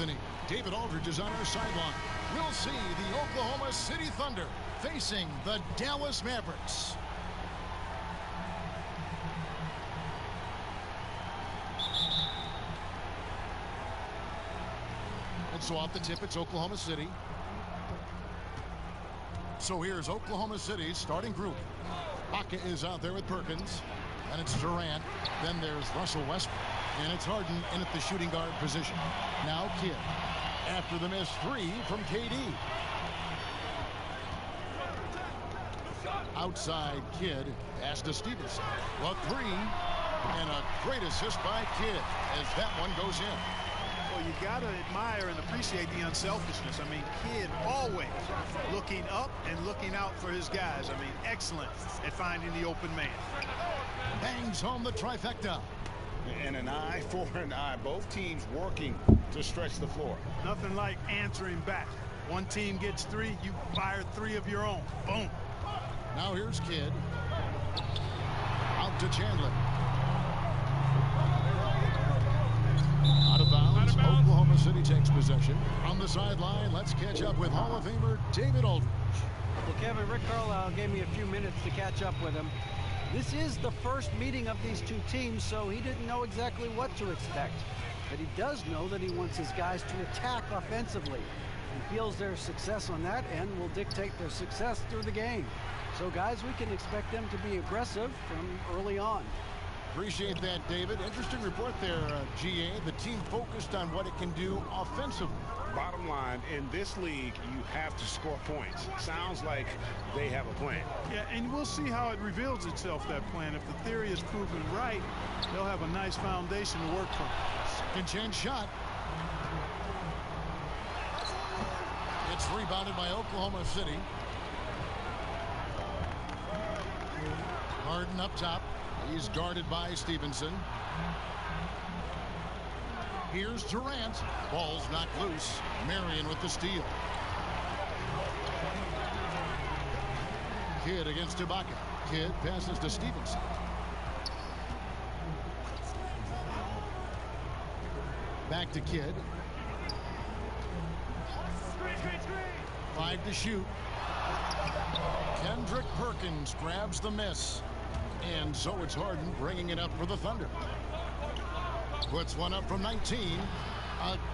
Anthony. David Aldridge is on our sideline. We'll see the Oklahoma City Thunder facing the Dallas Mavericks. And so off the tip, it's Oklahoma City. So here's Oklahoma City's starting group. Baca is out there with Perkins. And it's Durant. Then there's Russell Westbrook. And it's Harden in at the shooting guard position. Now Kidd. After the missed three from KD. Outside Kidd. Pass to Stevenson. A three. And a great assist by Kidd as that one goes in. Well, you got to admire and appreciate the unselfishness. I mean, Kidd always looking up and looking out for his guys. I mean, excellent at finding the open man. Bangs home the trifecta. And an eye for an eye. Both teams working to stretch the floor. Nothing like answering back. One team gets three, you fire three of your own. Boom. Now here's Kidd. Out to Chandler. Out of bounds. Oklahoma City takes possession. On the sideline, let's catch up with Hall of Famer David Aldridge. Well, Kevin, Rick Carlisle gave me a few minutes to catch up with him. This is the first meeting of these two teams, so he didn't know exactly what to expect. But he does know that he wants his guys to attack offensively. He feels their success on that end will dictate their success through the game. So, guys, we can expect them to be aggressive from early on. Appreciate that, David. Interesting report there, GA. The team focused on what it can do offensively. Bottom line, in this league, you have to score points. Sounds like they have a plan. Yeah, and we'll see how it reveals itself, that plan. If the theory is proven right, they'll have a nice foundation to work from. Second chance shot. It's rebounded by Oklahoma City. Harden up top. He's guarded by Stevenson. Here's Durant. Ball's knocked loose. Marion with the steal. Kidd against Ibaka. Kidd passes to Stevenson. Back to Kidd. 5 to shoot. Kendrick Perkins grabs the miss. And so it's Harden bringing it up for the Thunder. Puts one up from 19.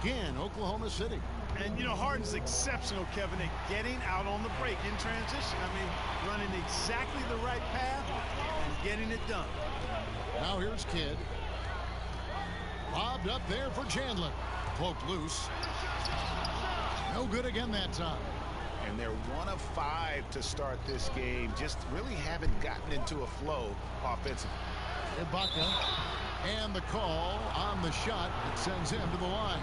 Again, Oklahoma City. And, you know, Harden's exceptional, Kevin, at getting out on the break in transition. I mean, running exactly the right path and getting it done. Now here's Kidd. Lobbed up there for Chandler. Poked loose. No good again that time. And they're 1 of 5 to start this game. Just really haven't gotten into a flow offensively. Ibaka. And the call on the shot that sends him to the line.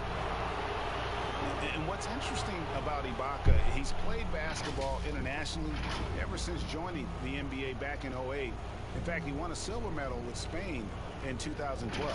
And what's interesting about Ibaka, he's played basketball internationally ever since joining the NBA back in '08. In fact, he won a silver medal with Spain in 2012.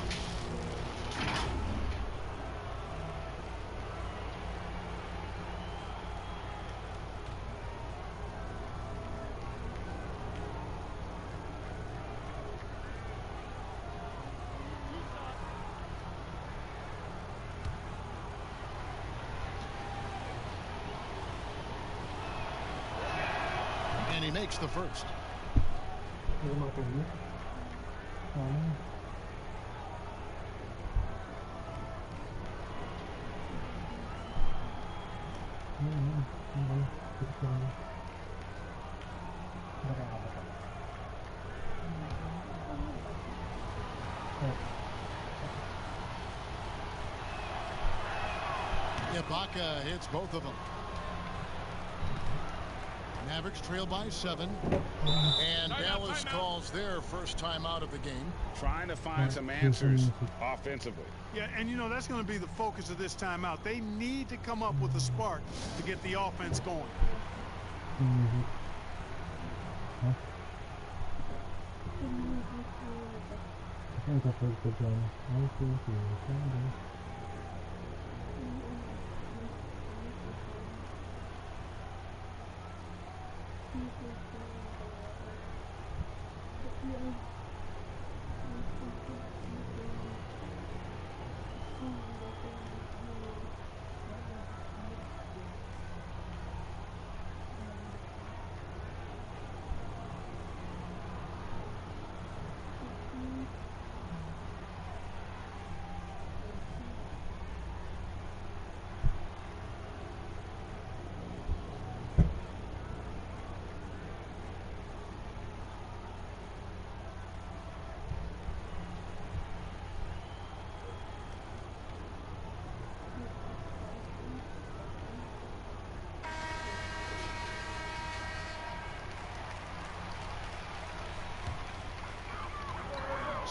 And he makes the first. Ibaka hits both of them. Mavericks trail by 7. And Dallas calls their first time out of the game. Trying to find some answers offensively. Yeah, and you know, that's going to be the focus of this timeout. They need to come up with a spark to get the offense going.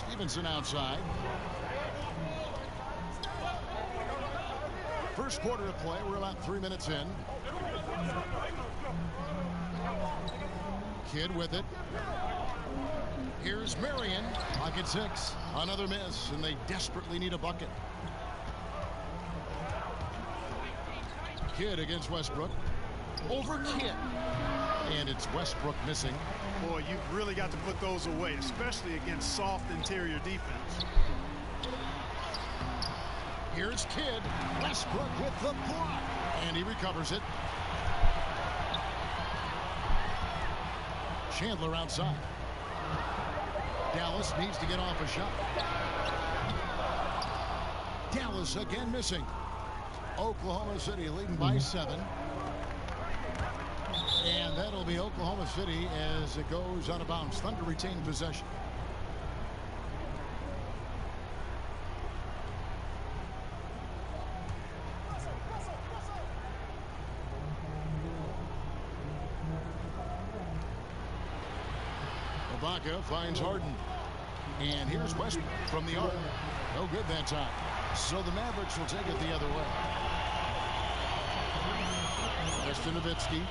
Stevenson outside. First quarter of play. We're about 3 minutes in. Kidd with it. Here's Marion. Pocket 6. Another miss, and they desperately need a bucket. Kidd against Westbrook. Over Kidd. And it's Westbrook missing. Boy, you've really got to put those away, especially against soft interior defense. Here's Kidd. Westbrook with the block. And he recovers it. Chandler outside. Dallas needs to get off a shot. Dallas again missing. Oklahoma City leading by 7. And that'll be Oklahoma City as it goes out of bounds. Thunder retain possession. Ibaka finds Harden. And here's Westbrook from the arc. No good that time. So the Mavericks will take it the other way. Nowitzki.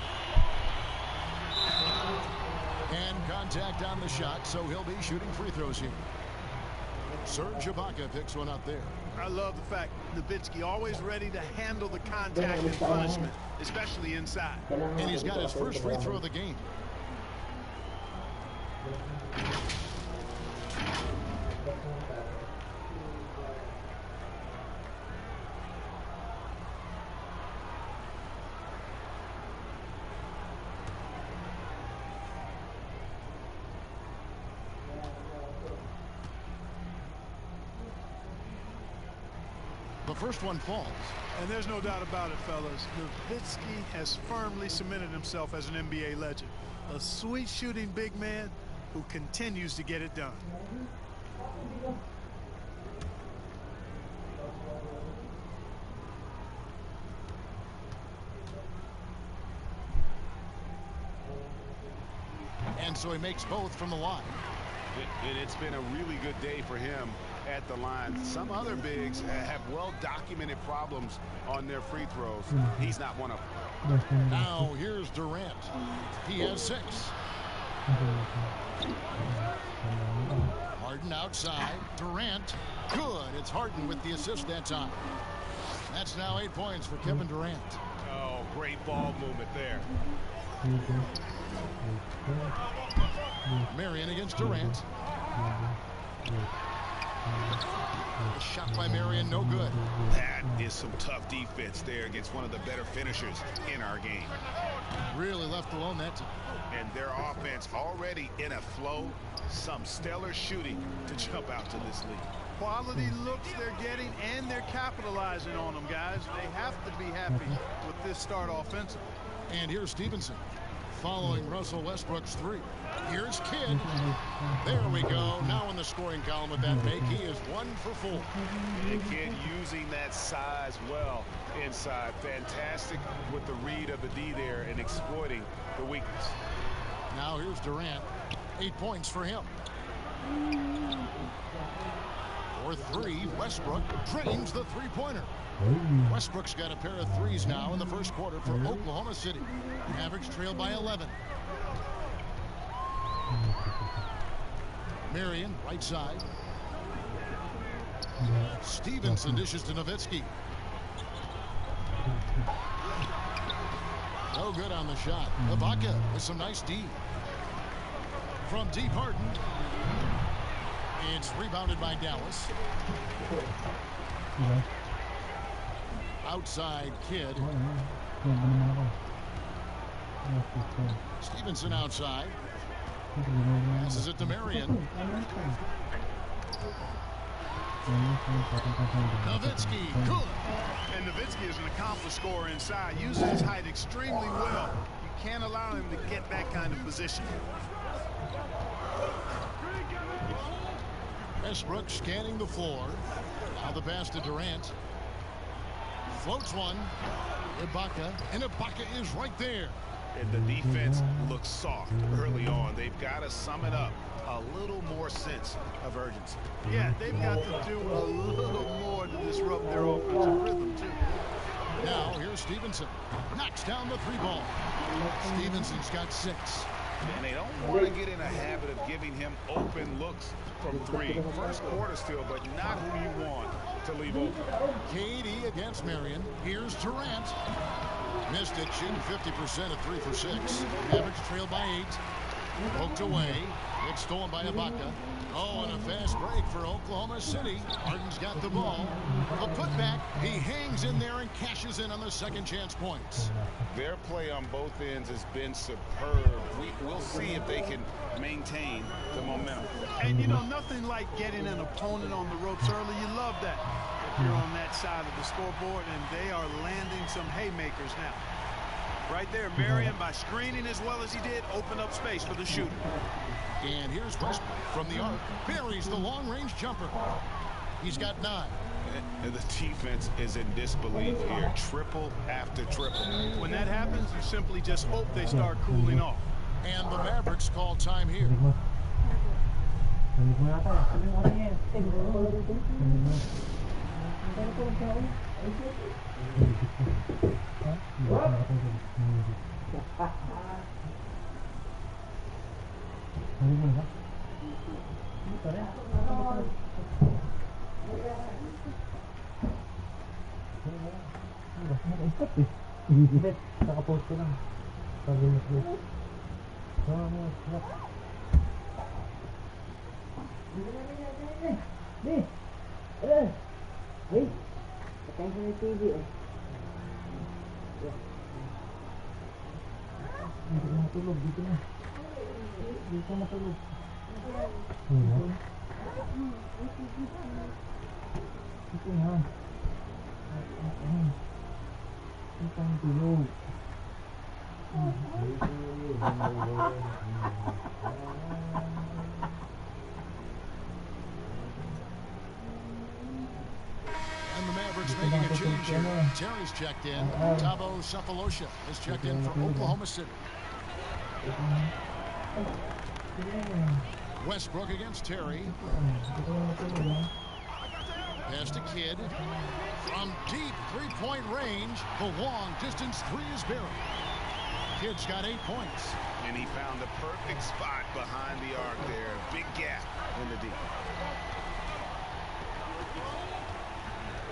And contact on the shot, so he'll be shooting free throws here. Serge Ibaka picks one up there. I love the fact Nowitzki always ready to handle the contact and punishment, especially inside. And he's got his first free throw of the game. The first one falls. And there's no doubt about it, fellas. Nowitzki has firmly cemented himself as an NBA legend. A sweet shooting big man who continues to get it done. And so he makes both from the line. It's been a really good day for him at the line. Some other bigs have well-documented problems on their free throws. He's not one of them. Now here's Durant. He has 6. Harden outside. Durant. Good. It's Harden with the assist that time. That's now 8 points for Kevin Durant. Oh, great ball movement there. Marion against Durant. A shot by Marion, no good. That is some tough defense there against one of the better finishers in our game. Really left alone that time. And their offense already in a flow. Some stellar shooting to jump out to this lead. Quality looks they're getting, and they're capitalizing on them, guys. They have to be happy with this start offensively. And here's Stevenson following Russell Westbrook's 3. Here's Kidd. There we go. Now in the scoring column with that make, he is 1 for 4. And Kidd using that size well inside. Fantastic with the read of the D there and exploiting the weakness. Now here's Durant. 8 points for him. For 3, Westbrook drains the three-pointer. Westbrook's got a pair of 3s now in the first quarter for Oklahoma City. Mavericks trail by 11. Marion, right side. Stevenson dishes to Nowitzki. No good on the shot. Ibaka with some nice D. From deep, Harden. It's rebounded by Dallas. Outside, Kidd. Stevenson outside. Passes it to Marion. Nowitzki, good. And Nowitzki is an accomplished scorer inside. Uses his height extremely well. You can't allow him to get that kind of position. Westbrook scanning the floor. Now the pass to Durant. Floats one. Ibaka. And Ibaka is right there. The defense looks soft early on. They've got to sum it up. A little more sense of urgency. Yeah, they've got to do a little more to disrupt their offensive rhythm, too. Now, here's Stevenson. Knocks down the 3-ball. Stevenson's got 6. And they don't want to get in a habit of giving him open looks from 3. First quarter still, but not who you want to leave open. KD against Marion. Here's Durant. Missed it, shooting 50% at 3 for 6. Mavericks trailed by 8. Poked away. It's stolen by Ibaka. Oh, and a fast break for Oklahoma City. Harden's got the ball. A putback. He hangs in there and cashes in on the second chance points. Their play on both ends has been superb. We'll see if they can maintain the momentum. And, you know, nothing like getting an opponent on the ropes early. You love that if you're on that side of the scoreboard, and they are landing some haymakers now. Right there, Marion, by screening as well as he did, open up space for the shooter. And here's Westbrook from the arc. Buries the long-range jumper. He's got 9. And the defense is in disbelief here. Triple after triple. When that happens, you simply just hope they start cooling off. And the Mavericks call time here. Nakapost ko lang. Sabi mo ko. Wait. Patay ko na yung TV eh. Dito na matulog. Dito na. Dito na matulog. Dito na. Dito na tulog. And the Mavericks making a change here. Terry's checked in. Tabo Cephalosha has checked in for Oklahoma City. Westbrook against Terry. Pass to Kidd. From deep three-point range, the long distance 3 is buried. Kidd's got 8 points. And he found the perfect spot behind the arc there. Big gap in the deep.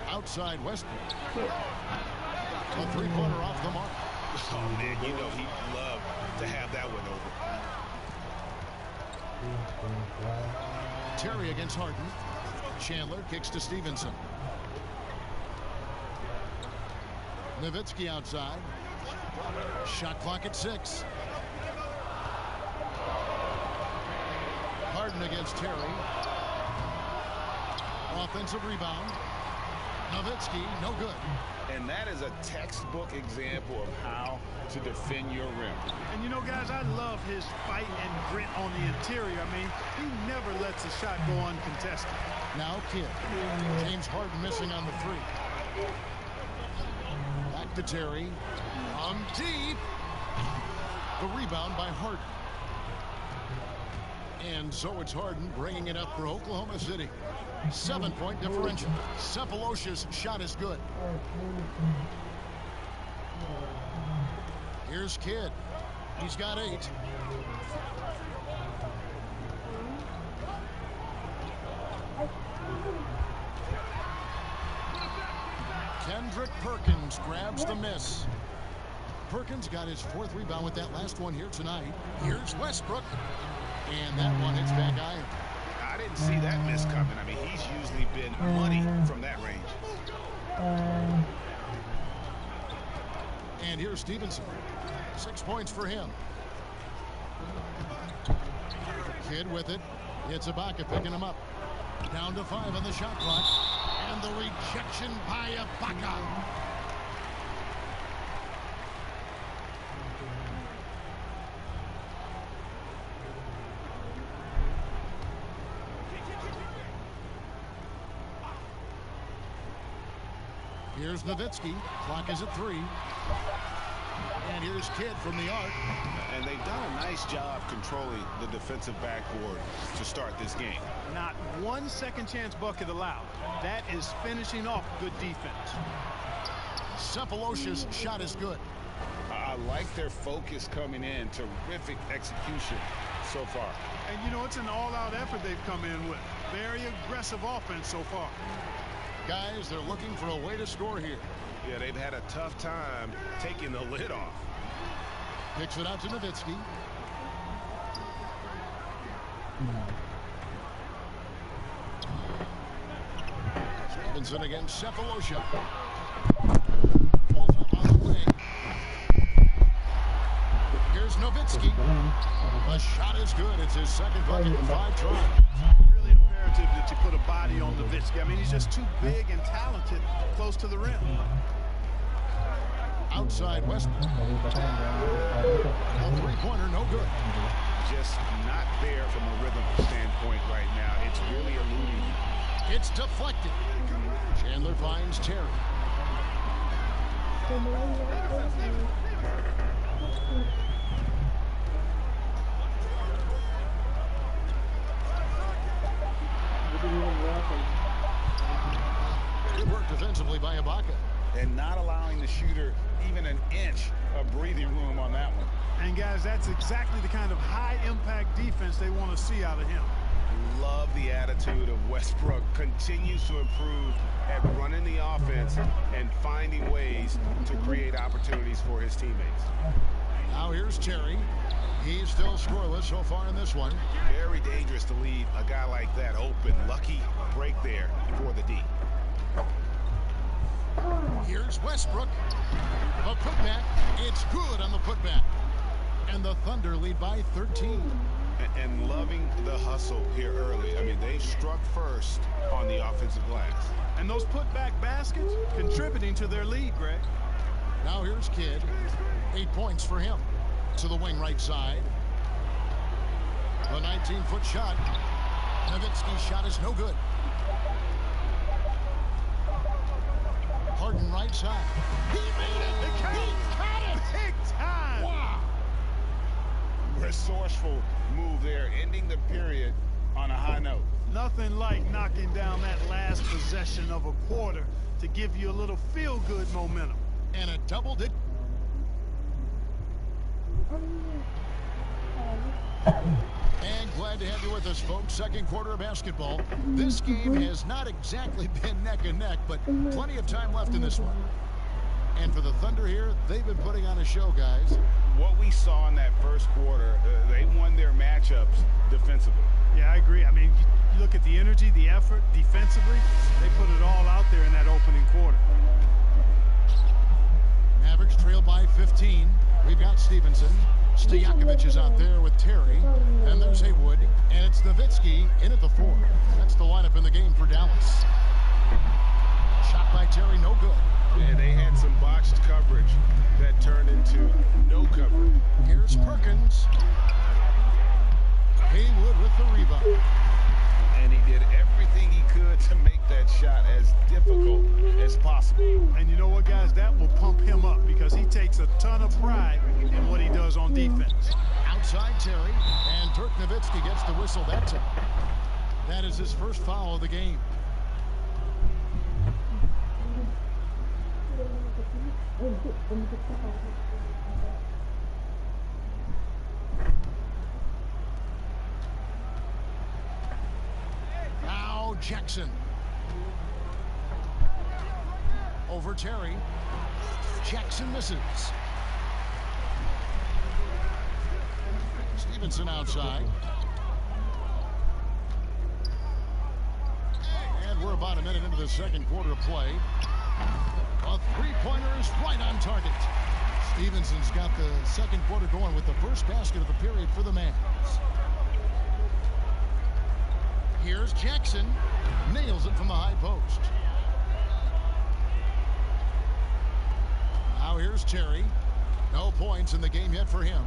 Outside Westbrook. A three-pointer off the mark. Oh, man, you know he'd love to have that one over. Terry against Harden. Chandler kicks to Stevenson. Nowitzki outside. Shot clock at 6. Harden against Terry. Offensive rebound. Nowitzki, no good. And that is a textbook example of how to defend your rim. And you know, guys, I love his fight and grit on the interior. I mean, he never lets a shot go uncontested. Now Kidd. James Harden missing on the 3. Back to Terry. On deep. The rebound by Harden. And so it's Harden bringing it up for Oklahoma City. 7-point differential. Cephalosha's shot is good. Here's Kidd. He's got 8. Kendrick Perkins grabs the miss. Perkins got his 4th rebound with that last one here tonight. Here's Westbrook. And that one hits back iron. I didn't see that miss coming. I mean, he's usually been money from that range. And here's Stevenson. 6 points for him. Kidd with it. It's Ibaka picking him up. Down to 5 on the shot clock. And the rejection by Ibaka. Here's Nowitzki. Clock is at 3. And here's Kidd from the arc. And they've done a nice job controlling the defensive backboard to start this game. Not one second chance bucket allowed. That is finishing off good defense. Cephalosha's shot is good. I like their focus coming in. Terrific execution so far. And, you know, it's an all-out effort they've come in with. Very aggressive offense so far. Guys, they're looking for a way to score here. Yeah, they've had a tough time taking the lid off. Kicks it out to Nowitzki. Stevenson against Cephalosha. Pulls up on the wing. Here's Nowitzki. The shot is good. It's his second bucket in 5 tries. Really imperative that you put a body on Nowitzki. I mean, he's just too big and talented close to the rim. Outside Westbrook. A three-pointer, no good. Just not there from a rhythm standpoint right now. It's really eluding. It's deflected. Chandler finds Terry. Good work defensively by Ibaka. And not allowing the shooter even an inch of breathing room on that one. And, guys, that's exactly the kind of high-impact defense they want to see out of him. Love the attitude of Westbrook. Continues to improve at running the offense and finding ways to create opportunities for his teammates. Now here's Terry. He's still scoreless so far in this one. Very dangerous to leave a guy like that open. Lucky break there for the D. Here's Westbrook. The putback. It's good on the putback. And the Thunder lead by 13. And loving the hustle here early. I mean, they struck first on the offensive glass. And those putback baskets contributing to their lead, Greg. Now here's Kidd. 8 points for him. To the wing right side. The 19-foot shot. Nowitzki's shot is no good. Harden right side. He made it. He caught it. Big time. Wow. Resourceful move there, ending the period on a high note. Nothing like knocking down that last possession of a quarter to give you a little feel-good momentum. And a double-digit. And glad to have you with us, folks. Second quarter of basketball. This game has not exactly been neck and neck, but plenty of time left in this one. And for the Thunder here, they've been putting on a show, guys. What we saw in that first quarter, they won their matchups defensively. Yeah, I agree. I mean, you look at the energy, the effort, defensively, they put it all out there in that opening quarter. Mavericks trail by 15. We've got Stevenson. Stojakovic is out there with Terry. And there's Haywood. And it's Nowitzki in at the 4. That's the lineup in the game for Dallas. Shot by Terry, no good. And they had some botched coverage that turned into no coverage. Here's Perkins. Haywood with the rebound. And he did everything he could to make that shot as difficult as possible. And you know what, guys? That will pump him up because he takes a ton of pride in what he does on defense. Outside Terry, and Dirk Nowitzki gets the whistle that time. That is his first foul of the game. Now Jackson. Over Terry. Jackson misses. Stevenson outside. And we're about a minute into the second quarter of play. A three-pointer is right on target. Stevenson's got the second quarter going with the first basket of the period for the Mavs. Here's Jackson. Nails it from the high post. Now here's Terry. No points in the game yet for him.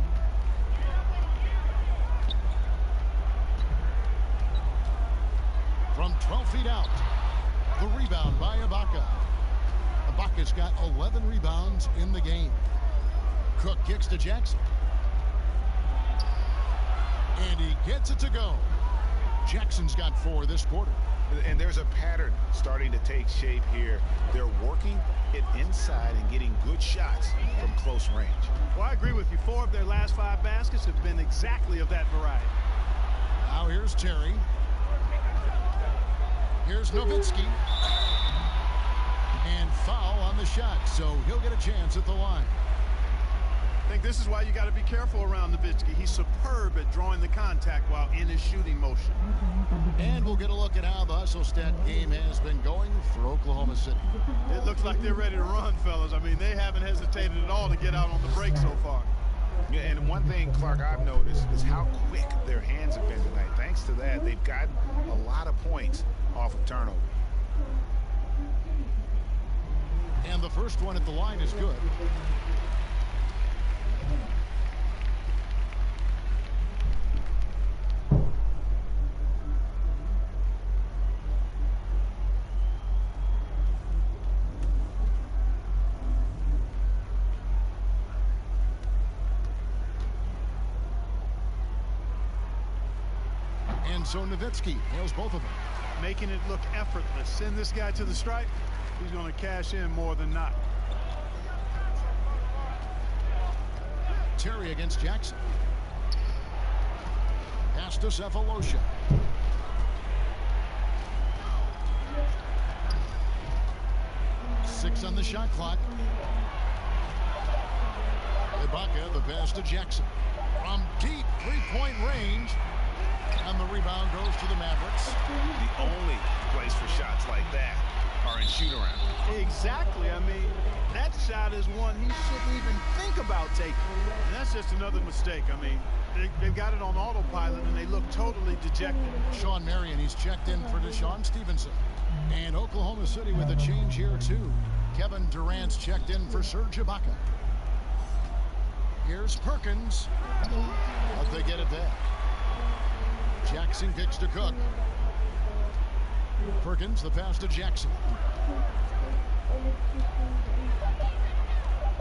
From 12 feet out. The rebound by Ibaka. Ibaka's got 11 rebounds in the game. Cook kicks to Jackson. And he gets it to go. Jackson's got 4 this quarter. And there's a pattern starting to take shape here. They're working it inside and getting good shots from close range. Well, I agree with you. 4 of their last 5 baskets have been exactly of that variety. Now here's Terry. Here's Nowitzki. And foul on the shot, so he'll get a chance at the line. I think this is why you got to be careful around Nowitzki. He's superb at drawing the contact while in his shooting motion. And we'll get a look at how the hustle stat game has been going for Oklahoma City. It looks like they're ready to run, fellas. I mean, they haven't hesitated at all to get out on the break so far. Yeah, and one thing, Clark, I've noticed is how quick their hands have been tonight. Thanks to that, they've gotten a lot of points off of turnover. And the first one at the line is good. And so Nowitzki nails both of them. Making it look effortless. Send this guy to the stripe. He's going to cash in more than not. Terry against Jackson. Pass to Cephalosha. Six on the shot clock. Ibaka, the pass to Jackson. From deep three-point range. And the rebound goes to the Mavericks. The only place for shots like that are in shoot-around. Exactly. I mean, that shot is one he shouldn't even think about taking. And that's just another mistake. I mean, they've got it on autopilot, and they look totally dejected. Sean Marion, he's checked in for Deshaun Stevenson. And Oklahoma City with a change here, too. Kevin Durant's checked in for Serge Ibaka. Here's Perkins. But they get it back. Jackson kicks to Cook. Perkins, the pass to Jackson.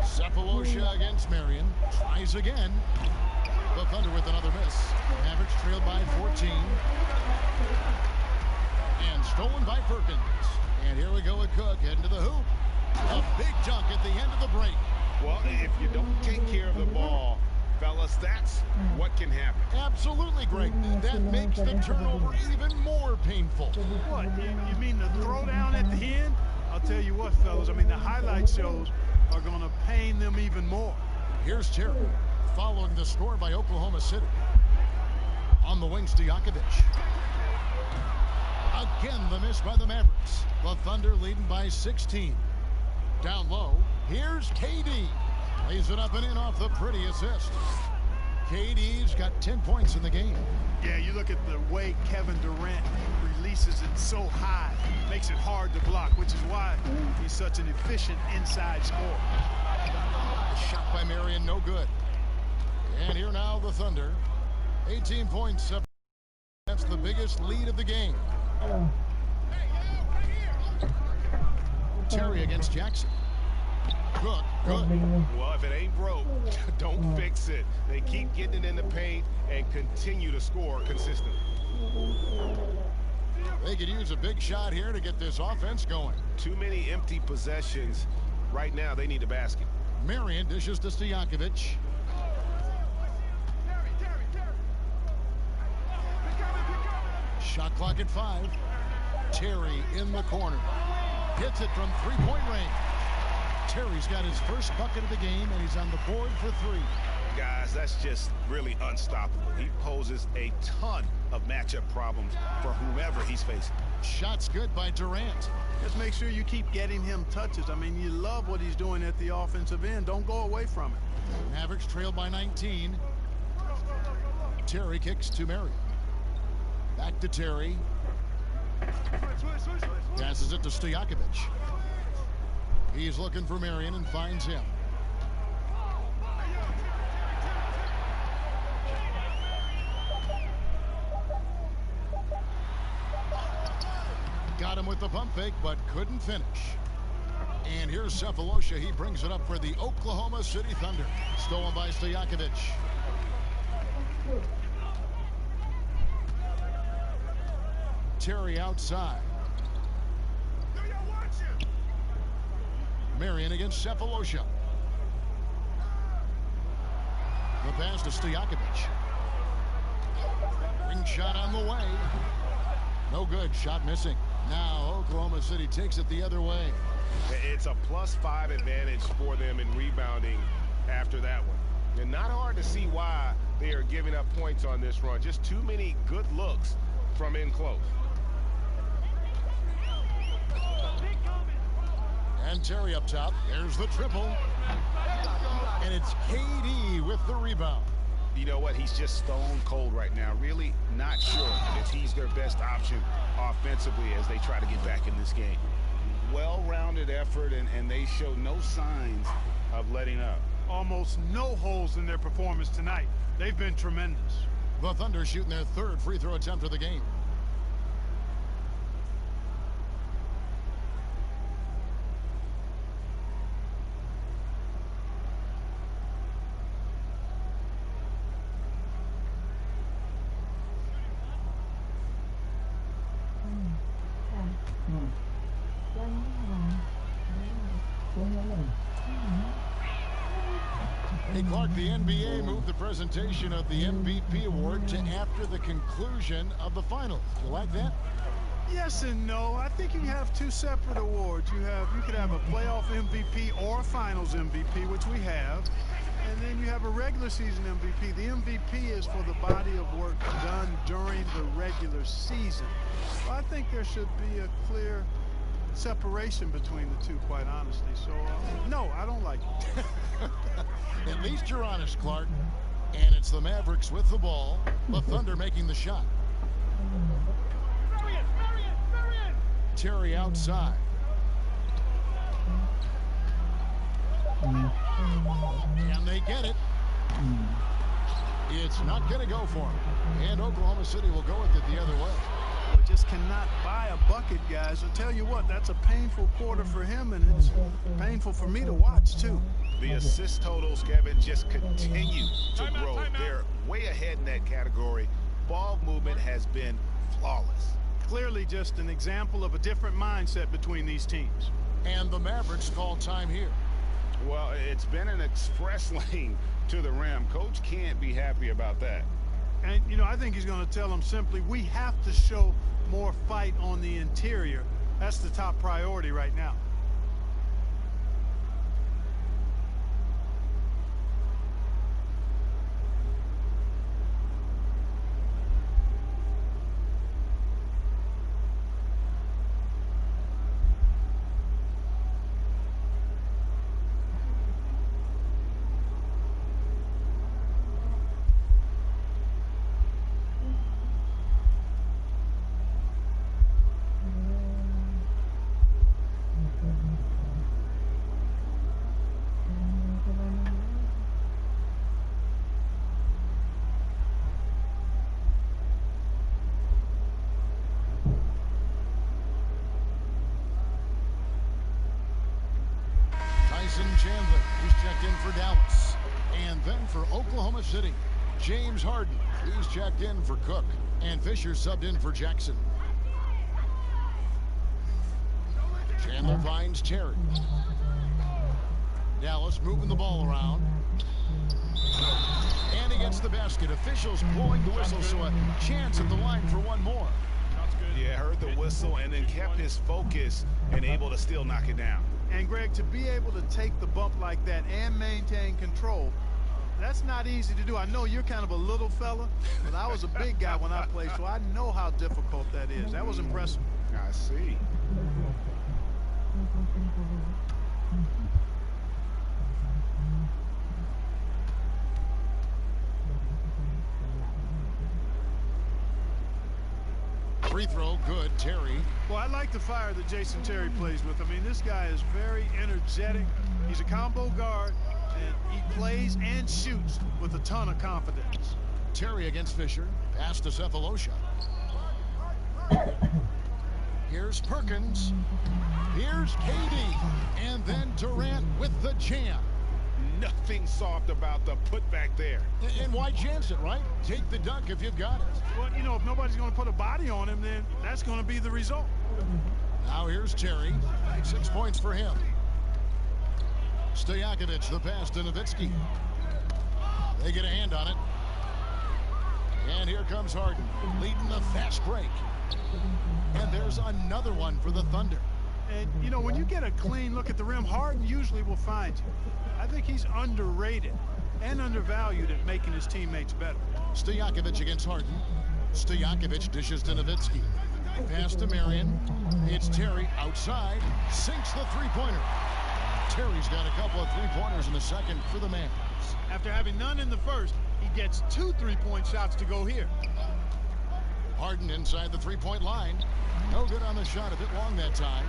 Cephalosha against Marion. Tries again. The Thunder with another miss. Mavericks trailed by 14. And stolen by Perkins. And here we go with Cook heading to the hoop. A big dunk at the end of the break. Well, if you don't take care of the ball, fellas, that's what can happen. Absolutely, Greg. That makes the turnover even more painful. What? You mean the throwdown at the end? I'll tell you what, fellas. I mean, the highlight shows are going to pain them even more. Here's Terry following the score by Oklahoma City. On the wing, Stojakovic. Again, the miss by the Mavericks. The Thunder leading by 16. Down low, here's KD. Lays it up and in off the pretty assist. KD's got 10 points in the game. Yeah, you look at the way Kevin Durant releases it so high. Makes it hard to block, which is why he's such an efficient inside scorer. Shot by Marion, no good. And here now the Thunder. 18 points. That's the biggest lead of the game. Terry against Jackson. Cook, good. Well, if it ain't broke, don't fix it. They keep getting it in the paint and continue to score consistently. They could use a big shot here to get this offense going. Too many empty possessions. Right now, they need a basket. Marion dishes to Stojakovic. Shot clock at 5. Terry in the corner. Hits it from three-point range. Terry's got his first bucket of the game, and he's on the board for 3. Guys, that's just really unstoppable. He poses a ton of matchup problems for whomever he's facing. Shot's good by Durant. Just make sure you keep getting him touches. I mean, you love what he's doing at the offensive end. Don't go away from it. Mavericks trail by 19. Terry kicks to Marion. Back to Terry. Passes it to Stojakovic. He's looking for Marion and finds him. Got him with the pump fake, but couldn't finish. And here's Cephalosha. He brings it up for the Oklahoma City Thunder. Stolen by Stojakovic. Terry outside. Marion against Cephalosha. The pass to Stojakovic. Ring shot on the way. No good. Shot missing. Now Oklahoma City takes it the other way. It's a +5 advantage for them in rebounding after that one. And not hard to see why they are giving up points on this run. Just too many good looks from in close. And Terry up top. There's the triple. And it's KD with the rebound. You know what? He's just stone cold right now. Really not sure if he's their best option offensively as they try to get back in this game. Well-rounded effort, and they show no signs of letting up. Almost no holes in their performance tonight. They've been tremendous. The Thunder shooting their third free throw attempt of the game. Hey, Clark, the NBA moved the presentation of the MVP award to after the conclusion of the finals. You like that? Yes and no. I think you have two separate awards. You could have a playoff MVP or a finals MVP, which we have. And then you have a regular season MVP. The MVP is for the body of work done during the regular season. So I think there should be a clear separation between the two, quite honestly. So, no, I don't like it. At least you're honest, Clark. And it's the Mavericks with the ball. The Thunder making the shot. Terry outside. And they get it. It's not going to go for him. And Oklahoma City will go with it the other way. Well, just cannot buy a bucket, guys. I'll tell you what, that's a painful quarter for him, and it's painful for me to watch, too. The assist totals, Kevin, just continue to grow. They're way ahead in that category. Ball movement has been flawless. Clearly just an example of a different mindset between these teams. And the Mavericks call time here. Well, it's been an express lane to the rim. Coach can't be happy about that. And, you know, I think he's going to tell them simply, we have to show more fight on the interior. That's the top priority right now. Chandler, who's checked in for Dallas. And then for Oklahoma City, James Harden, who's checked in for Cook. And Fisher subbed in for Jackson. Chandler finds Terry. Dallas moving the ball around. And he gets the basket. Officials blowing the whistle, so a chance at the line for one more. Yeah, heard the whistle and then kept his focus and able to still knock it down. And, Greg, to be able to take the bump like that and maintain control, that's not easy to do. I know you're kind of a little fella, but I was a big guy when I played, so I know how difficult that is. That was impressive. I see. Free throw, good, Terry. Well, I like the fire that Jason Terry plays with. I mean, this guy is very energetic. He's a combo guard, and he plays and shoots with a ton of confidence. Terry against Fisher. Pass to Cephalosha. Here's Perkins. Here's KD. And then Durant with the jam. Nothing soft about the putback there. And why chance it, right? Take the dunk if you've got it. Well, you know, if nobody's going to put a body on him, then that's going to be the result. Now here's Terry. 6 points for him. Stojakovic, the pass to Nowitzki. They get a hand on it. And here comes Harden, leading the fast break. And there's another one for the Thunder. And, you know, when you get a clean look at the rim, Harden usually will find you. I think he's underrated and undervalued at making his teammates better. Stojakovic against Harden. Stojakovic dishes to Nowitzki. Pass to Marion. It's Terry outside. Sinks the three-pointer. Terry's got a couple of three-pointers in the second for the Mavericks. After having none in the first, he gets 2 3-point shots to go here. Harden inside the three-point line. No good on the shot, a bit long that time.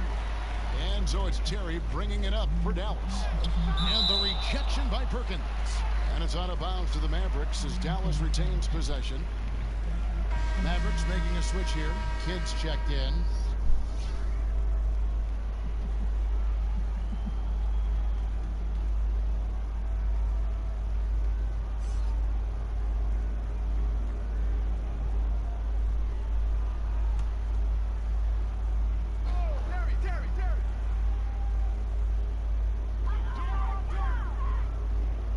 And so it's Terry bringing it up for Dallas. And the rejection by Perkins. And it's out of bounds to the Mavericks as Dallas retains possession. Mavericks making a switch here. Kids checked in.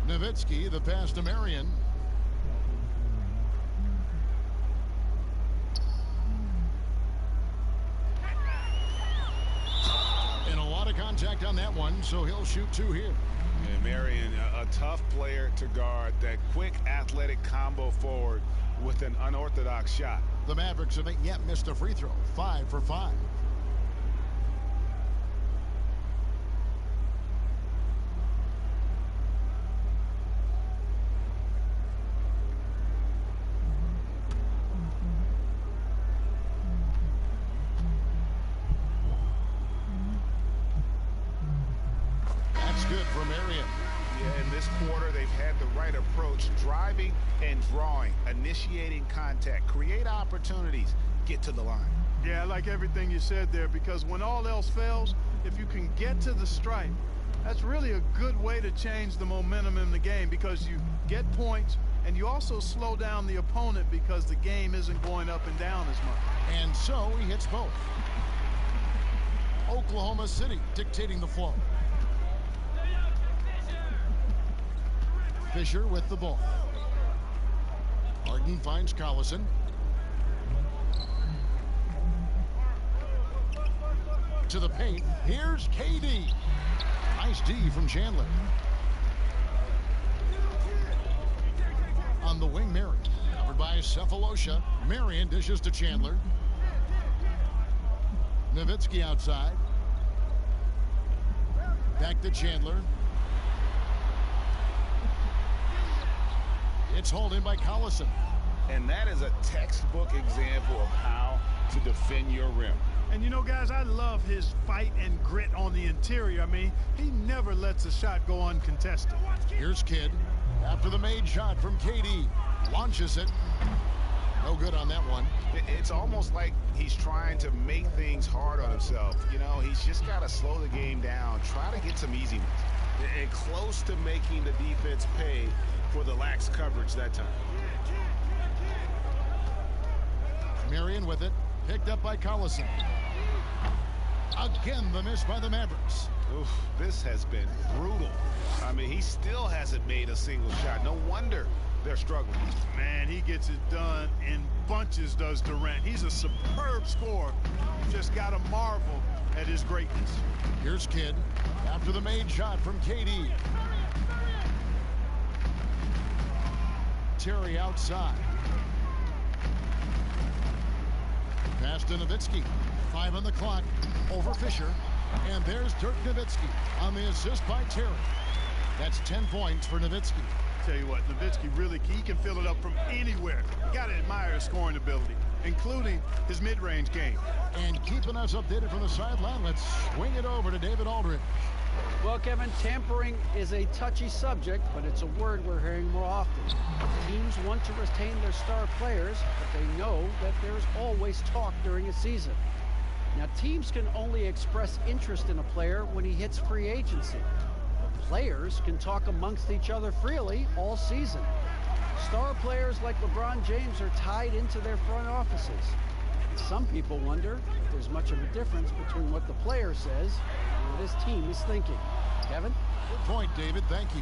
Nowitzki, the pass to Marion. And a lot of contact on that one, so he'll shoot 2 here. And Marion, a tough player to guard. That quick athletic combo forward with an unorthodox shot. The Mavericks haven't yet missed a free throw. 5 for 5. Initiating contact, create opportunities, get to the line. Yeah, I like everything you said there, because when all else fails, if you can get to the stripe, that's really a good way to change the momentum in the game, because you get points and you also slow down the opponent because the game isn't going up and down as much. And so he hits both. Oklahoma City dictating the flow. Fisher with the ball. Harden finds Collison. To the paint. Here's KD. Nice D from Chandler. On the wing, Marion. Covered by Cephalosha. Marion dishes to Chandler. Nowitzki outside. Back to Chandler. It's hauled in by Collison. And that is a textbook example of how to defend your rim. And you know, guys, I love his fight and grit on the interior. I mean, he never lets a shot go uncontested. Here's Kidd. After the made shot from KD. Launches it. No good on that one. It's almost like he's trying to make things hard on himself. You know, he's just got to slow the game down. Try to get some easy ones. And close to making the defense pay for the lax coverage that time. Marion with it. Picked up by Collison. Again, the miss by the Mavericks. Oof, this has been brutal. I mean, he still hasn't made a single shot. No wonder they're struggling. Man, he gets it done in bunches, does Durant. He's a superb scorer. Just got to marvel at his greatness. Here's Kidd. After the made shot from KD. Terry outside. Pass to Nowitzki. 5 on the clock. Over Fisher. And there's Dirk Nowitzki on the assist by Terry. That's 10 points for Nowitzki. Tell you what, Nowitzki really, he can fill it up from anywhere. You got to admire his scoring ability, including his mid-range game. And keeping us updated from the sideline, let's swing it over to David Aldridge. Well, Kevin, tampering is a touchy subject, but it's a word we're hearing more often. Teams want to retain their star players, but they know that there's always talk during a season. Now, teams can only express interest in a player when he hits free agency. But players can talk amongst each other freely all season. Star players like LeBron James are tied into their front offices. And some people wonder if there's much of a difference between what the player says and what his team is thinking. Kevin? Good point, David. Thank you.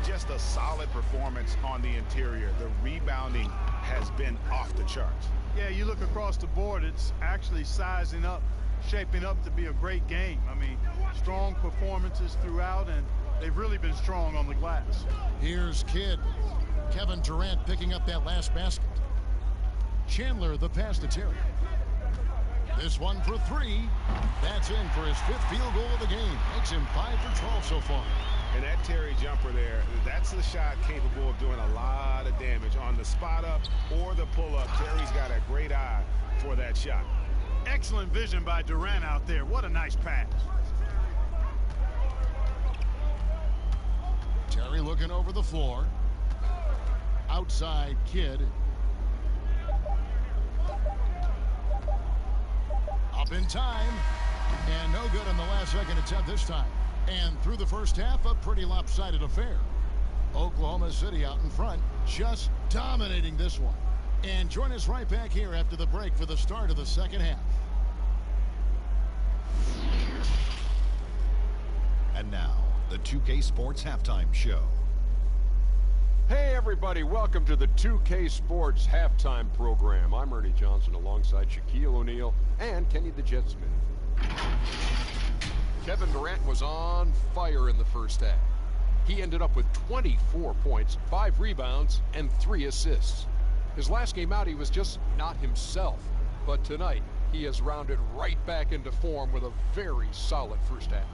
Just a solid performance on the interior. The rebounding has been off the charts. Yeah, you look across the board, it's actually sizing up, shaping up to be a great game. I mean, strong performances throughout, and they've really been strong on the glass. Here's Kidd. Kevin Durant picking up that last basket. Chandler the pass to Terry. This one for three. That's in for his 5th field goal of the game. Makes him 5 for 12 so far. And that Terry jumper there, that's the shot capable of doing a lot of damage on the spot up or the pull up. Terry's got a great eye for that shot. Excellent vision by Durant out there. What a nice pass. Terry looking over the floor. Outside Kidd. Up in time. And no good on the last second attempt this time. And through the first half, a pretty lopsided affair. Oklahoma City out in front, just dominating this one. And join us right back here after the break for the start of the second half. And now, the 2K Sports Halftime Show. Hey everybody, welcome to the 2K Sports Halftime Program. I'm Ernie Johnson alongside Shaquille O'Neal and Kenny the Jet Smith. Kevin Durant was on fire in the first half. He ended up with 24 points, 5 rebounds, and 3 assists. His last game out, he was just not himself. But tonight, he has rounded right back into form with a very solid first half.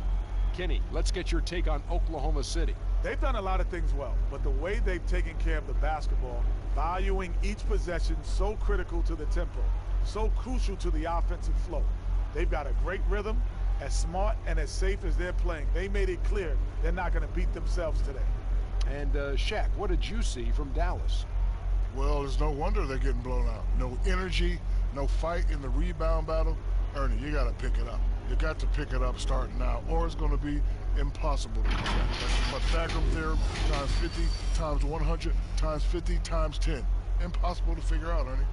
Kenny, let's get your take on Oklahoma City. They've done a lot of things well, but the way they've taken care of the basketball, valuing each possession, so critical to the tempo, so crucial to the offensive flow. They've got a great rhythm. As smart and as safe as they're playing, they made it clear they're not going to beat themselves today. And Shaq, what did you see from Dallas? Well, it's no wonder they're getting blown out. No energy, no fight in the rebound battle. Ernie, you got to pick it up. You got to pick it up starting now, or it's going to be impossible to come back. That's Pythagorean theorem times 50 times 100 times 50 times 10. Impossible to figure out, Ernie.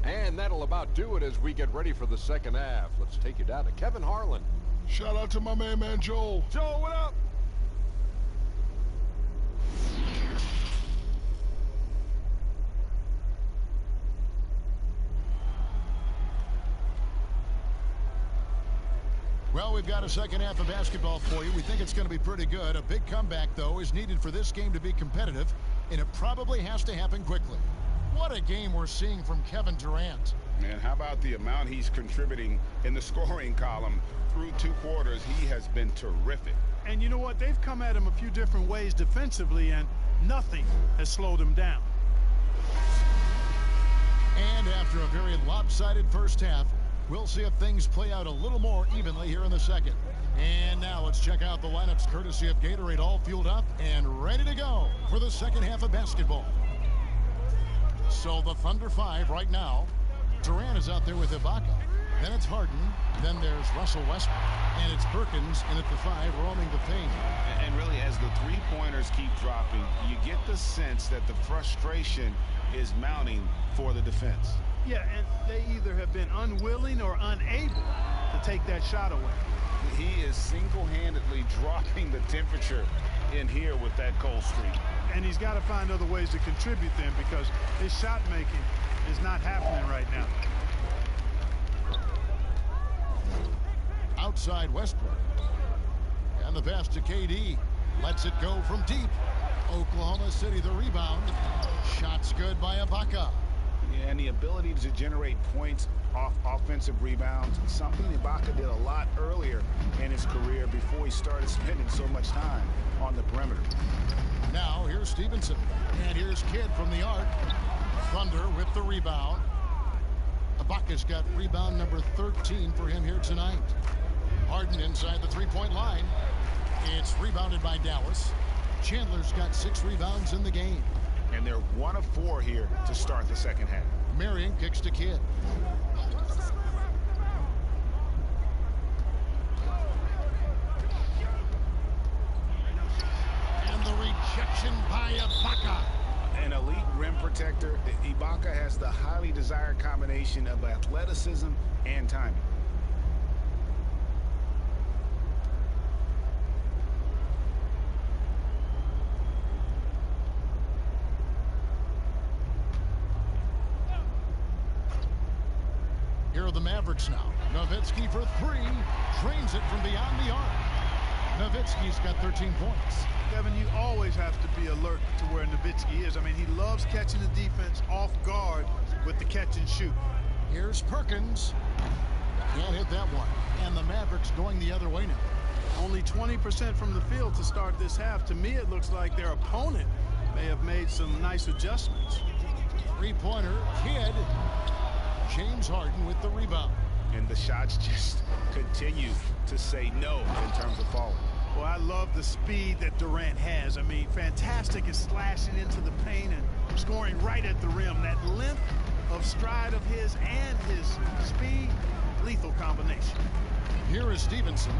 And that'll about do it as we get ready for the second half. Let's take you down to Kevin Harlan. Shout out to my man Joel. Joel, what up? Well, we've got a second half of basketball for you. We think it's going to be pretty good. A big comeback, though, is needed for this game to be competitive, and it probably has to happen quickly. What a game we're seeing from Kevin Durant. And how about the amount he's contributing in the scoring column through 2 quarters? He has been terrific. And you know what? They've come at him a few different ways defensively, and nothing has slowed him down. And after a very lopsided first half, we'll see if things play out a little more evenly here in the second. And now let's check out the lineups courtesy of Gatorade, all fueled up and ready to go for the second half of basketball. So the Thunder 5 right now. Durant is out there with Ibaka. Then it's Harden. Then there's Russell Westbrook. And it's Perkins in at the 5, roaming the paint. And really, as the three-pointers keep dropping, you get the sense that the frustration is mounting for the defense. Yeah, and they either have been unwilling or unable to take that shot away. He is single-handedly dropping the temperature in here with that cold streak. And he's got to find other ways to contribute then, because his shot making is not happening right now. Outside Westbrook. And the pass to KD. Lets it go from deep. Oklahoma City the rebound. Shots good by Ibaka. Yeah, and the ability to generate points off offensive rebounds, something Ibaka did a lot earlier in his career before he started spending so much time on the perimeter. Now here's Stevenson. And here's Kidd from the arc. Thunder with the rebound. Ibaka's got rebound number 13 for him here tonight. Harden inside the three-point line. It's rebounded by Dallas. Chandler's got 6 rebounds in the game. And they're 1 of 4 here to start the second half. Marion kicks to Kidd. And the rejection by Ibaka. An elite rim protector. Ibaka has the highly desired combination of athleticism and timing. Here are the Mavericks now. Nowitzki for 3. Drains it from beyond the arc. Nowitzki's got 13 points. Kevin, you always have to be alert to where Nowitzki is. I mean, he loves catching the defense off guard with the catch and shoot. Here's Perkins. Can't hit that one. And the Mavericks going the other way now. Only 20% from the field to start this half. To me, it looks like their opponent may have made some nice adjustments. Three-pointer, Kidd. James Harden with the rebound. And the shots just continue to say no in terms of falling. Well, I love the speed that Durant has. I mean, fantastic at slashing into the paint and scoring right at the rim. That length of stride of his and his speed, lethal combination. Here is Stevenson,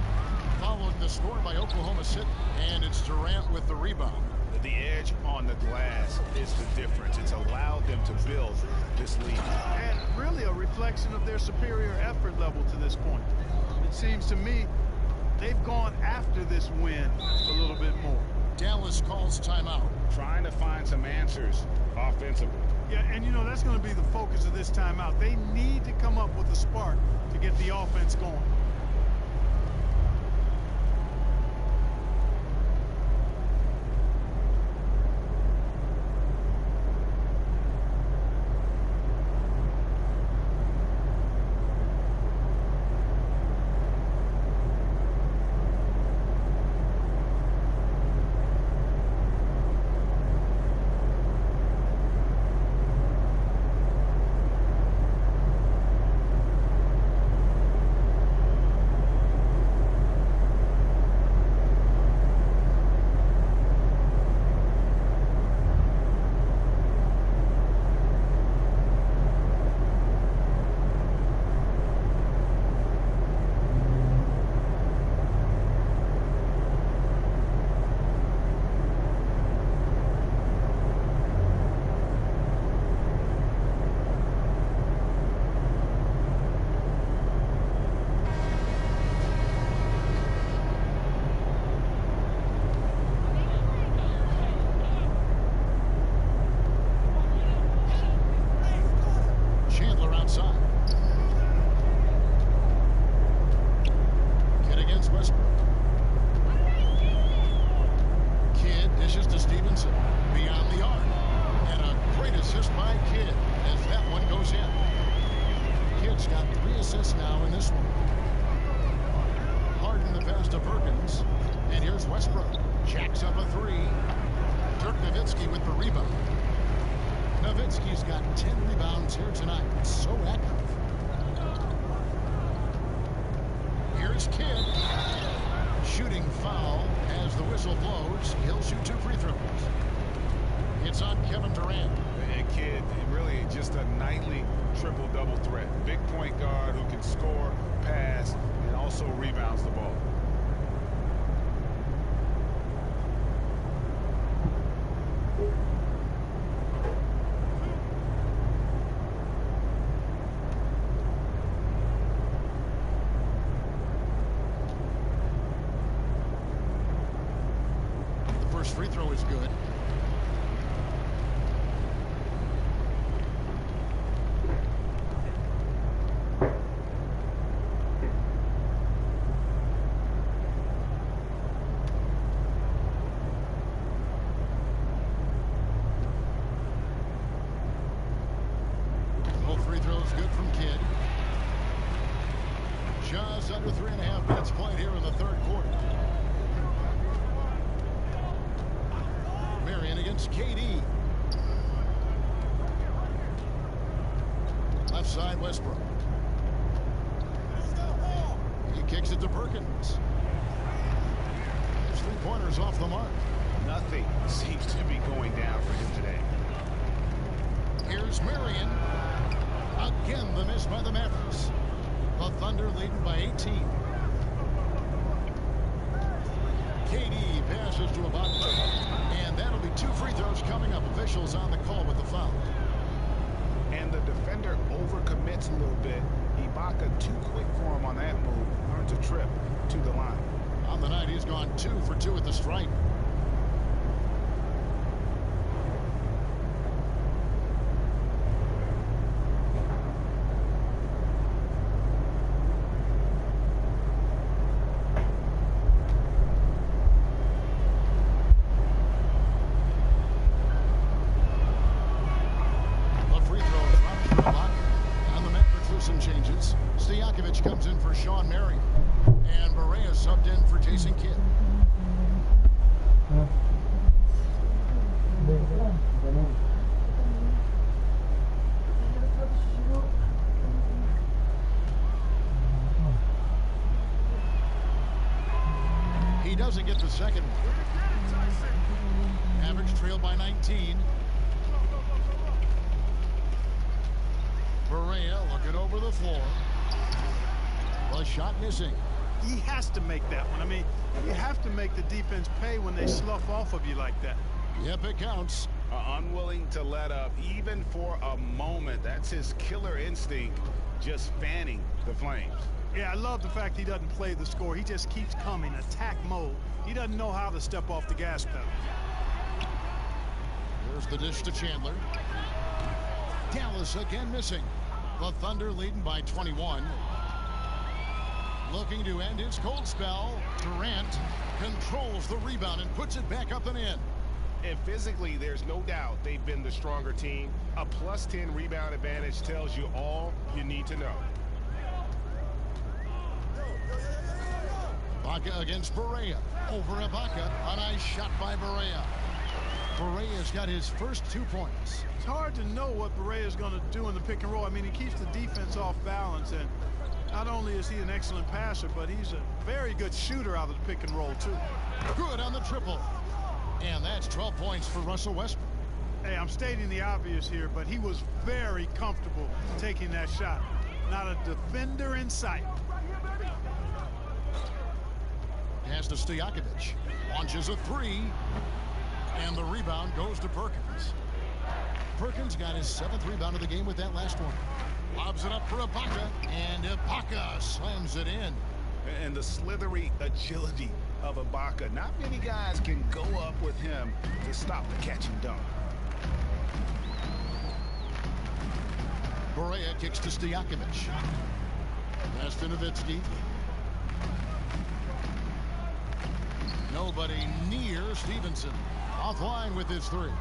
followed the score by Oklahoma City, and it's Durant with the rebound. The edge on the glass is the difference. It's allowed them to build this lead. And really a reflection of their superior effort level to this point. It seems to me they've gone after this win a little bit more. Dallas calls timeout. Trying to find some answers offensively. Yeah, and you know, that's going to be the focus of this timeout. They need to come up with a spark to get the offense going. Nowitzki's got 10 rebounds here tonight. So active. Here's Kidd. Shooting foul as the whistle blows. He'll shoot 2 free throws. It's on Kevin Durant. And Kidd, really just a nightly triple-double threat. Big point guard who can score, pass, and also rebounds the ball. First free throw is good. Both free throws good from Kidd. Just under 3.5 minutes played here in the third quarter. Marion against KD. Left side, Westbrook. He kicks it to Perkins. His 3-pointers off the mark. Nothing seems to be going down for him today. Here's Marion. Again, the miss by the Mavericks. The Thunder leading by 18. KD passes to Ibaka. And that'll be 2 free throws coming up. Officials on the call with the foul. And the defender overcommits a little bit. Ibaka too quick for him on that move. Earns a trip to the line. On the night, he's gone 2 for 2 at the stripe. Comes in for Sean Marion. And Barea subbed in for Jason Kidd. He doesn't get the second one. Mavericks trail by 19. Barea looking over the floor. A shot missing. He has to make that one. I mean, you have to make the defense pay when they slough off of you like that. Yep, it counts. Unwilling to let up even for a moment. That's his killer instinct, just fanning the flames. Yeah, I love the fact he doesn't play the score. He just keeps coming, attack mode. He doesn't know how to step off the gas pedal. Here's the dish to Chandler. Dallas again missing. The Thunder leading by 21. Looking to end his cold spell. Durant controls the rebound and puts it back up and in. And physically, there's no doubt they've been the stronger team. A +10 rebound advantage tells you all you need to know. Ibaka against Barea. Over Ibaka. A nice shot by Barea. Barea's got his first 2 points. It's hard to know what Barea's going to do in the pick and roll. I mean, he keeps the defense off balance, and not only is he an excellent passer, but he's a very good shooter out of the pick and roll, too. Good on the triple. And that's 12 points for Russell Westbrook. Hey, I'm stating the obvious here, but he was very comfortable taking that shot. Not a defender in sight. Pass to Stojakovic. Launches a 3. And the rebound goes to Perkins. Perkins got his 7th rebound of the game with that last one. Lobs it up for Ibaka, and Ibaka slams it in. And the slithery agility of Ibaka. Not many guys can go up with him to stop the catch and dunk. Barea kicks to Stojakovic. Pass to Nowitzki. Nobody near Stevenson. Offline with his 3.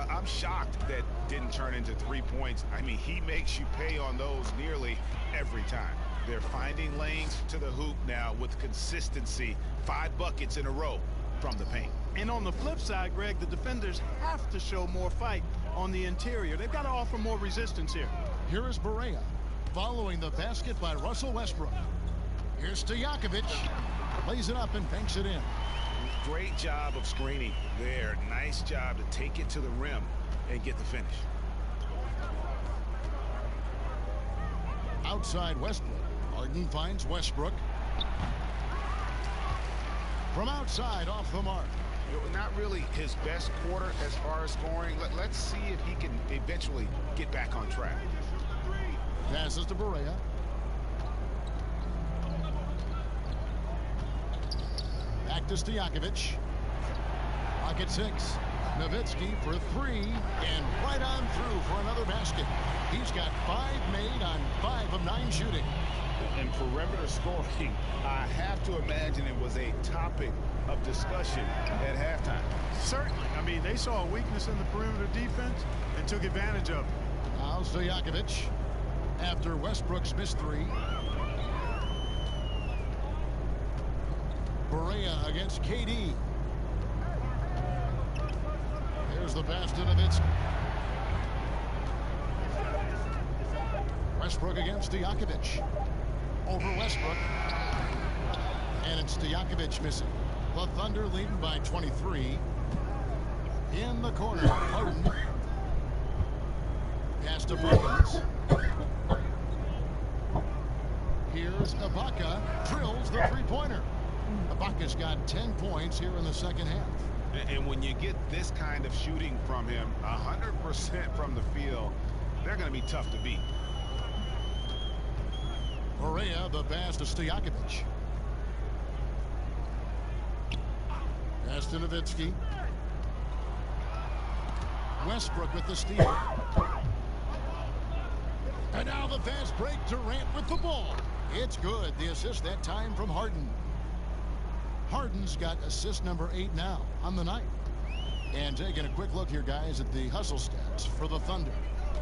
I'm shocked that didn't turn into 3 points. I mean, he makes you pay on those nearly every time. They're finding lanes to the hoop now with consistency. 5 buckets in a row from the paint. And on the flip side, Greg, the defenders have to show more fight on the interior. They've got to offer more resistance here. Here is Barea following the basket by Russell Westbrook. Here's Stojakovic. Lays it up and banks it in. Great job of screening there. Nice job to take it to the rim and get the finish. Outside Westbrook. Harden finds Westbrook. From outside, off the mark. Not really his best quarter as far as scoring. Let's see if he can eventually get back on track. Passes to Barea. Back to Stojakovic. Pocket 6. Nowitzki for 3. And right on through for another basket. He's got 5 made on 5 of 9 shooting. And perimeter scoring, I have to imagine it was a topic of discussion at halftime. Certainly. I mean, they saw a weakness in the perimeter defense and took advantage of it. Now Stojakovic after Westbrook's missed 3. Barea against KD. Here's the pass to Nowitzki. Westbrook against Stojakovic. Over Westbrook. And it's Stojakovic missing. The Thunder leading by 23. In the corner, Harden. Pass to Perkins. Here's Ibaka. Drills the three-pointer. Ibaka's got 10 points here in the second half. And when you get this kind of shooting from him, 100% from the field, they're going to be tough to beat. Barea, the pass to Stojakovic. Pass to Nowitzki. Westbrook with the steal. And now the fast break. Durant with the ball. It's good. The assist that time from Harden. Harden's got assist number 8 now on the night. And taking a quick look here, guys, at the hustle stats for the Thunder.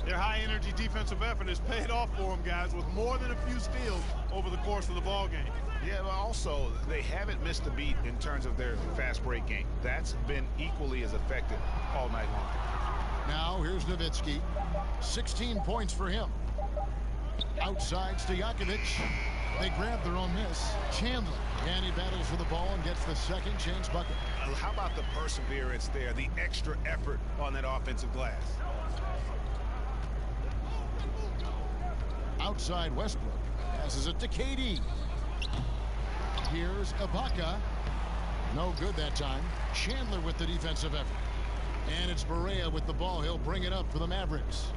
Their high-energy defensive effort has paid off for them, guys, with more than a few steals over the course of the ball game. Yeah, but also, they haven't missed a beat in terms of their fast break game. That's been equally as effective all night long. Now, here's Nowitzki. 16 points for him. Outside Stojakovic. They grab their own miss. Chandler. And he battles for the ball and gets the second chance bucket. How about the perseverance there, the extra effort on that offensive glass? Outside Westbrook. Passes it to KD. Here's Ibaka. No good that time. Chandler with the defensive effort. And it's Barea with the ball. He'll bring it up for the Mavericks.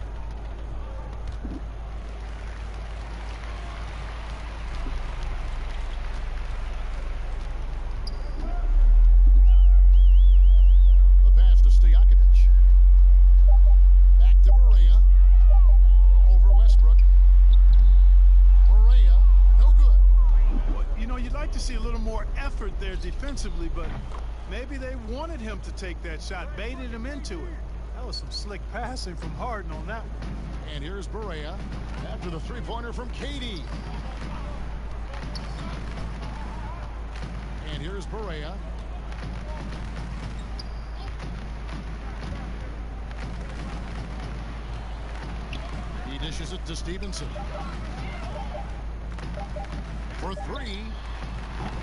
The pass to Stojakovic. Back to Barea. Over Westbrook. Barea, no good. Well, you know, you'd like to see a little more effort there defensively, but maybe they wanted him to take that shot, baited him into it. That was some slick passing from Harden on that one. And here's Barea after the three-pointer from KD. And here's Barea. He dishes it to Stevenson. For three.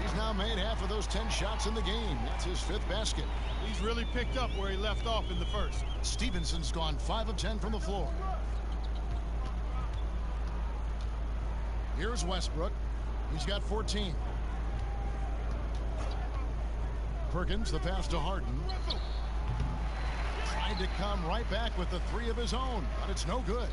He's now made half of those 10 shots in the game. That's his 5th basket. He's really picked up where he left off in the first. Stevenson's gone 5 of 10 from the floor. Here's Westbrook. He's got 14. Perkins, the pass to Harden. Tried to come right back with the 3 of his own, but it's no good.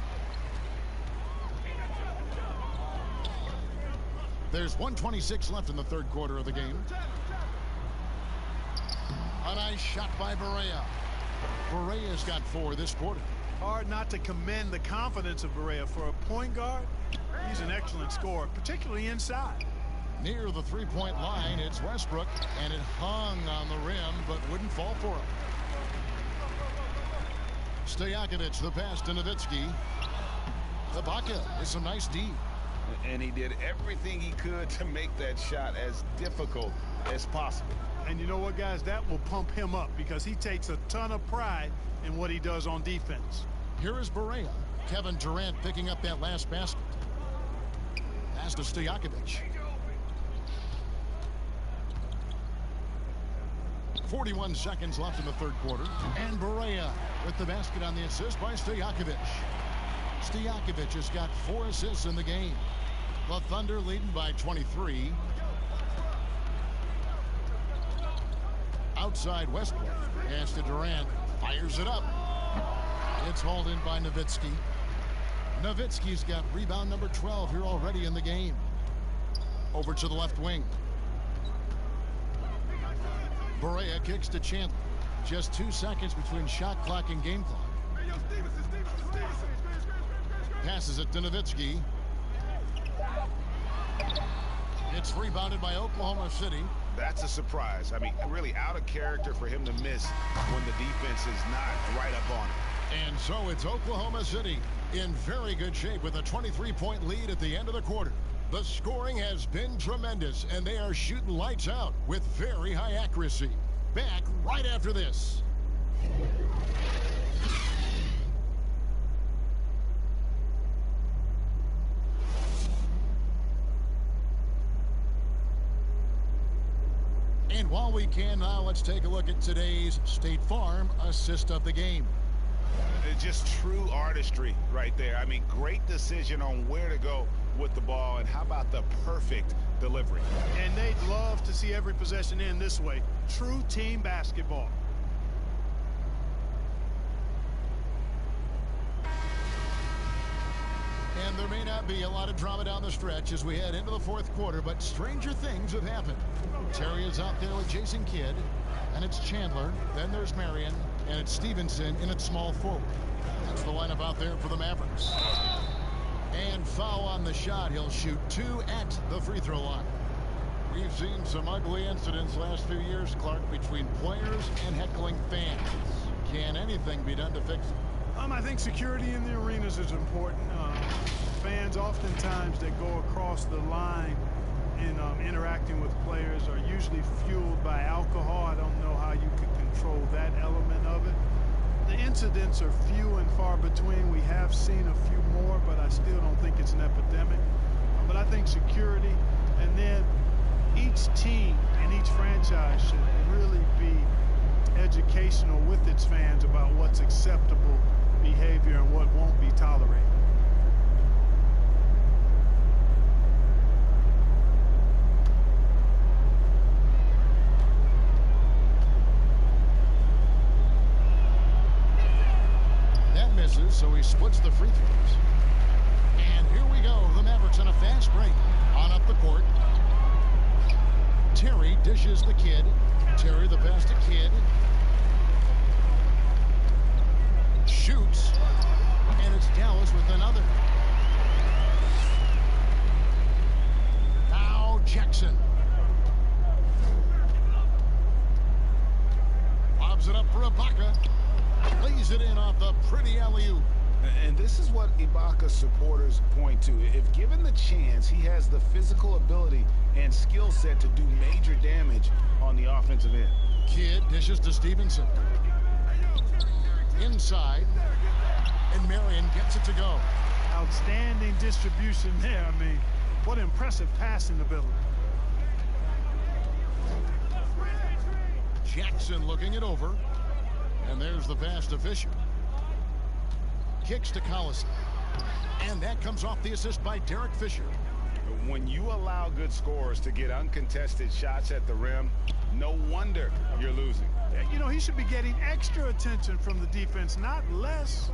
There's 1:26 left in the third quarter of the game. A nice shot by Barea. Barea's got 4 this quarter. Hard not to commend the confidence of Barea. For a point guard, he's an excellent scorer, particularly inside. Near the three-point line, it's Westbrook, and it hung on the rim, but wouldn't fall for him. Stojakovic, the pass to Nowitzki. Ibaka is some nice D. And he did everything he could to make that shot as difficult as possible. And you know what, guys? That will pump him up because he takes a ton of pride in what he does on defense. Here is Barea. Kevin Durant picking up that last basket. Pass to Stojakovic. 41 seconds left in the third quarter. And Barea with the basket on the assist by Stojakovic. Stojakovic has got 4 assists in the game. The Thunder leading by 23. Outside Westbrook. Pass to Durant. Fires it up. It's hauled in by Nowitzki. Nowitzki's got rebound number 12 here already in the game. Over to the left wing. Barea kicks to Chandler. Just 2 seconds between shot clock and game clock. Passes it to Nowitzki. It's rebounded by Oklahoma City. That's a surprise. I mean, really out of character for him to miss when the defense is not right up on him. And so it's Oklahoma City in very good shape with a 23-point lead at the end of the quarter. The scoring has been tremendous, and they are shooting lights out with very high accuracy. Back right after this. And while we can now, let's take a look at today's State Farm assist of the game. Just true artistry right there. I mean, great decision on where to go with the ball, and how about the perfect delivery? And they'd love to see every possession end this way. True team basketball. And there may not be a lot of drama down the stretch as we head into the fourth quarter, but stranger things have happened. Terry is out there with Jason Kidd, and it's Chandler. Then there's Marion, and it's Stevenson in its small forward. That's the lineup out there for the Mavericks. And foul on the shot. He'll shoot 2 at the free throw line. We've seen some ugly incidents last few years, Clark, between players and heckling fans. Can anything be done to fix it? I think security in the arenas is important. Fans oftentimes that go across the line in interacting with players are usually fueled by alcohol. I don't know how you could control that element of it. The incidents are few and far between. We have seen a few more, but I still don't think it's an epidemic. But I think security, and then each team and each franchise should really be educational with its fans about what's acceptable behavior and what won't be tolerated. That misses, so he splits the free throws. And here we go. The Mavericks on a fast break. On up the court. Terry dishes the Kid. Terry the pass to Kid. Shoots. And it's Dallas with another. Now Jackson. Lobs it up for Ibaka. Lays it in off the pretty alley-oop. And this is what Ibaka supporters point to. If given the chance, he has the physical ability and skill set to do major damage on the offensive end. Kidd dishes to Stevenson. Inside. And Marion gets it to go. Outstanding distribution there. I mean, what impressive passing ability. Jackson looking it over. And there's the pass to Fisher. Kicks to Collison. And that comes off the assist by Derek Fisher. When you allow good scorers to get uncontested shots at the rim, no wonder you're losing. You know, he should be getting extra attention from the defense, not less.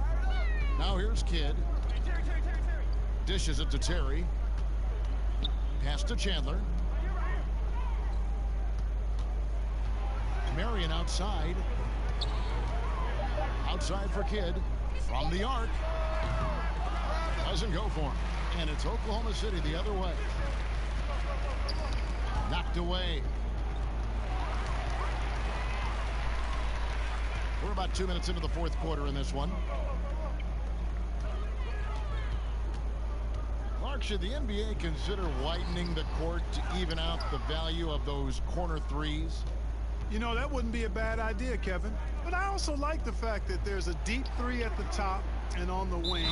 Now here's Kidd. Dishes it to Terry. Pass to Chandler. Marion outside. Outside for Kidd. From the arc. Doesn't go for him. And it's Oklahoma City the other way. Knocked away. We're about 2 minutes into the fourth quarter in this one. Clark, should the NBA consider widening the court to even out the value of those corner threes? You know, that wouldn't be a bad idea, Kevin. But I also like the fact that there's a deep three at the top and on the wing.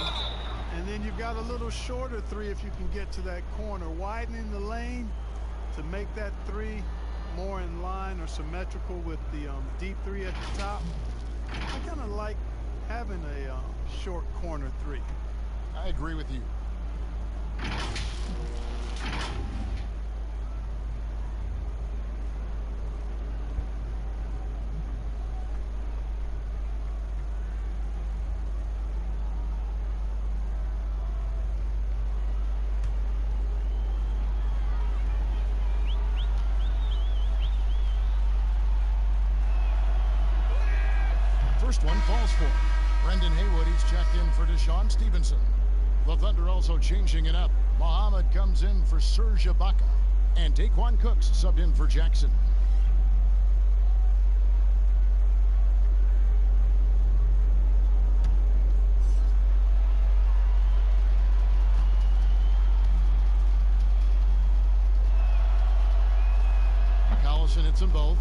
And then you've got a little shorter three if you can get to that corner. Widening the lane to make that three more in line or symmetrical with the deep three at the top. I kind of like having a short corner three. I agree with you. First one falls for Brendan Haywood. He's checked in for Deshaun Stevenson. The Thunder also changing it up. Muhammad comes in for Serge Ibaka. And Daquan Cooks subbed in for Jackson. Collison hits them both.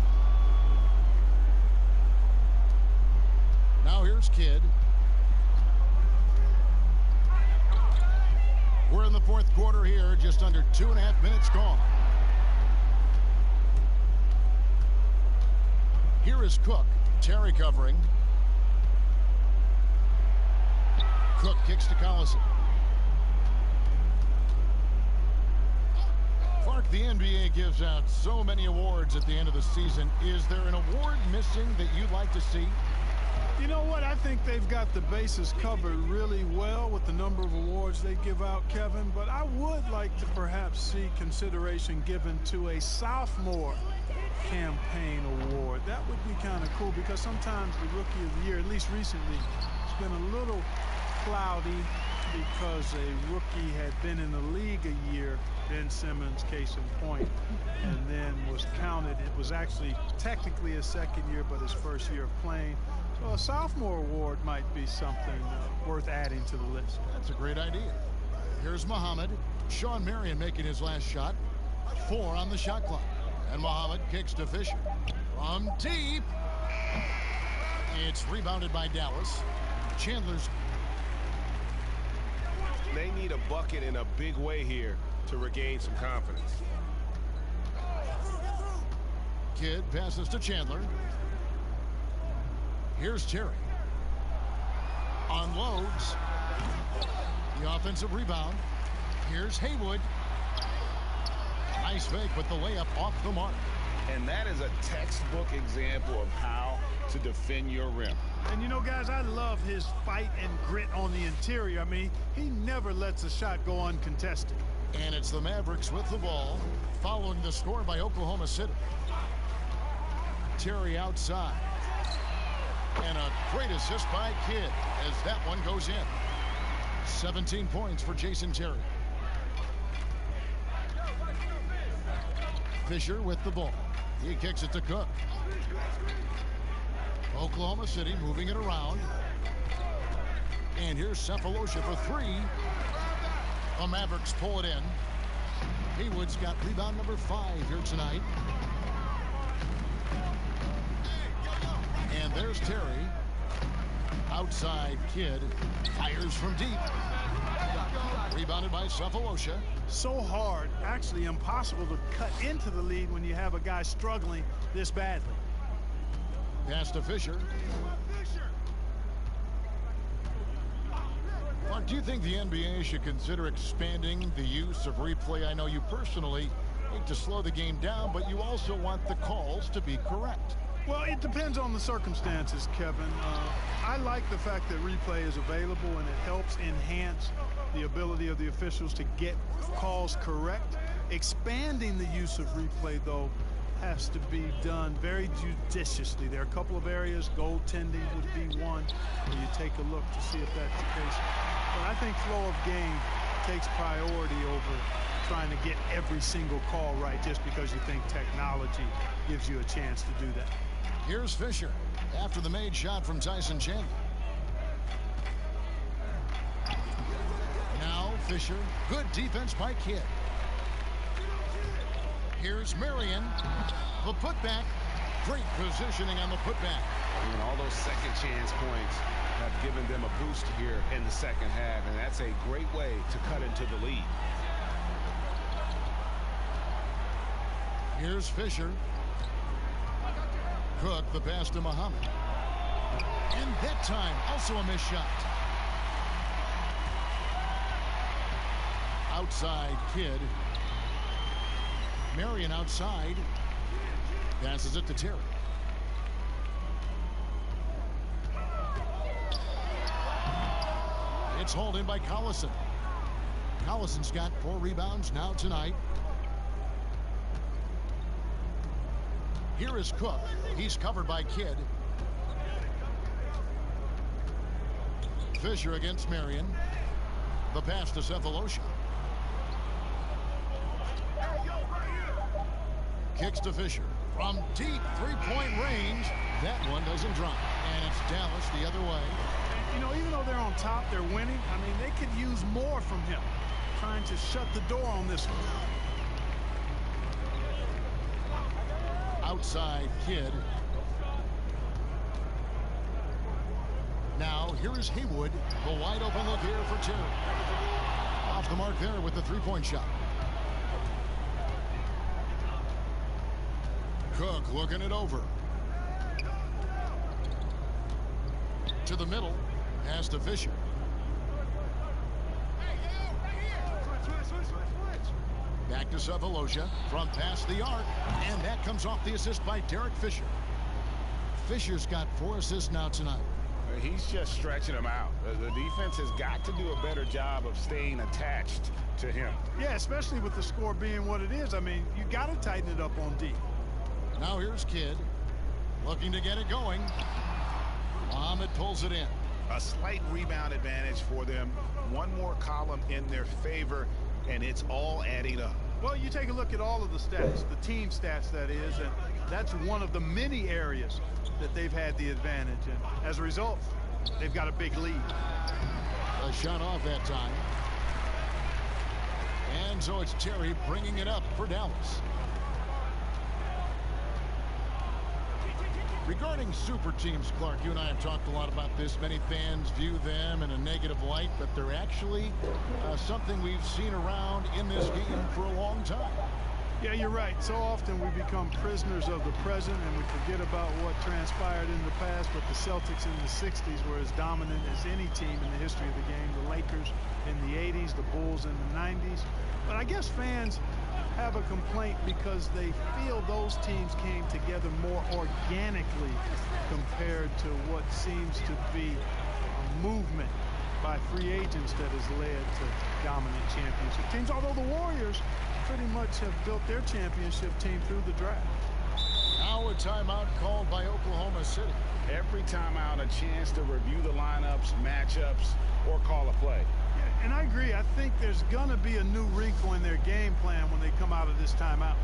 Now here's Kidd. We're in the fourth quarter here, just under 2.5 minutes gone. Here is Cook. Terry covering. Cook kicks to Collison. Clark, the NBA gives out so many awards at the end of the season. Is there an award missing that you'd like to see? You know what? I think they've got the bases covered really well with the number of awards they give out, Kevin. But I would like to perhaps see consideration given to a sophomore campaign award. That would be kind of cool, because sometimes the rookie of the year, at least recently, has been a little cloudy because a rookie had been in the league a year, Ben Simmons, case in point, and then was counted. It was actually technically his second year, but his first year of playing. So a sophomore award might be something worth adding to the list. That's a great idea. Here's Muhammad. Sean Marion making his last shot. 4 on the shot clock. And Muhammad kicks to Fisher. From deep. It's rebounded by Dallas. Chandler's. They need a bucket in a big way here to regain some confidence. Kidd passes to Chandler. Here's Terry. Unloads. The offensive rebound. Here's Haywood. Nice fake with the layup off the mark. And that is a textbook example of how to defend your rim. And you know, guys, I love his fight and grit on the interior. I mean, he never lets a shot go uncontested. And it's the Mavericks with the ball, following the score by Oklahoma City. Terry outside. And a great assist by Kidd as that one goes in. 17 points for Jason Terry. Fisher with the ball. He kicks it to Cook. Oklahoma City moving it around. And here's Cephalosha for 3. The Mavericks pull it in. Haywood's got rebound number 5 here tonight. And there's Terry. Outside Kidd. Fires from deep. Rebounded by Cephalosha. So hard, actually impossible to cut into the lead when you have a guy struggling this badly. Pass to Fisher. Mark, do you think the NBA should consider expanding the use of replay? I know you personally hate to slow the game down, but you also want the calls to be correct. Well, it depends on the circumstances, Kevin. I like the fact that replay is available, and it helps enhance the ability of the officials to get calls correct. Expanding the use of replay, though, has to be done very judiciously. There are a couple of areas, goaltending would be one, where you take a look to see if that's the case. But I think flow of game takes priority over trying to get every single call right just because you think technology gives you a chance to do that. Here's Fisher after the made shot from Tyson Chandler. Now Fisher. Good defense by Kidd. Here's Marion. The putback. Great positioning on the putback. And all those second chance points have given them a boost here in the second half, and that's a great way to cut into the lead. Here's Fisher. Cook, the pass to Muhammad. And that time, also a missed shot. Outside Kidd. Marion outside. Passes it to Terry. It's hauled in by Collison. Collison's got 4 rebounds now tonight. Here is Cook. He's covered by Kidd. Fisher against Marion. The pass to Cephalosha. Kicks to Fisher. From deep three-point range. That one doesn't drop. And it's Dallas the other way. You know, even though they're on top, they're winning. I mean, they could use more from him. Trying to shut the door on this one. Outside Kidd. Now here is Haywood. The wide open look here for Terry. Off the mark there with the three-point shot. Cook looking it over. To the middle. Pass to Fisher. Back to Sefolosha from past the arc. And that comes off the assist by Derek Fisher. Fisher's got 4 assists now tonight. He's just stretching him out. The defense has got to do a better job of staying attached to him. Yeah, especially with the score being what it is. I mean, you got to tighten it up on D. Now here's Kidd looking to get it going. Muhammad pulls it in. A slight rebound advantage for them. One more column in their favor, and it's all adding up. Well, you take a look at all of the stats, the team stats, that is, and that's one of the many areas that they've had the advantage. And as a result, they've got a big lead. A shot off that time. And so it's Terry bringing it up for Dallas. Regarding super teams, Clark, you and I have talked a lot about this. Many fans view them in a negative light, but they're actually something we've seen around in this game for a long time. Yeah, you're right. So often we become prisoners of the present and we forget about what transpired in the past. But the Celtics in the 60s were as dominant as any team in the history of the game. The Lakers in the 80s, the Bulls in the 90s. But I guess fans have a complaint because they feel those teams came together more organically compared to what seems to be a movement by free agents that has led to dominant championship teams. Although the Warriors pretty much have built their championship team through the draft. Now a timeout called by Oklahoma City. Every timeout, a chance to review the lineups, matchups, or call a play. Yeah, and I agree. I think there's going to be a new wrinkle in their game plan when they come out of this timeout.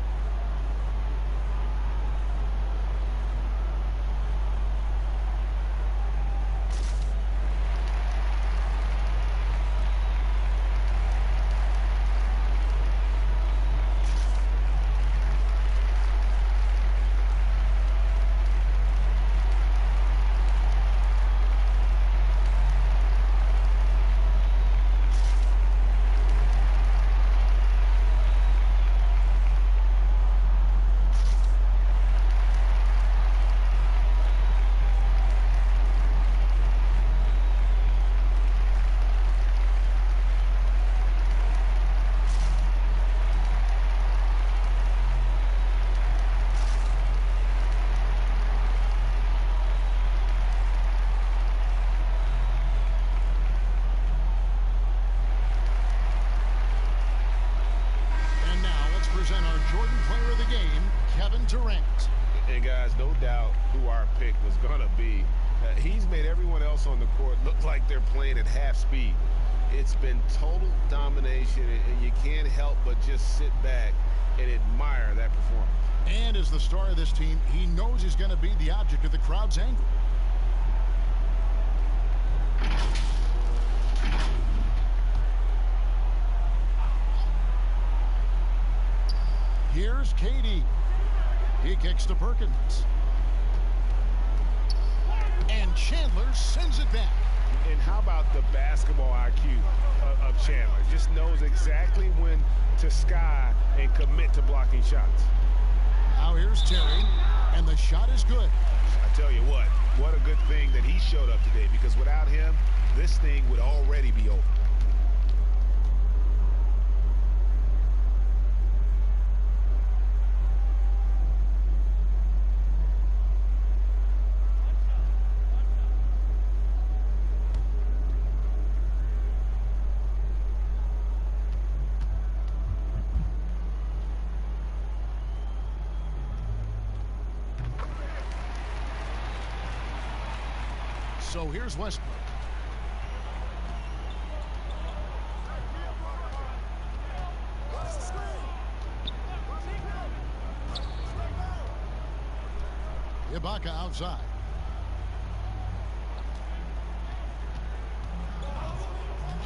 And guys, no doubt who our pick was going to be. He's made everyone else on the court look like they're playing at half speed. It's been total domination, and you can't help but just sit back and admire that performance. And as the star of this team, he knows he's going to be the object of the crowd's anger. Here's Katie. He kicks to Perkins. And Chandler sends it back. And how about the basketball IQ of Chandler? Just knows exactly when to sky and commit to blocking shots. Now here's Terry, and the shot is good. I tell you what a good thing that he showed up today, because without him, this thing would already be over. So here's Westbrook. Ibaka outside.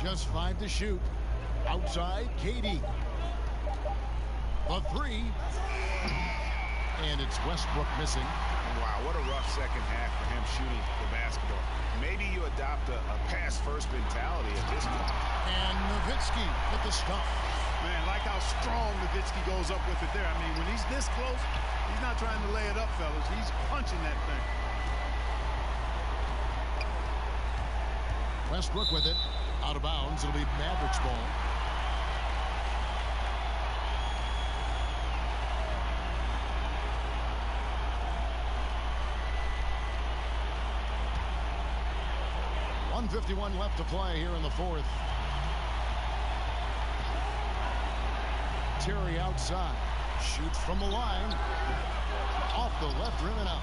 Just 5 to shoot. Outside, KD. The 3. And it's Westbrook missing. Wow, what a rough second half for him shooting the basketball. Maybe you adopt a pass-first mentality at this point. And Nowitzki with the stop. Man, like how strong Nowitzki goes up with it there. I mean, when he's this close, he's not trying to lay it up, fellas. He's punching that thing. Westbrook with it. Out of bounds. It'll be Mavericks ball. 1:51 left to play here in the fourth. Terry outside. Shoots from the line. Off the left rim and out.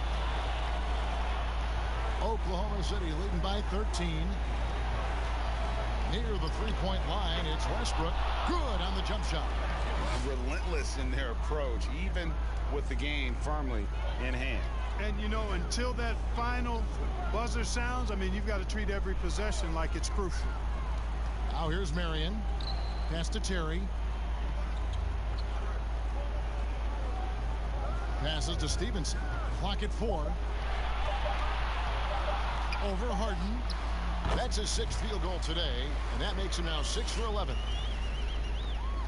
Oklahoma City leading by 13. Near the three-point line, it's Westbrook. Good on the jump shot. Relentless in their approach, even with the game firmly in hand. And, you know, until that final buzzer sounds, I mean, you've got to treat every possession like it's crucial. Now here's Marion. Pass to Terry. Passes to Stevenson. Clock at 4. Over Harden. That's his 6th field goal today, and that makes him now 6 for 11.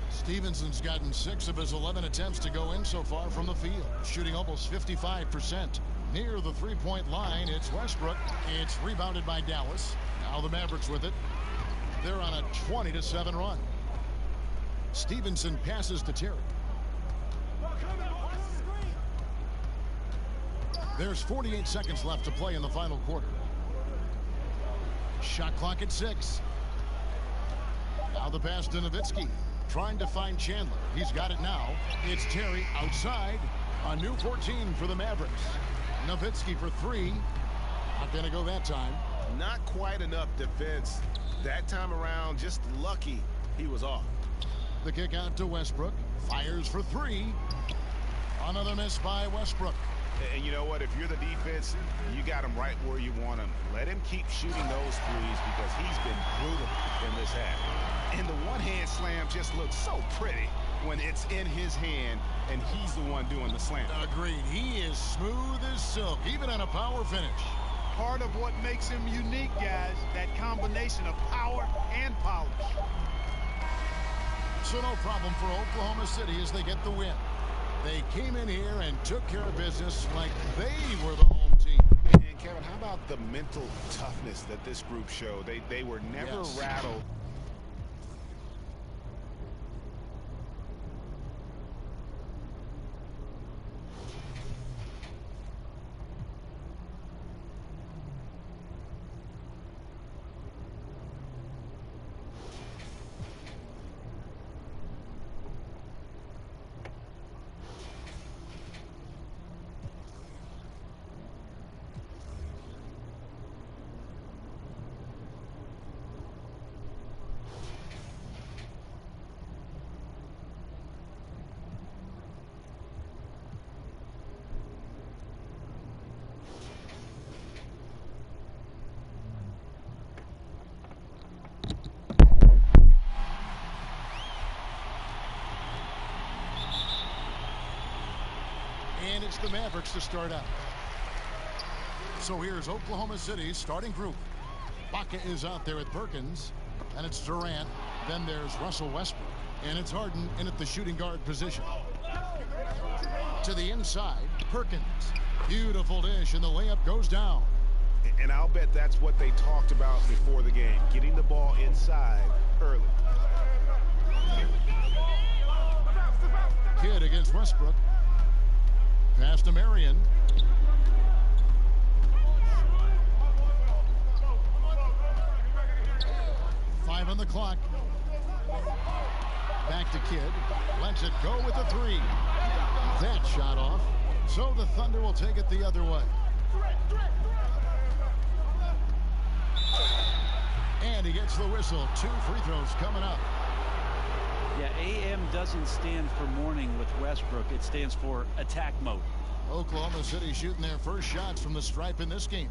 Stevenson's gotten 6 of his 11 attempts to go in so far from the field, shooting almost 55%. Near the three-point line, it's Westbrook. It's rebounded by Dallas. Now the Mavericks with it. They're on a 20-7 run. Stevenson passes to Terry. There's 48 seconds left to play in the final quarter. Shot clock at 6. Now the pass to Nowitzki. Trying to find Chandler. He's got it now. It's Terry outside. A new 14 for the Mavericks. Nowitzki for 3. Not going to go that time. Not quite enough defense that time around. Just lucky he was off. The kick out to Westbrook. Fires for 3. Another miss by Westbrook. And you know what? If you're the defense, you got him right where you want him. Let him keep shooting those threes because he's been brutal in this half. And the one-hand slam just looks so pretty when it's in his hand and he's the one doing the slam. Agreed. He is smooth as silk, even on a power finish. Part of what makes him unique, guys, that combination of power and polish. So no problem for Oklahoma City as they get the win. They came in here and took care of business like they were the home team. And Kevin, how about the mental toughness that this group showed? They were never rattled. And it's the Mavericks to start out. So here's Oklahoma City's starting group. Baca is out there at Perkins. And it's Durant. Then there's Russell Westbrook. And it's Harden in at the shooting guard position. To the inside, Perkins. Beautiful dish, and the layup goes down. And I'll bet that's what they talked about before the game, getting the ball inside early. Kidd against Westbrook. Pass to Marion. Five on the clock. Back to Kidd. Lets it go with the 3. That shot off. So the Thunder will take it the other way. And he gets the whistle. 2 free throws coming up. Yeah, AM doesn't stand for morning with Westbrook. It stands for attack mode. Oklahoma City shooting their first shots from the stripe in this game.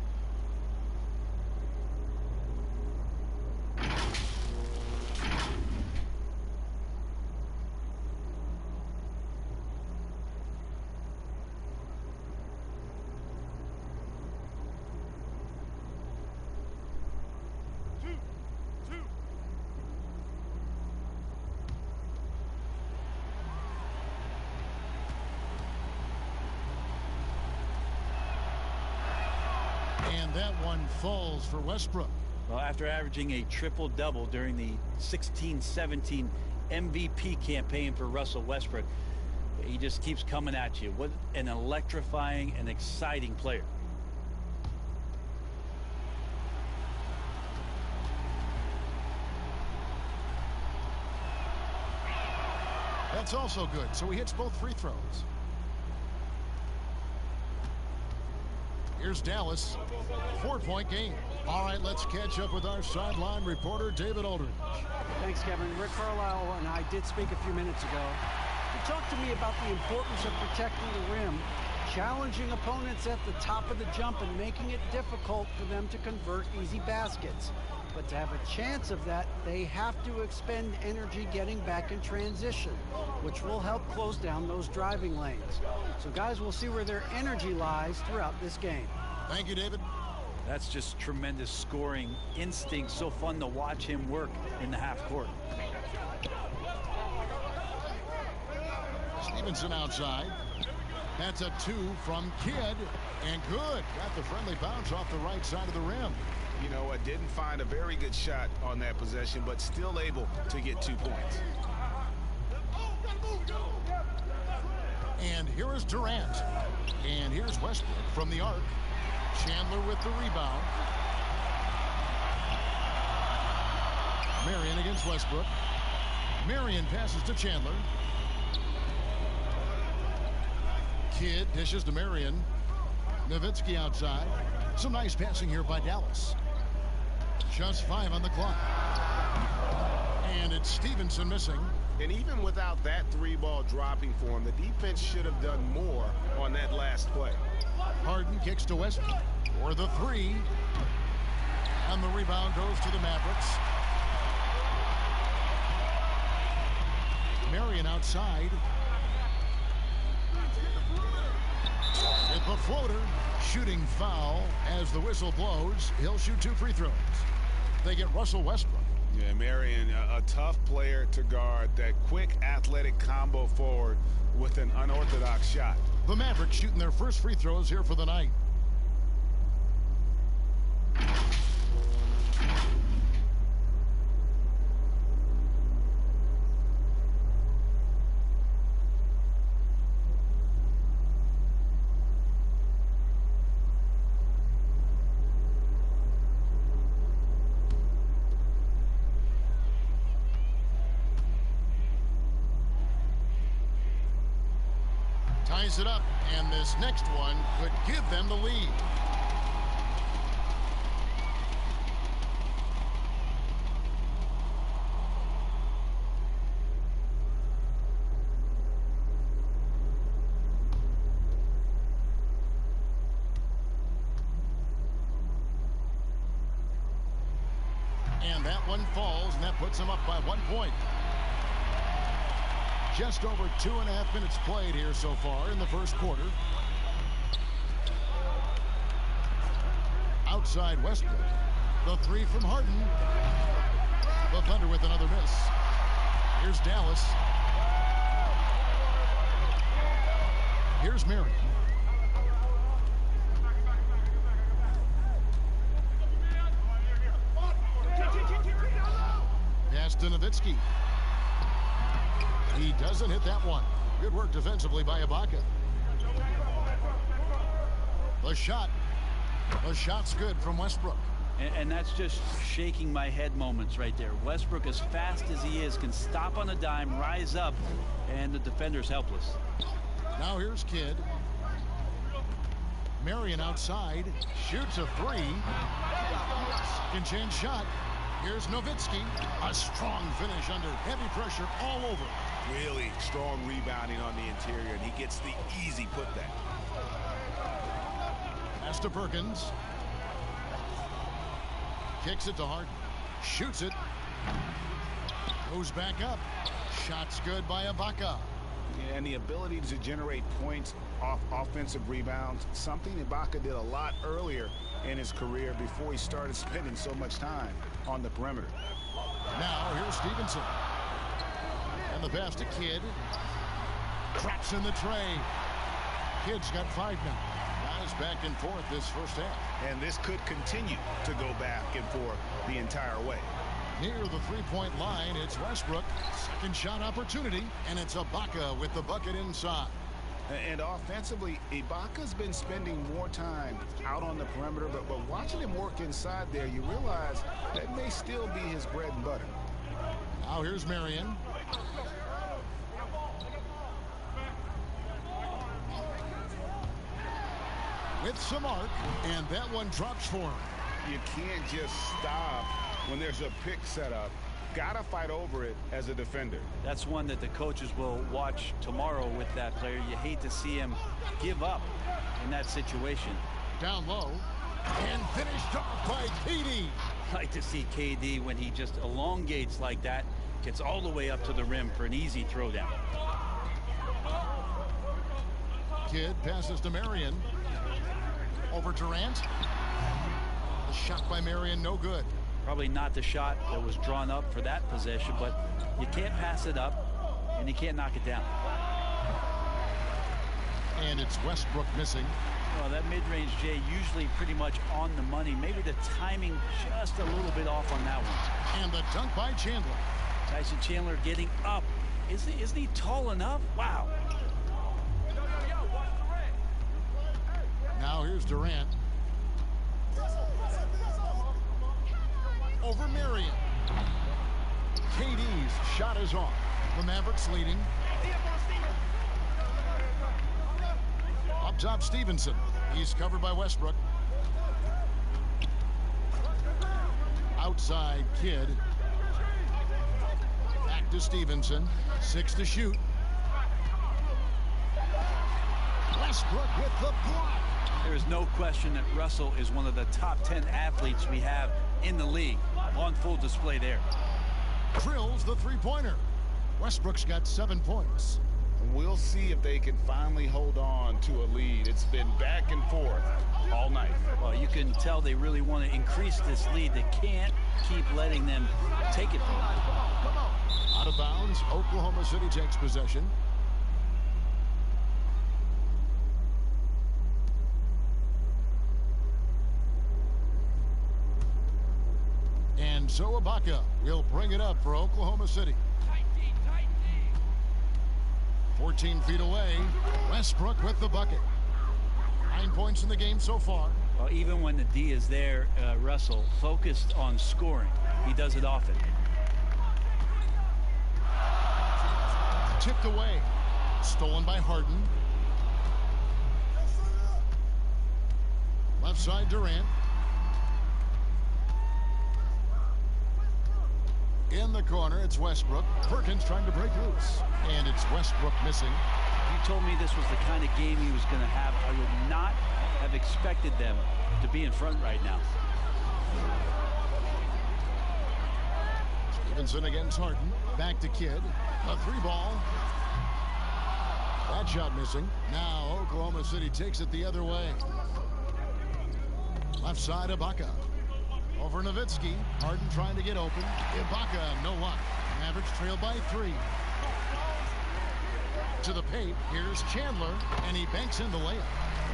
And that one falls for Westbrook. Well, after averaging a triple-double during the 16-17 MVP campaign for Russell Westbrook, he just keeps coming at you. What an electrifying and exciting player. That's also good, so he hits both free throws. Here's Dallas. 4-point game. All right, let's catch up with our sideline reporter, David Aldridge. Thanks, Kevin. Rick Carlisle and I did speak a few minutes ago. He talked to me about the importance of protecting the rim, challenging opponents at the top of the jump and making it difficult for them to convert easy baskets. But to have a chance of that, they have to expend energy getting back in transition, which will help close down those driving lanes. So guys, we'll see where their energy lies throughout this game. Thank you, David. That's just tremendous scoring instinct. So fun to watch him work in the half court. Stevenson outside. That's a 2 from Kidd. And good. Got the friendly bounce off the right side of the rim. You know what? Didn't find a very good shot on that possession, but still able to get 2 points. And here is Durant. And here's Westbrook from the arc. Chandler with the rebound. Marion against Westbrook. Marion passes to Chandler. Kidd dishes to Marion. Nowitzki outside. Some nice passing here by Dallas. Just 5 on the clock. And it's Stevenson missing. And even without that 3-ball dropping for him, the defense should have done more on that last play. Harden kicks to Westbrook for the 3. And the rebound goes to the Mavericks. Marion outside. With the floater. Shooting foul as the whistle blows. He'll shoot 2 free throws. They get Russell Westbrook. Yeah, Marion, a tough player to guard. That quick athletic combo forward with an unorthodox shot. The Mavericks shooting their first free throws here for the night. Ties it up, and this next one could give them the lead. And that one falls, and that puts them up by 1 point. Just over 2.5 minutes played here so far in the first quarter. Outside Westbrook. The 3 from Harden. The Thunder with another miss. Here's Dallas. Here's Marion. Pass to Nowitzki. He doesn't hit that one. Good work defensively by Ibaka. The shot. The shot's good from Westbrook. And that's just shaking my head moments right there. Westbrook, as fast as he is, can stop on a dime, rise up, and the defender's helpless. Now here's Kidd. Marion outside. Shoots a 3. Can change shot. Here's Nowitzki. A strong finish under heavy pressure all over. Really strong rebounding on the interior, and he gets the easy putback. Pass to Perkins. Kicks it to Harden. Shoots it. Goes back up. Shot's good by Ibaka. And the ability to generate points off offensive rebounds, something Ibaka did a lot earlier in his career before he started spending so much time on the perimeter. Now here's Stevenson. And the pass to Kidd. Traps in the tray. Kidd's got 5 now. Guys back and forth this first half. And this could continue to go back and forth the entire way. Near the 3-point line, it's Westbrook. Second shot opportunity, and it's Ibaka with the bucket inside. And offensively, Ibaka's been spending more time out on the perimeter, but watching him work inside there, you realize that may still be his bread and butter. Now here's Marion. with some arc, and that one drops for him. You can't just stop when there's a pick set up. Gotta fight over it as a defender. That's one that the coaches will watch tomorrow with that player. You hate to see him give up in that situation. Down low, and finished off by KD. I like to see KD when he just elongates like that, gets all the way up to the rim for an easy throwdown. Kidd passes to Marion. Over Durant. The shot by Marion, no good. Probably not the shot that was drawn up for that possession, but you can't pass it up, and you can't knock it down. And it's Westbrook missing. Well, that mid-range, Jay, usually pretty much on the money. Maybe the timing just a little bit off on that one. And the dunk by Chandler. Tyson Chandler getting up. Isn't he tall enough? Wow. Now here's Durant. Over Marion. KD's shot is off. The Mavericks leading. Up top, Stevenson. He's covered by Westbrook. Outside, Kidd. Back to Stevenson. 6 to shoot. Westbrook with the block. There is no question that Russell is one of the top 10 athletes we have in the league. On full display there. Drills the three-pointer. Westbrook's got 7 points. We'll see if they can finally hold on to a lead. It's been back and forth all night. Well, you can tell they really want to increase this lead. They can't keep letting them take it from them. Out of bounds, Oklahoma City takes possession. And so Ibaka will bring it up for Oklahoma City. 14 feet away, Westbrook with the bucket. 9 points in the game so far. Well, even when the D is there, Russell, focused on scoring. He does it often. Tipped away. Stolen by Harden. Left side, Durant. In the corner, it's Westbrook. Perkins trying to break loose. And it's Westbrook missing. You told me this was the kind of game he was going to have. I would not have expected them to be in front right now. Stevenson against Harden. Back to Kidd. A 3-ball. That shot missing. Now Oklahoma City takes it the other way. Left side, Ibaka. Over Nowitzki. Harden trying to get open. Ibaka, no luck. Mavericks trail by 3. To the paint. Here's Chandler, and he banks in the layup.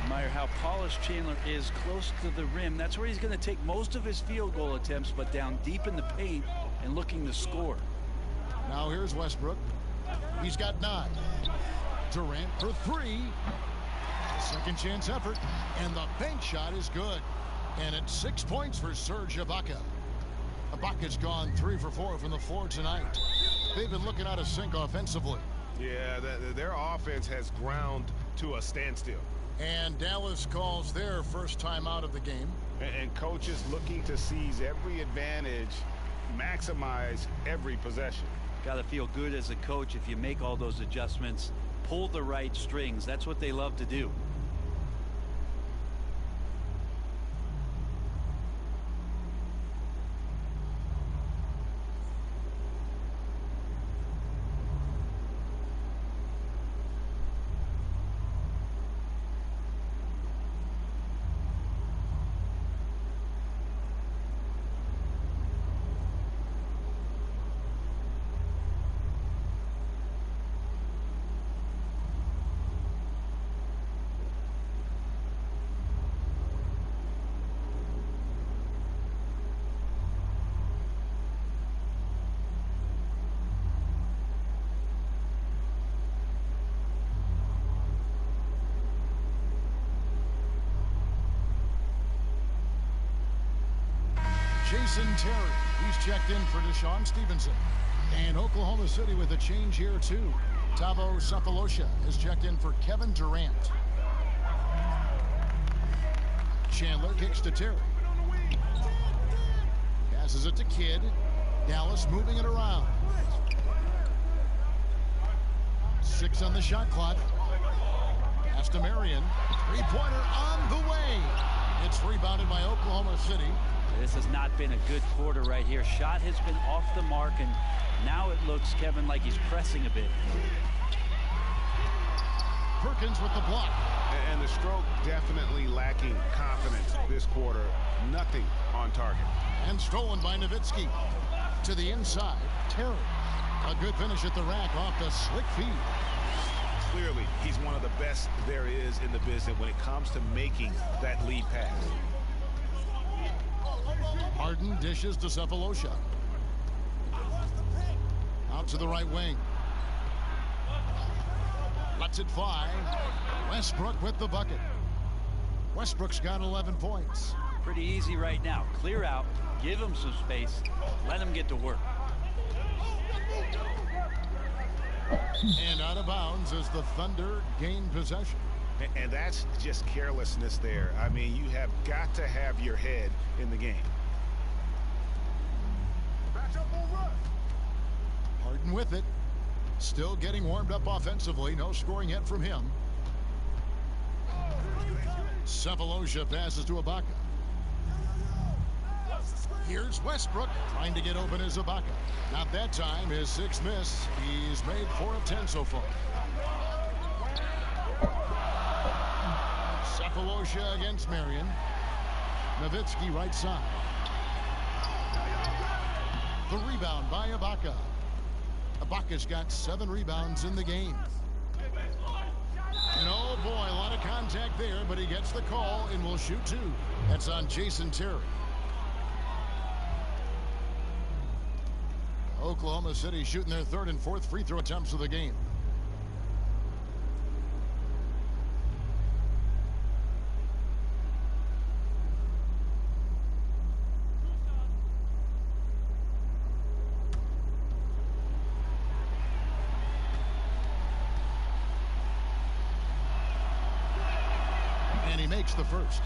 Admire how polished Chandler is close to the rim. That's where he's going to take most of his field goal attempts, but down deep in the paint and looking to score. Now here's Westbrook. He's got 9. Durant for 3. Second chance effort, and the bank shot is good. And it's 6 points for Serge Ibaka. Ibaka's gone 3 for 4 from the floor tonight. They've been looking out of sync offensively. Yeah, their offense has ground to a standstill. And Dallas calls their first time out of the game. And coaches looking to seize every advantage, maximize every possession. Got to feel good as a coach if you make all those adjustments, pull the right strings. That's what they love to do. Jason Terry, he's checked in for Deshaun Stevenson. And Oklahoma City with a change here too. Tavo Cephalosha has checked in for Kevin Durant. Chandler kicks to Terry. Passes it to Kidd. Dallas moving it around. 6 on the shot clock. Pass to Marion. Three-pointer on the way. It's rebounded by Oklahoma City. This has not been a good quarter right here. Shot has been off the mark, and now it looks, Kevin, like he's pressing a bit. Perkins with the block. And the stroke definitely lacking confidence this quarter. Nothing on target. And stolen by Nowitzki. To the inside, Terry. A good finish at the rack off the slick feed. Clearly, he's one of the best there is in the business when it comes to making that lead pass. Harden dishes to Cephalosha. Out to the right wing. Lets it fly. Westbrook with the bucket. Westbrook's got 11 points. Pretty easy right now. Clear out, give him some space, let him get to work. And out of bounds as the Thunder gain possession. And that's just carelessness there. I mean, you have got to have your head in the game. Harden with it. Still getting warmed up offensively. No scoring yet from him. Cephalosha passes to Ibaka. Here's Westbrook trying to get open as Ibaka. Not that time. His 6th miss. He's made 4 of 10 so far. Cephalosha against Marion. Nowitzki right side. The rebound by Ibaka. Ibaka's got 7 rebounds in the game. And oh boy, a lot of contact there, but he gets the call and will shoot 2. That's on Jason Terry. Oklahoma City shooting their 3rd and 4th free throw attempts of the game. And he makes the first.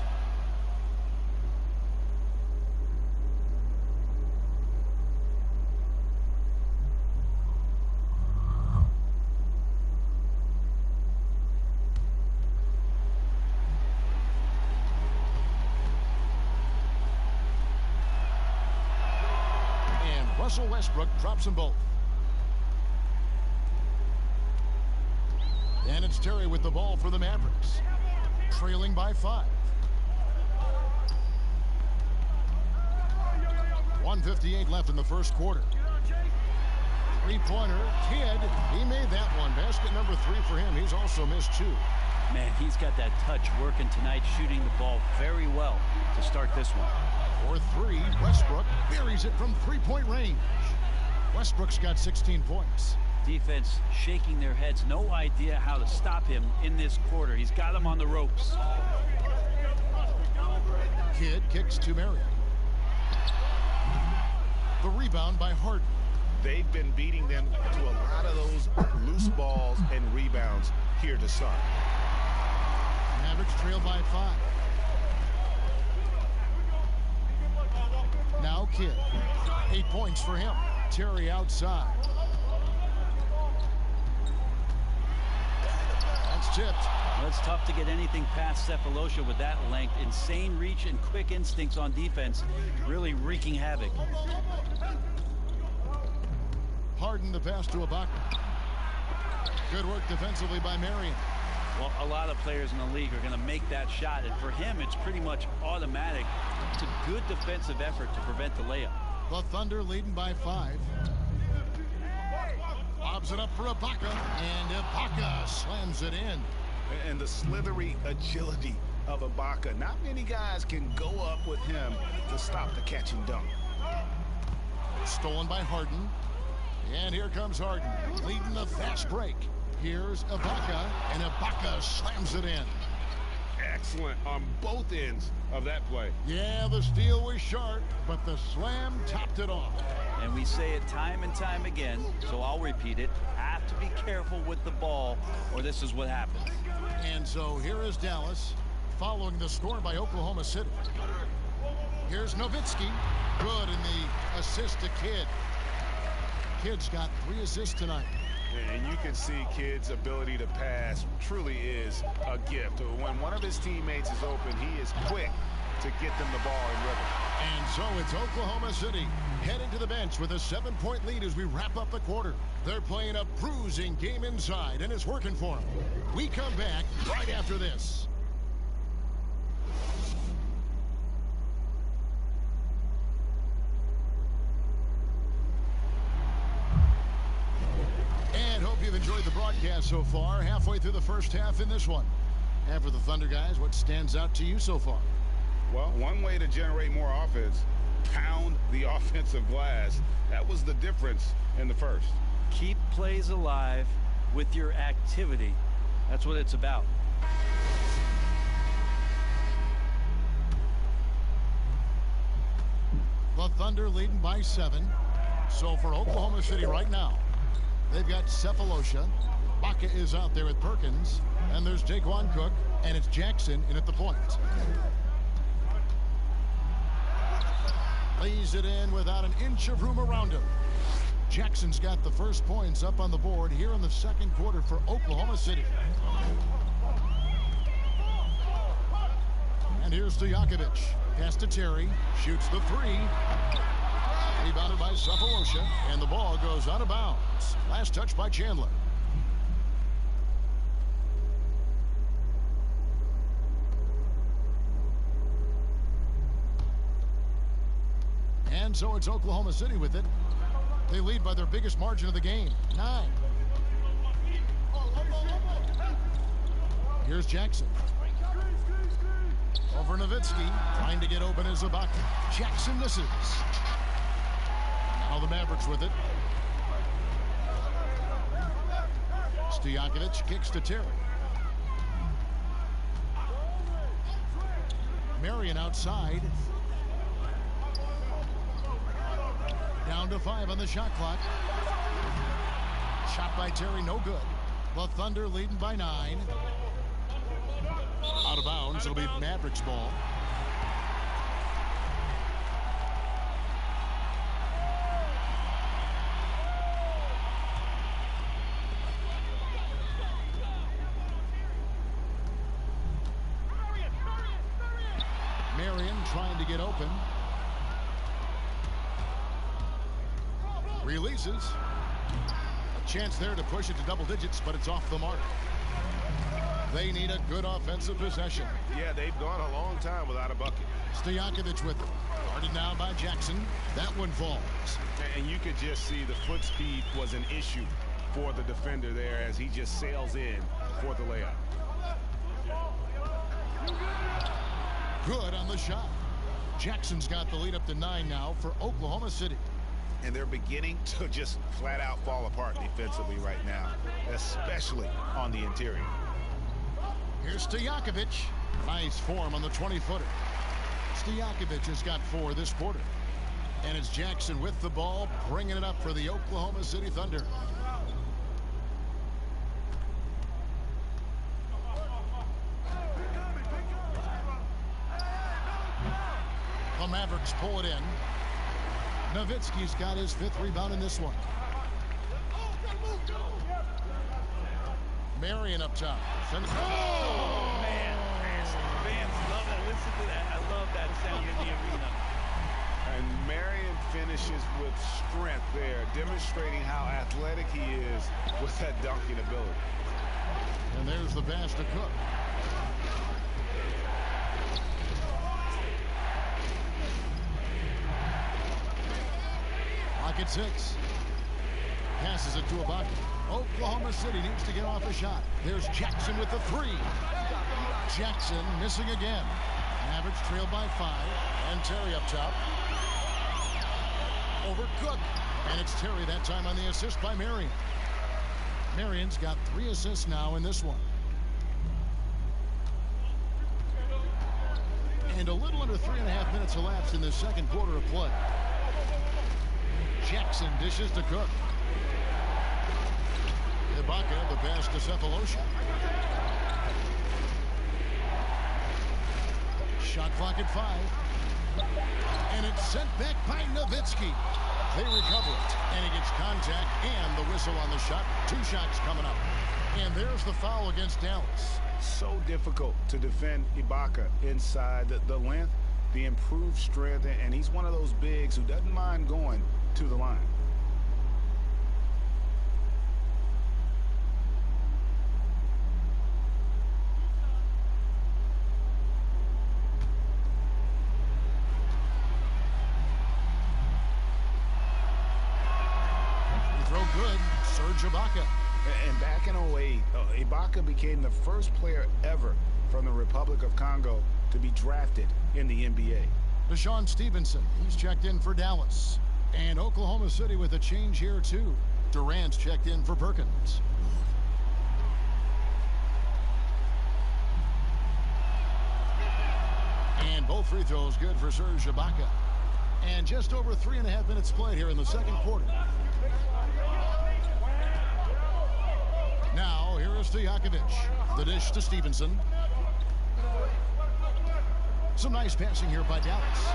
Russell Westbrook drops them both. And it's Terry with the ball for the Mavericks. Trailing by 5. 1:58 left in the first quarter. Three-pointer, Kidd. He made that one. Basket number 3 for him. He's also missed 2. Man, he's got that touch working tonight, shooting the ball very well to start this one. For 3, Westbrook buries it from 3-point range. Westbrook's got 16 points. Defense shaking their heads. No idea how to stop him in this quarter. He's got him on the ropes. Kidd kicks to Marion. The rebound by Harden. They've been beating them to a lot of those loose balls and rebounds here to start. Mavericks trail by 5. Now Kidd. 8 points for him. Terry outside. That's tipped. Well, it's tough to get anything past Cephalosha with that length. Insane reach and quick instincts on defense. Really wreaking havoc. Harden the pass to Ibaka. Good work defensively by Marion. Well, a lot of players in the league are going to make that shot, and for him, it's pretty much automatic. It's a good defensive effort to prevent the layup. The Thunder leading by 5. Lobs it up for Ibaka, and Ibaka slams it in. And the slithery agility of Ibaka. Not many guys can go up with him to stop the catch and dunk. Stolen by Harden. And here comes Harden, leading the fast break. Here's Ibaka, and Ibaka slams it in. Excellent on both ends of that play. Yeah, the steal was sharp, but the slam topped it off. And we say it time and time again, so I'll repeat it. Have to be careful with the ball, or this is what happens. And so here is Dallas following the score by Oklahoma City. Here's Nowitzki. Good in the assist to Kidd. Kidd's got 3 assists tonight. And you can see Kidd's ability to pass truly is a gift. When one of his teammates is open, he is quick to get them the ball in rhythm. And so it's Oklahoma City heading to the bench with a 7-point lead as we wrap up the quarter. They're playing a bruising game inside, and it's working for them. We come back right after this. And hope you've enjoyed the broadcast so far. Halfway through the first half in this one. And for the Thunder guys, what stands out to you so far? Well, one way to generate more offense, pound the offensive glass. That was the difference in the first. Keep plays alive with your activity. That's what it's about. The Thunder leading by 7. So for Oklahoma City right now, they've got Cephalosha. Baca is out there with Perkins. And there's Jaquan Cook. And it's Jackson in at the point. Lays it in without an inch of room around him. Jackson's got the first points up on the board here in the second quarter for Oklahoma City. And here's Stojakovic. Pass to Terry. Shoots the 3. Rebounded by Cephalosha. And the ball goes out of bounds. Last touch by Chandler. And so it's Oklahoma City with it. They lead by their biggest margin of the game, 9. Here's Jackson. Over Nowitzki, trying to get open as Ibaka. Jackson misses. Now the Mavericks with it. Stojakovic kicks to Terry. Marion outside. Down to 5 on the shot clock. Shot by Terry, no good. The Thunder leading by 9. Out of bounds. It'll be Mavericks ball. Marion trying to get open. Releases. A chance there to push it to double digits, but it's off the mark. They need a good offensive possession. Yeah, they've gone a long time without a bucket. Stojakovic with it. Guarded now by Jackson. That one falls. And you could just see the foot speed was an issue for the defender there as he just sails in for the layup. Good on the shot. Jackson's got the lead up to 9 now for Oklahoma City. And they're beginning to just flat out fall apart defensively right now, especially on the interior. Here's Stojakovic. Nice form on the 20-footer. Stojakovic has got 4 this quarter. And it's Jackson with the ball, bringing it up for the Oklahoma City Thunder. The Mavericks pull it in. Nowitzki's got his 5th rebound in this one. Marion up top. Oh, man. Fans love that. Listen to that. I love that sound in the arena. And Marion finishes with strength there, demonstrating how athletic he is with that dunking ability. And there's the pass to Cook. At 6. Passes it to Ibaka. Oklahoma City needs to get off a shot. There's Jackson with the 3. Jackson missing again. Mavericks trailed by 5. And Terry up top. Over Cook. And it's Terry that time on the assist by Marion. Marion's got 3 assists now in this one. And a little under 3.5 minutes elapsed in the second quarter of play. Jackson dishes to Cook. Ibaka, the pass to Cephalosha. Shot clock at 5. And it's sent back by Nowitzki. They recover it, and he gets contact and the whistle on the shot. 2 shots coming up. And there's the foul against Dallas. So difficult to defend Ibaka inside. The length, the improved strength, and he's one of those bigs who doesn't mind going to the line. Good, Serge Ibaka. And back in 08, Ibaka became the first player ever from the Republic of Congo to be drafted in the NBA. Deshaun Stevenson, he's checked in for Dallas. And Oklahoma City with a change here too. Durant's checked in for Perkins. And both free throws good for Serge Ibaka. And just over 3.5 minutes played here in the second quarter. Now, here is Stojakovic. The dish to Stevenson. Some nice passing here by Dallas.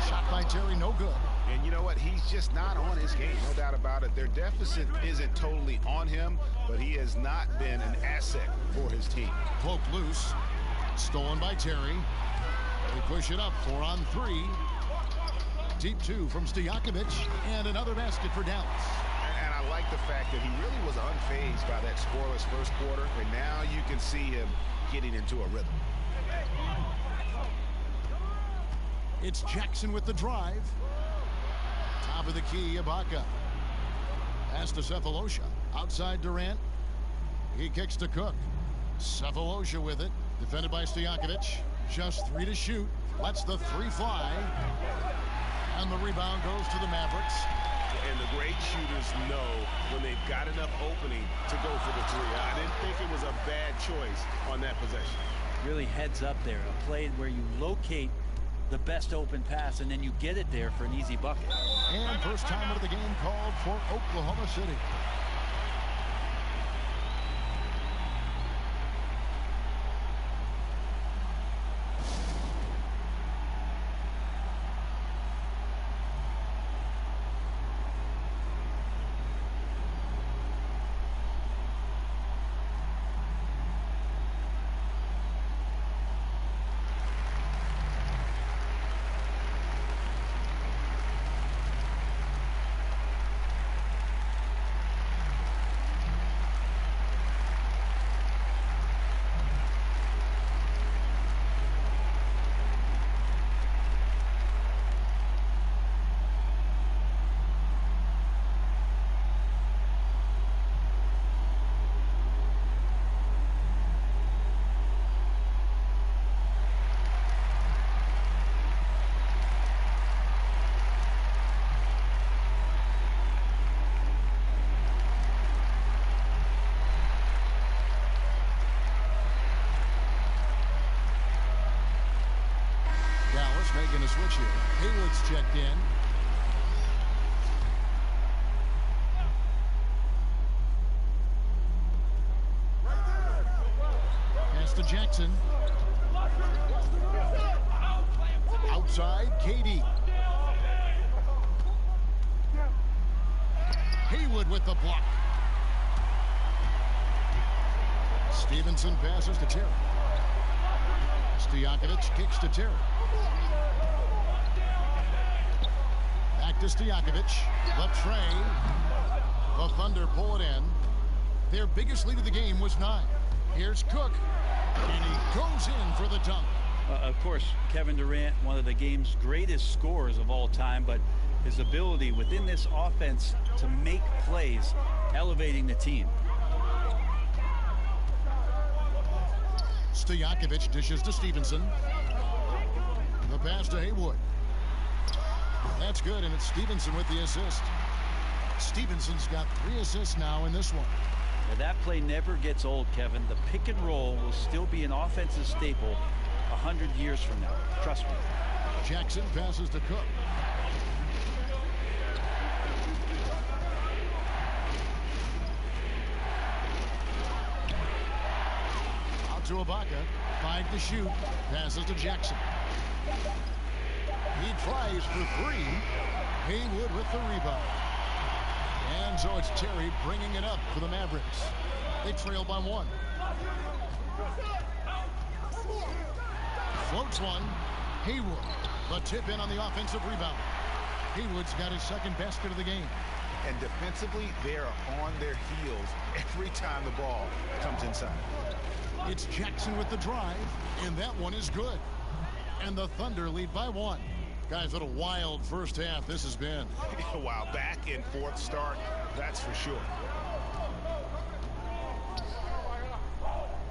Shot by Terry, no good. And you know what? He's just not on his game, no doubt about it. Their deficit isn't totally on him, but he has not been an asset for his team. Cloak loose. Stolen by Terry. They push it up, 4 on 3. Deep 2 from Stojakovic. And another basket for Dallas. And I like the fact that he really was unfazed by that scoreless first quarter, and now you can see him getting into a rhythm. It's Jackson with the drive. Top of the key, Ibaka. Pass to Cephalosha. Outside Durant. He kicks to Cook. Cephalosha with it. Defended by Stojakovic. Just 3 to shoot. Lets the 3 fly. And the rebound goes to the Mavericks. And the great shooters know when they've got enough opening to go for the 3. I didn't think it was a bad choice on that possession. Really heads up there. A play where you locate the best open pass and then you get it there for an easy bucket. And first time of the game called for Oklahoma City. Making a switch here. Haywood's checked in. Pass to Jackson. Outside, KD. Haywood with the block. Stevenson passes to Terry. Stojakovic kicks to Terry. Back to Stojakovic. The tray. The Thunder pull it in. Their biggest lead of the game was 9. Here's Cook. And he goes in for the dunk. Of course, Kevin Durant, one of the game's greatest scorers of all time, but his ability within this offense to make plays, elevating the team. Stojakovic dishes to Stevenson. The pass to Haywood. That's good, and it's Stevenson with the assist. Stevenson's got 3 assists now in this one. Now that play never gets old, Kevin. The pick and roll will still be an offensive staple 100 years from now. Trust me. Jackson passes to Cook. to Ibaka. 5 to shoot. Passes to Jackson. He tries for 3. Haywood with the rebound. And so it's Terry bringing it up for the Mavericks. They trail by 1. Floats one. Haywood. The tip in on the offensive rebound. Haywood's got his second basket of the game. And defensively, they are on their heels every time the ball comes inside. It's Jackson with the drive, and that one is good. And the Thunder lead by 1. Guys, what a wild first half this has been. Wow, back and forth start, that's for sure.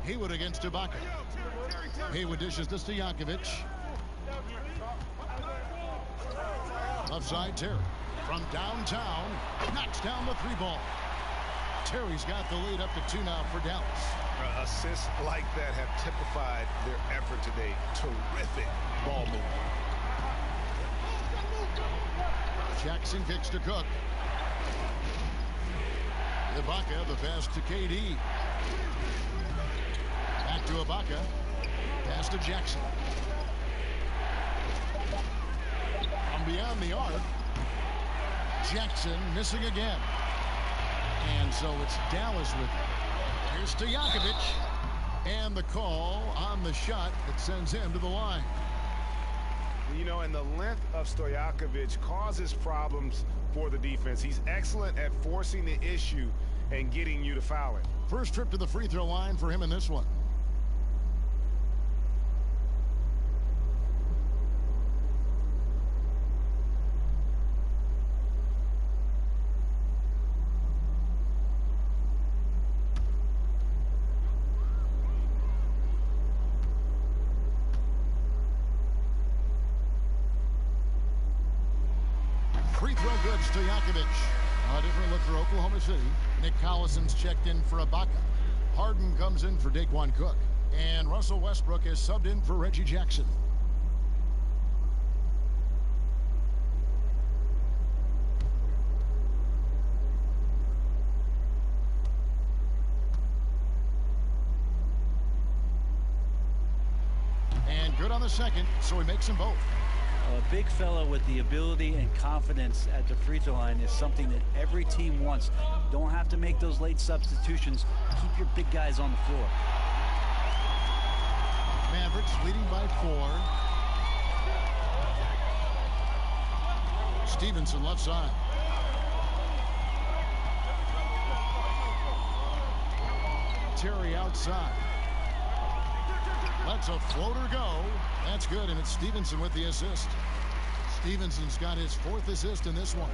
Haywood against Ibaka. Haywood dishes this to Stojakovic. Left side, Terry. From downtown, knocks down the 3-ball. Terry's got the lead up to 2 now for Dallas. Assists like that have typified their effort today. Terrific ball movement. Jackson kicks to Cook. Ibaka, the pass to KD. Back to Ibaka. Pass to Jackson. From beyond the arc. Jackson missing again. And so it's Dallas with it. Here's Stojakovic. And the call on the shot that sends him to the line. You know, and the length of Stojakovic causes problems for the defense. He's excellent at forcing the issue and getting you to foul it. First trip to the free throw line for him in this one. Free throw good, Stojakovic. A different look for Oklahoma City. Nick Collison's checked in for Ibaka. Harden comes in for Daquan Cook. And Russell Westbrook is subbed in for Reggie Jackson. And good on the second, so he makes them both. A big fella with the ability and confidence at the free throw line is something that every team wants. Don't have to make those late substitutions. Keep your big guys on the floor. Mavericks leading by 4. Stevenson left side. Terry outside. Lets a floater go. That's good, and it's Stevenson with the assist. Stevenson's got his 4th assist in this one.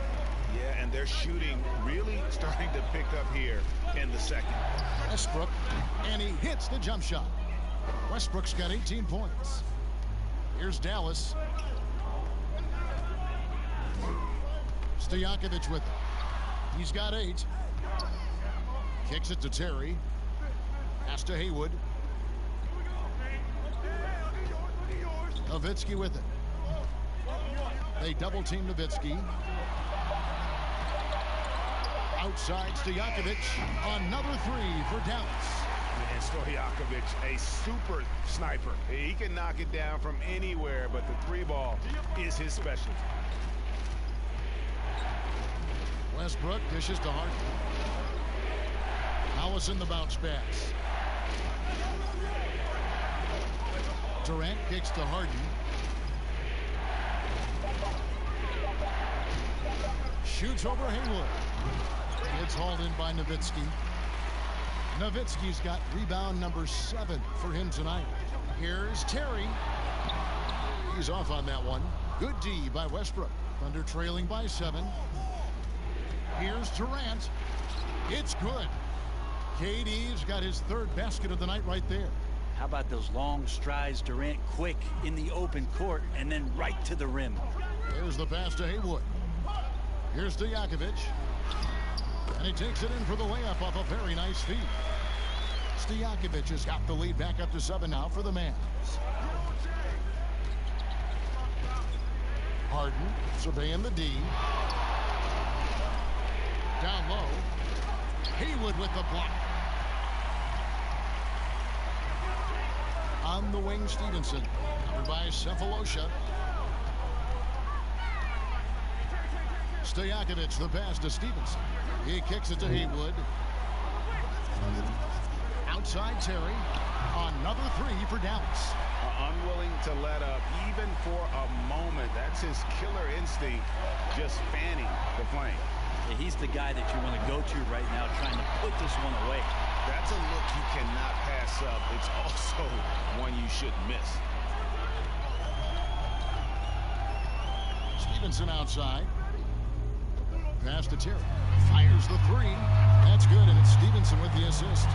Yeah, and they're shooting really starting to pick up here in the second. Westbrook, and he hits the jump shot. Westbrook's got 18 points. Here's Dallas. Stojakovic with it. He's got 8. Kicks it to Terry. Pass to Haywood. Nowitzki with it. They double team Nowitzki. Outside Stojakovic. Another 3 for Dallas. And Stojakovic, a super sniper. He can knock it down from anywhere, but the 3-ball is his specialty. Westbrook dishes to Harden. Allison the bounce pass. Durant kicks to Harden. Shoots over Haywood. It's hauled in by Nowitzki. Nowitzki's got rebound number 7 for him tonight. Here's Terry. He's off on that one. Good D by Westbrook. Thunder trailing by 7. Here's Durant. It's good. KD's got his 3rd basket of the night right there. How about those long strides, Durant quick in the open court and then right to the rim. Here's the pass to Haywood. Here's Stojakovic. And he takes it in for the layup off a very nice feed. Stojakovic has got the lead back up to 7 now for the Mavs. Harden surveying the D. Down low. Haywood with the block. On the wing, Stevenson. Covered by Cephalosha. Stojakovic, the pass to Stevenson. He kicks it to Haywood. Outside Terry. Another three for Dallas. Unwilling to let up even for a moment. That's his killer instinct, just fanning the flame. Yeah, he's the guy that you want to go to right now, trying to put this one away. That's a look you cannot pass up. It's also one you shouldn't miss. Stevenson outside. Pass to Terry. Fires the three. That's good, and it's Stevenson with the assist.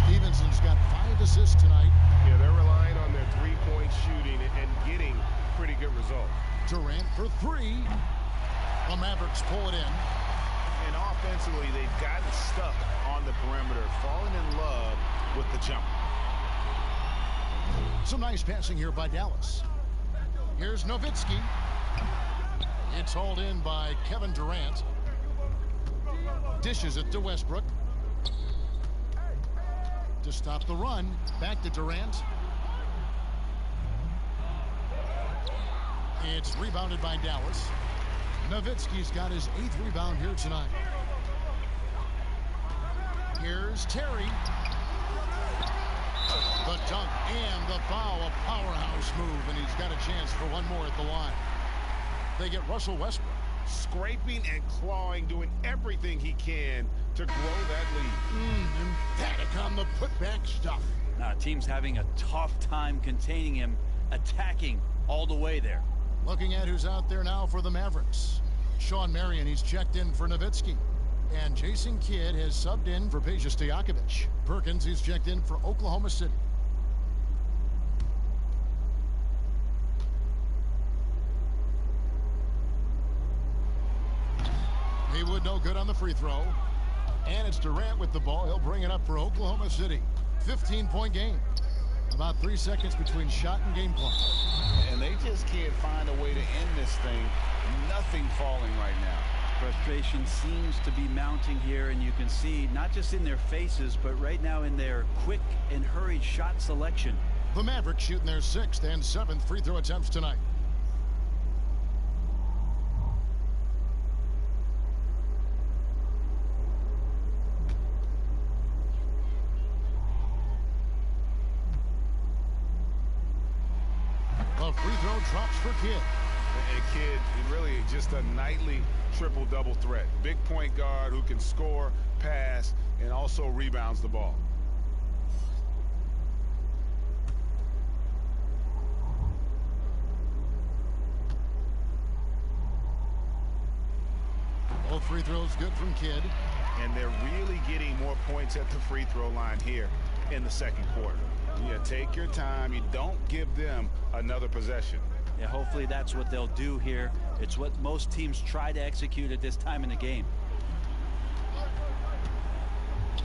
Stevenson's got 5 assists tonight. Yeah, they're relying on their three-point shooting and getting pretty good results. Durant for 3. The Mavericks pull it in. And offensively, they've gotten stuck on the perimeter, falling in love with the jump. Some nice passing here by Dallas. Here's Nowitzki. It's hauled in by Kevin Durant. Dishes it to Westbrook. To stop the run, back to Durant. It's rebounded by Dallas. Nowitzki's got his 8th rebound here tonight. Here's Terry. The dunk and the foul, a powerhouse move, and he's got a chance for one more at the line. They get Russell Westbrook. Scraping and clawing, doing everything he can to grow that lead. Emphatic on the putback stuff. Now, team's having a tough time containing him, attacking all the way there. Looking at who's out there now for the Mavericks. Sean Marion, he's checked in for Nowitzki. And Jason Kidd has subbed in for Peja Stojakovic. Perkins, he's checked in for Oklahoma City. Haywood no good on the free throw. And it's Durant with the ball. He'll bring it up for Oklahoma City. 15-point game. About 3 seconds between shot and game clock. And they just can't find a way to end this thing. Nothing falling right now. Frustration seems to be mounting here, and you can see not just in their faces, but right now in their quick and hurried shot selection. The Mavericks shooting their 6th and 7th free throw attempts tonight. The free throw drops for Kidd. And Kidd, really just a nightly triple-double threat. Big point guard who can score, pass, and also rebounds the ball. Both free throws good from Kidd. And they're really getting more points at the free throw line here in the second quarter. You take your time. You don't give them another possession. Yeah, hopefully that's what they'll do here. It's what most teams try to execute at this time in the game.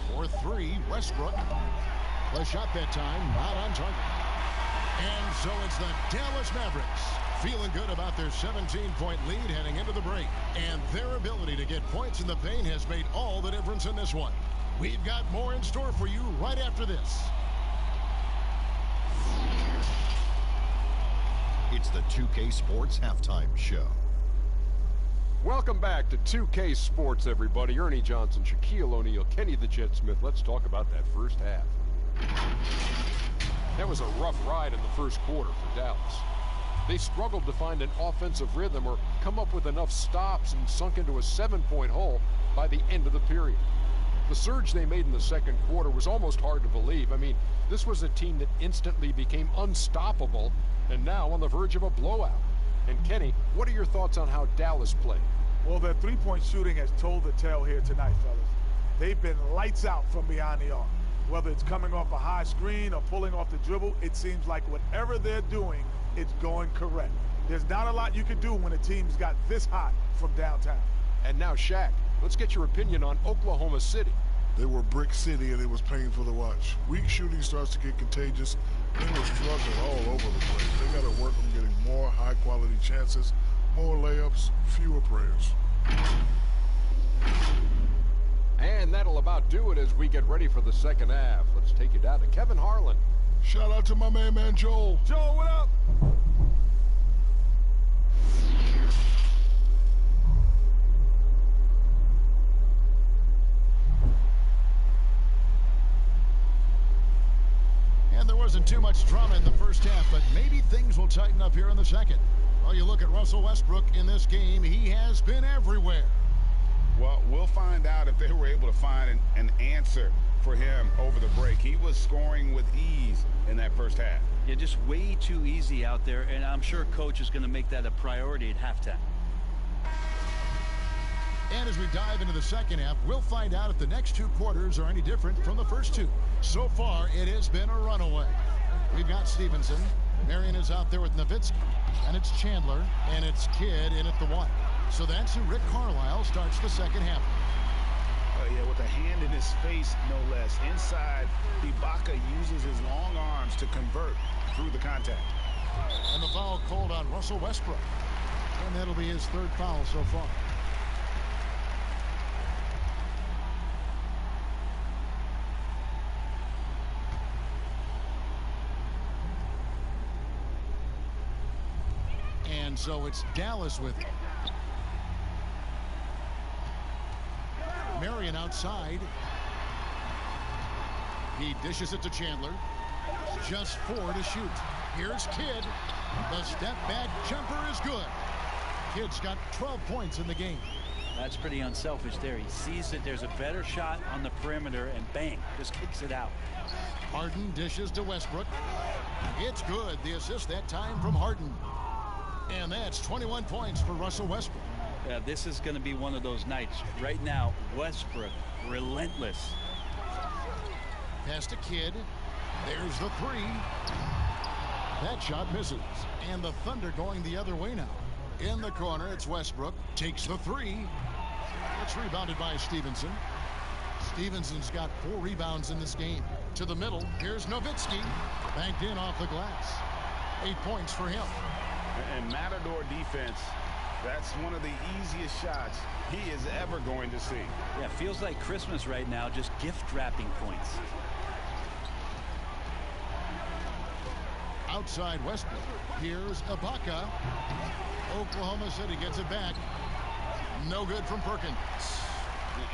For 3, Westbrook. The shot that time, not on target. And so it's the Dallas Mavericks feeling good about their 17-point lead heading into the break. And their ability to get points in the paint has made all the difference in this one. We've got more in store for you right after this. It's the 2K Sports Halftime Show. Welcome back to 2K Sports, everybody. Ernie Johnson, Shaquille O'Neal, Kenny the Jet Smith. Let's talk about that first half. That was a rough ride in the first quarter for Dallas. They struggled to find an offensive rhythm or come up with enough stops and sunk into a 7-point hole by the end of the period. The surge they made in the second quarter was almost hard to believe. I mean, this was a team that instantly became unstoppable and now on the verge of a blowout. And Kenny, what are your thoughts on how Dallas played? Well, their three-point shooting has told the tale here tonight, fellas. They've been lights out from behind the arc. Whether it's coming off a high screen or pulling off the dribble, it seems like whatever they're doing, it's going correct. There's not a lot you can do when a team's got this hot from downtown. And now, Shaq, let's get your opinion on Oklahoma City. They were brick city, and it was painful to watch. Weak shooting starts to get contagious. They were struggling all over the place. They got to work on getting more high-quality chances, more layups, fewer prayers. And that'll about do it as we get ready for the second half. Let's take you down to Kevin Harlan Shout out to my main man, Joel. Joel, what up? And there wasn't too much drama in the first half, but maybe things will tighten up here in the second. Well, you look at Russell Westbrook in this game, he has been everywhere. Well, we'll find out if they were able to find an answer for him over the break. He was scoring with ease in that first half. Yeah, just way too easy out there, and I'm sure coach is going to make that a priority at halftime. And as we dive into the second half, we'll find out if the next two quarters are any different from the first two. So far, it has been a runaway. We've got Stevenson. Marion is out there with Nowitzki. And it's Chandler. And it's Kidd in at the one. So that's who Rick Carlisle starts the second half. Yeah, with a hand in his face, no less. Inside, Ibaka uses his long arms to convert through the contact. And the foul called on Russell Westbrook. And that'll be his third foul so far. And so it's Dallas with it. Marion outside. He dishes it to Chandler. Just 4 to shoot. Here's Kidd. The step back jumper is good. Kidd's got 12 points in the game. That's pretty unselfish there. He sees that there's a better shot on the perimeter and bang, just kicks it out. Harden dishes to Westbrook. It's good. The assist that time from Harden. And that's 21 points for Russell Westbrook. Yeah, this is going to be one of those nights. Right now, Westbrook, relentless. Pass to Kidd. There's the three. That shot misses. And the Thunder going the other way now. In the corner, it's Westbrook. Takes the three. It's rebounded by Stevenson. Stevenson's got 4 rebounds in this game. To the middle, here's Nowitzki. Banked in off the glass. 8 points for him. And Matador defense, that's one of the easiest shots he is ever going to see. Yeah, feels like Christmas right now, just gift wrapping points. Outside Westbrook. Here's Ibaka. Oklahoma City gets it back. No good from Perkins.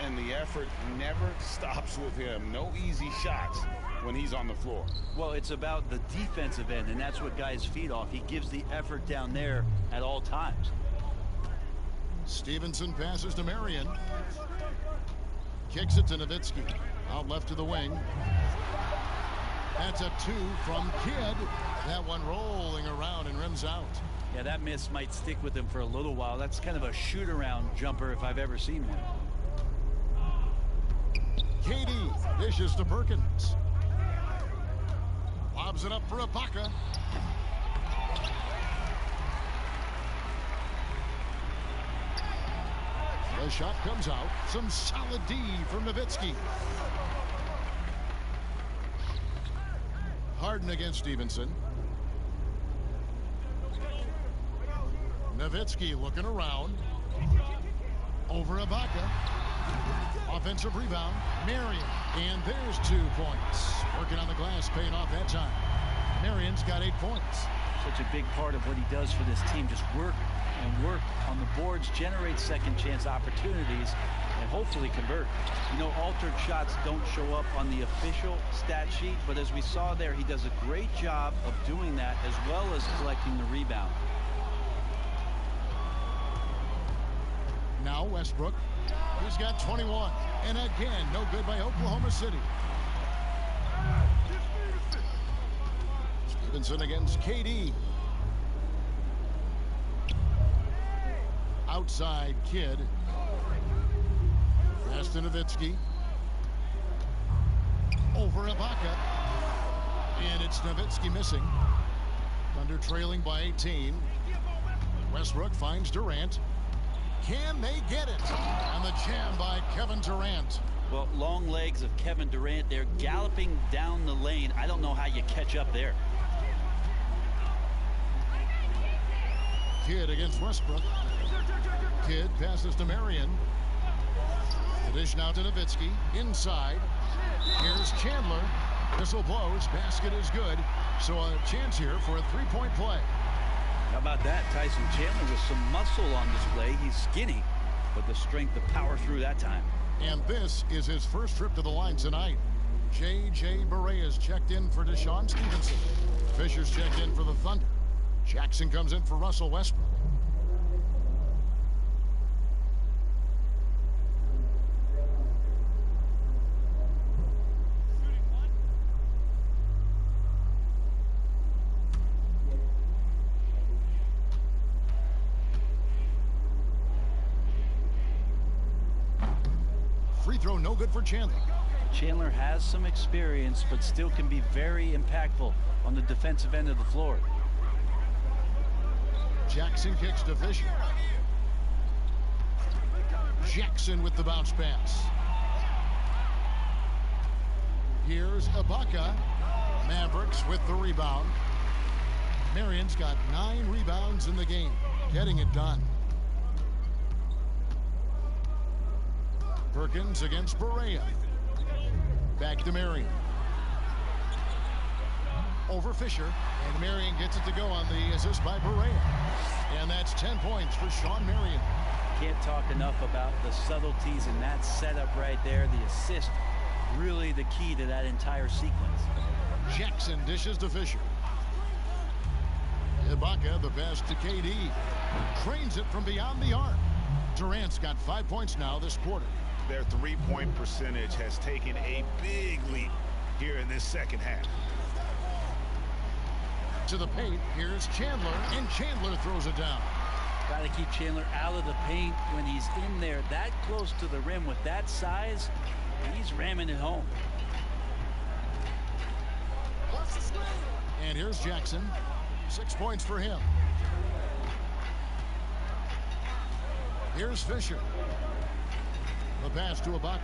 And the effort never stops with him. No easy shots when he's on the floor. Well, it's about the defensive end, and that's what guys feed off. He gives the effort down there at all times. Stevenson passes to Marion. Kicks it to Nowitzki. Out left to the wing. That's a 2 from Kidd. That one rolling around and rims out. Yeah, that miss might stick with him for a little while. That's kind of a shoot-around jumper if I've ever seen one. KD dishes to Perkins. Lobs it up for Ibaka. The shot comes out. Some solid D from Nowitzki. Harden against Stevenson. Nowitzki looking around. Over Ibaka. Offensive rebound. Marion. And there's 2 points. Working on the glass, paying off that time. Marion's got 8 points. Such a big part of what he does for this team. Just work and work on the boards, generate second chance opportunities, and hopefully convert. You know, altered shots don't show up on the official stat sheet, but as we saw there, he does a great job of doing that as well as collecting the rebound. Now Westbrook. He's got 21. And again, no good by Oklahoma City. Stevenson against KD. Outside Kidd. Pass to Nowitzki. Over Ibaka. And it's Nowitzki missing. Thunder trailing by 18. Westbrook finds Durant. Can they get it? And the jam by Kevin Durant. Well, long legs of Kevin Durant. They're galloping down the lane. I don't know how you catch up there. Kidd against Westbrook. Kidd passes to Marion. The dish now to Nowitzki. Inside. Here's Chandler. Whistle blows. Basket is good. So a chance here for a three-point play. How about that? Tyson Chandler with some muscle on display. He's skinny, but the strength to power through that time. And this is his first trip to the line tonight. J.J. Barea checked in for Deshaun Stevenson. Fisher's checked in for the Thunder. Jackson comes in for Russell Westbrook. Free throw no good for Chandler. Chandler has some experience, but still can be very impactful on the defensive end of the floor. Jackson kicks to Fisher. Jackson with the bounce pass. Here's Ibaka. Mavericks with the rebound. Marion's got 9 rebounds in the game, getting it done. Perkins against Barea. Back to Marion. Over Fisher, and Marion gets it to go on the assist by Barea. And that's 10 points for Sean Marion. Can't talk enough about the subtleties in that setup right there. The assist, really the key to that entire sequence. Jackson dishes to Fisher. Ibaka, the pass to KD. Trains it from beyond the arc. Durant's got 5 points now this quarter. Their three-point percentage has taken a big leap here in this second half. To the paint, here's Chandler, and Chandler throws it down. Got to keep Chandler out of the paint when he's in there that close to the rim with that size. He's ramming it home. And here's Jackson. 6 points for him. Here's Fisher. The pass to Ibaka.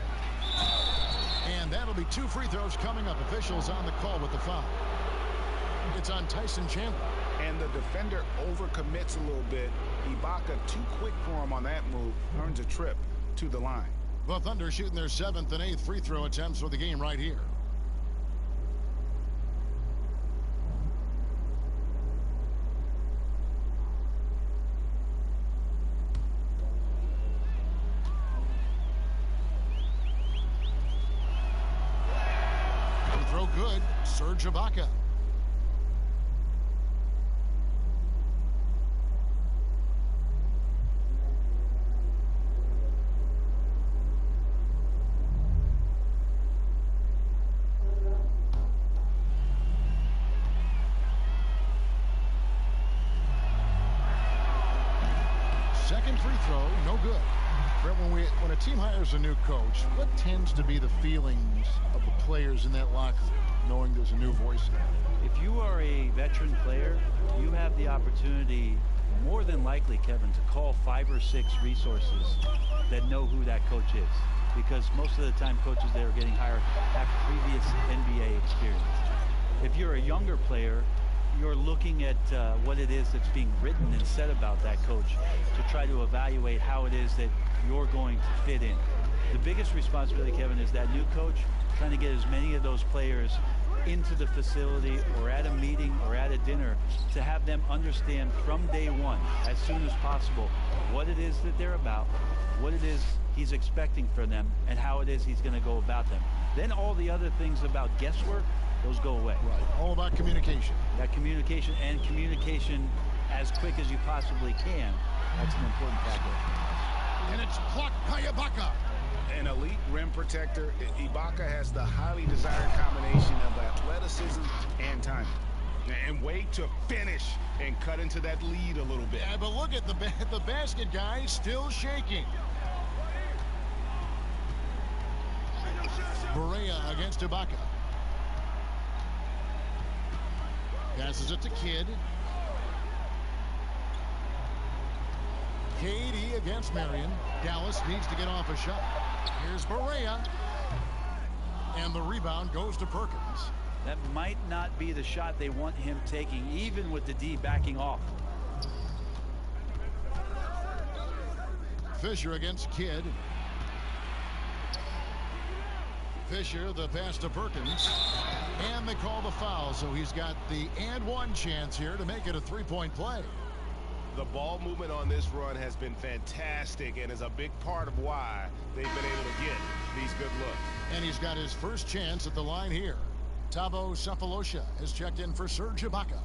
And that'll be 2 free throws coming up. Officials on the call with the foul. It's on Tyson Chandler. And the defender overcommits a little bit. Ibaka too quick for him on that move. Earns a trip to the line. The Thunder shooting their 7th and 8th free throw attempts for the game right here. Throw good. Serge Ibaka. Second free throw, no good. Brett, when a team hires a new coach, what tends to be the feelings of the players in that locker room, knowing there's a new voice in it? If you are a veteran player, you have the opportunity, more than likely, Kevin, to call 5 or 6 resources that know who that coach is. Because most of the time, coaches that are getting hired have previous NBA experience. If you're a younger player, you're looking at what it is that's being written and said about that coach to try to evaluate how it is that you're going to fit in. The biggest responsibility, Kevin, is that new coach trying to get as many of those players into the facility or at a meeting or at a dinner to have them understand from day one, as soon as possible, what it is that they're about, what it is he's expecting from them, and how it is he's going to go about them. Then all the other things about guesswork, those go away. Right. All about communication. That communication, and communication as quick as you possibly can. That's an important factor. And it's blocked by Ibaka. An elite rim protector, Ibaka has the highly desired combination of athleticism and timing. And wait to finish and cut into that lead a little bit. Yeah, but look at the basket guy still shaking. Barea against Ibaka. Passes it to Kidd. KD against Marion. Dallas needs to get off a shot. Here's Barea. And the rebound goes to Perkins. That might not be the shot they want him taking, even with the D backing off. Fisher against Kidd. Fisher, the pass to Perkins. And they call the foul, so he's got the and one chance here to make it a three-point play. The ball movement on this run has been fantastic and is a big part of why they've been able to get these good looks. And he's got his first chance at the line here. Thabo Sefolosha has checked in for Serge Ibaka.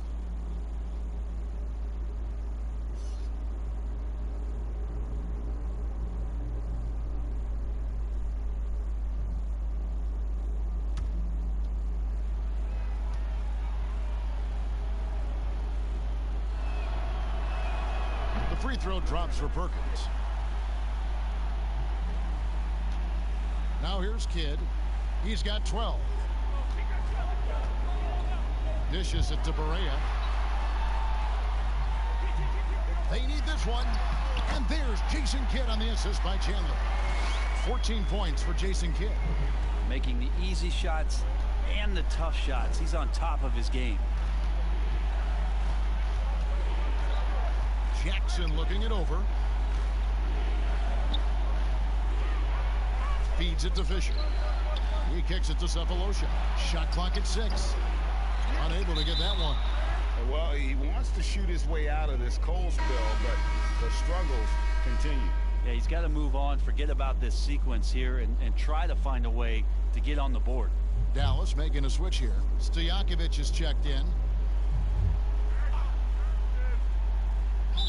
The free throw drops for Perkins. Now here's Kidd. He's got 12. Dishes it to Barea. They need this one. And there's Jason Kidd on the assist by Chandler. 14 points for Jason Kidd. Making the easy shots and the tough shots. He's on top of his game. Jackson looking it over. Feeds it to Fisher. He kicks it to Sefolosha. Shot clock at 6. Unable to get that one. Well, he wants to shoot his way out of this cold spell, but the struggles continue. Yeah, he's got to move on, forget about this sequence here, and try to find a way to get on the board. Dallas making a switch here. Stojakovic is checked in.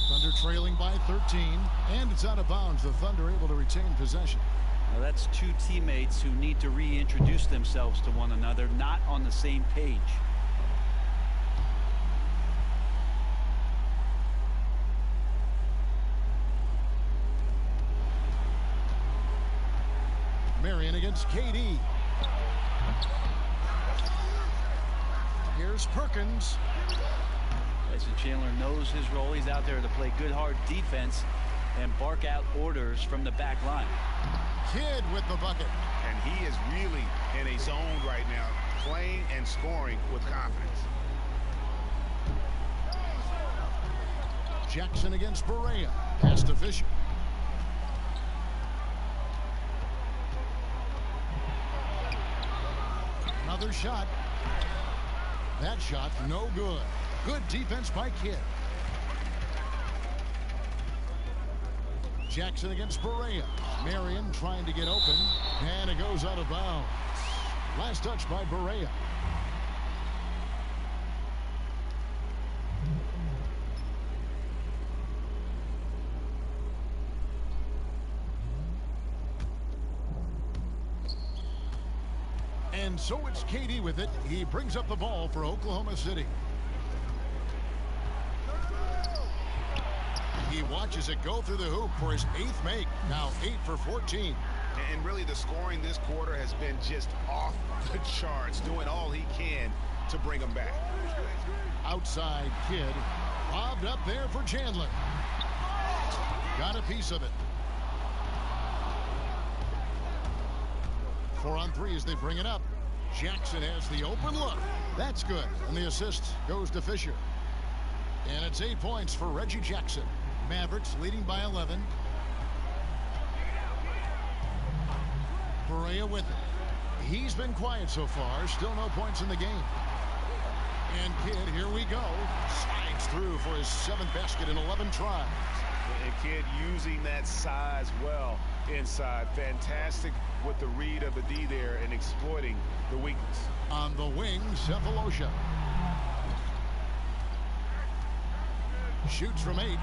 Thunder trailing by 13, and it's out of bounds. The Thunder able to retain possession. Now that's two teammates who need to reintroduce themselves to one another, not on the same page. Marion against KD. Here's Perkins. Tyson Chandler knows his role. He's out there to play good, hard defense and bark out orders from the back line. Kidd with the bucket. And he is really in a zone right now, playing and scoring with confidence. Jackson against Barea. Pass to Fisher. Another shot. That shot no good. Good defense by Kidd. Jackson against Barea. Marion trying to get open, and it goes out of bounds. Last touch by Barea. And so it's KD with it. He brings up the ball for Oklahoma City. He watches it go through the hoop for his 8th make. Now 8 for 14. And really the scoring this quarter has been just off the charts, doing all he can to bring them back. Outside Kidd. Lobbed up there for Chandler. Got a piece of it. 4 on 3 as they bring it up. Jackson has the open look. That's good. And the assist goes to Fisher. And it's 8 points for Reggie Jackson. Mavericks leading by 11. Barea with it. He's been quiet so far. Still no points in the game. And Kidd, here we go. Slides through for his 7th basket in 11 tries. And Kidd using that size well inside. Fantastic with the read of the D there and exploiting the weakness. On the wing, Sefolosha. Shoots from 8.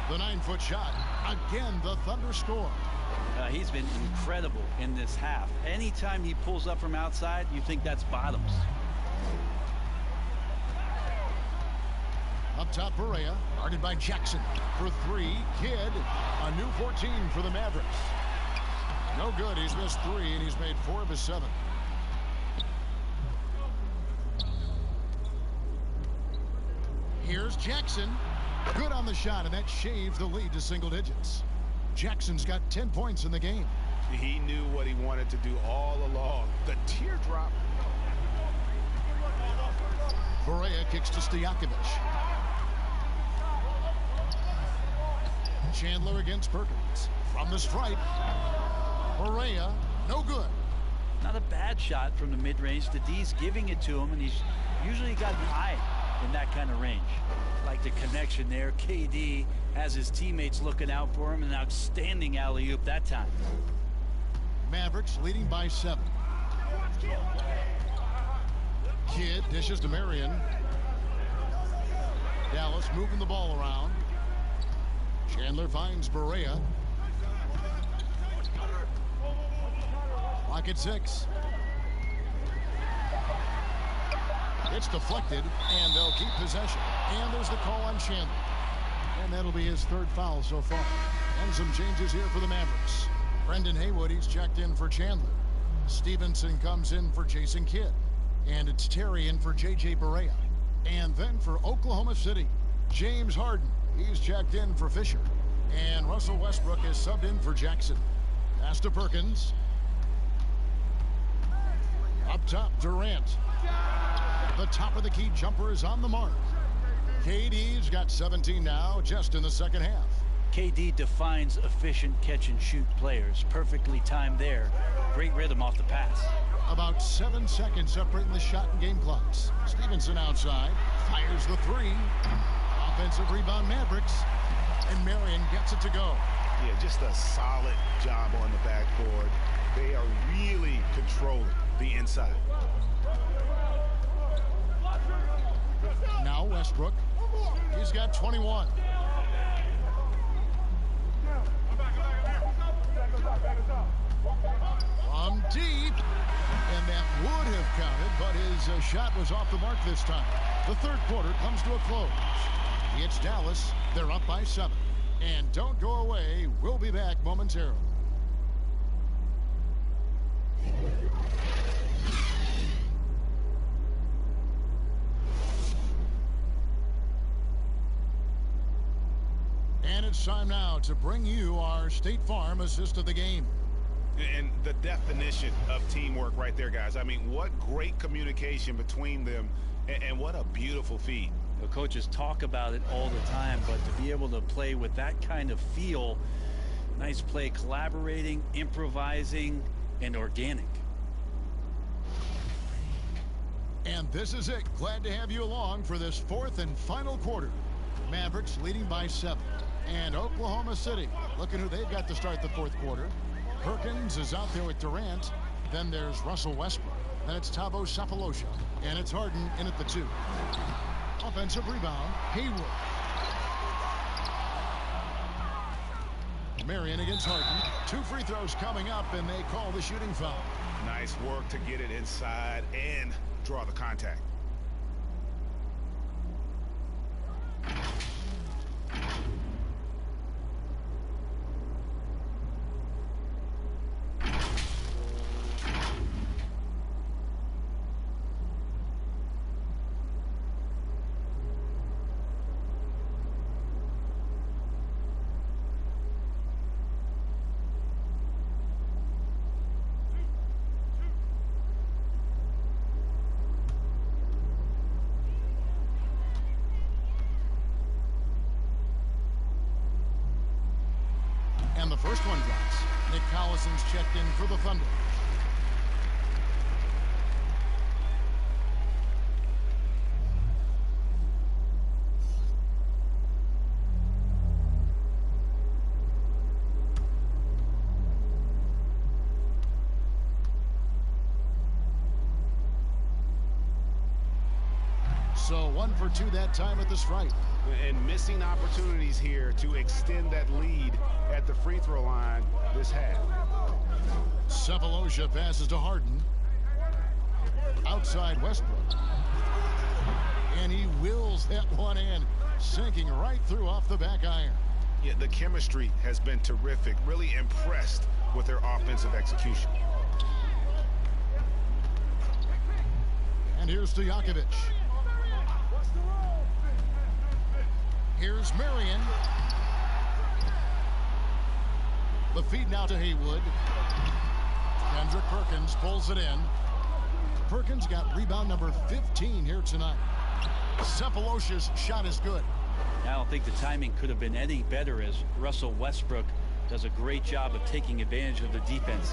The 9-foot shot. Again, the Thunder score. He's been incredible in this half. Anytime he pulls up from outside, you think that's bottoms. Up top, Barea, guarded by Jackson. For 3, Kidd, a new 14 for the Mavericks. No good. He's missed 3, and he's made 4 of his 7. Here's Jackson. Good on the shot, and that shaves the lead to single digits. Jackson's got 10 points in the game. He knew what he wanted to do all along. The teardrop. Barea kicks to Stojakovic. Chandler against Perkins. From the stripe. Barea, no good. Not a bad shot from the mid-range. The D's giving it to him, and he's usually got an eye in that kind of range. Like the connection there. KD has his teammates looking out for him. An outstanding alley-oop that time. Mavericks leading by 7. Kidd dishes to Marion. Dallas moving the ball around. Chandler finds Barea. Clock at 6. It's deflected, and they'll keep possession. And there's the call on Chandler. And that'll be his 3rd foul so far. And some changes here for the Mavericks. Brendan Haywood, he's checked in for Chandler. Stevenson comes in for Jason Kidd. And it's Terry in for J.J. Barea. And then for Oklahoma City, James Harden. He's checked in for Fisher. And Russell Westbrook is subbed in for Jackson. Pass to Perkins. Up top, Durant. The top of the key jumper is on the mark. KD's got 17 now, just in the second half. KD defines efficient catch-and-shoot players. Perfectly timed there. Great rhythm off the pass. About 7 seconds separating the shot and game clocks. Stevenson outside, fires the 3. Offensive rebound, Mavericks. And Marion gets it to go. Yeah, just a solid job on the backboard. They are really controlling the inside. Now Westbrook. He's got 21. From deep. And that would have counted, but his shot was off the mark this time. The 3rd quarter comes to a close. It's Dallas. They're up by 7. And don't go away. We'll be back momentarily. And it's time now to bring you our State Farm assist of the game. And the definition of teamwork right there, guys. I mean, what great communication between them, and what a beautiful feed. The coaches talk about it all the time, but to be able to play with that kind of feel, nice play, collaborating, improvising, and organic. And this is it. Glad to have you along for this 4th and final quarter. Mavericks leading by 7. And Oklahoma City, looking who they've got to start the 4th quarter. Perkins is out there with Durant. Then there's Russell Westbrook. Then it's Thabo Sefolosha. And it's Harden in at the 2. Offensive rebound, Haywood. Marion against Harden. 2 free throws coming up, and they call the shooting foul. Nice work to get it inside and draw the contact. And the first one drops. Nick Collison's checked in for the Thunder. So 1 for 2 that time at the stripe. And missing opportunities here to extend that lead at the free throw line this half. Sefolosha passes to Harden. Outside Westbrook. And he wills that one in, sinking right through off the back iron. Yeah, the chemistry has been terrific. Really impressed with their offensive execution. And here's Stojakovic. Here's Marion. The feed now to Haywood. Kendrick Perkins pulls it in. Perkins got rebound number 15 here tonight. Sefolosha's shot is good. I don't think the timing could have been any better, as Russell Westbrook does a great job of taking advantage of the defense.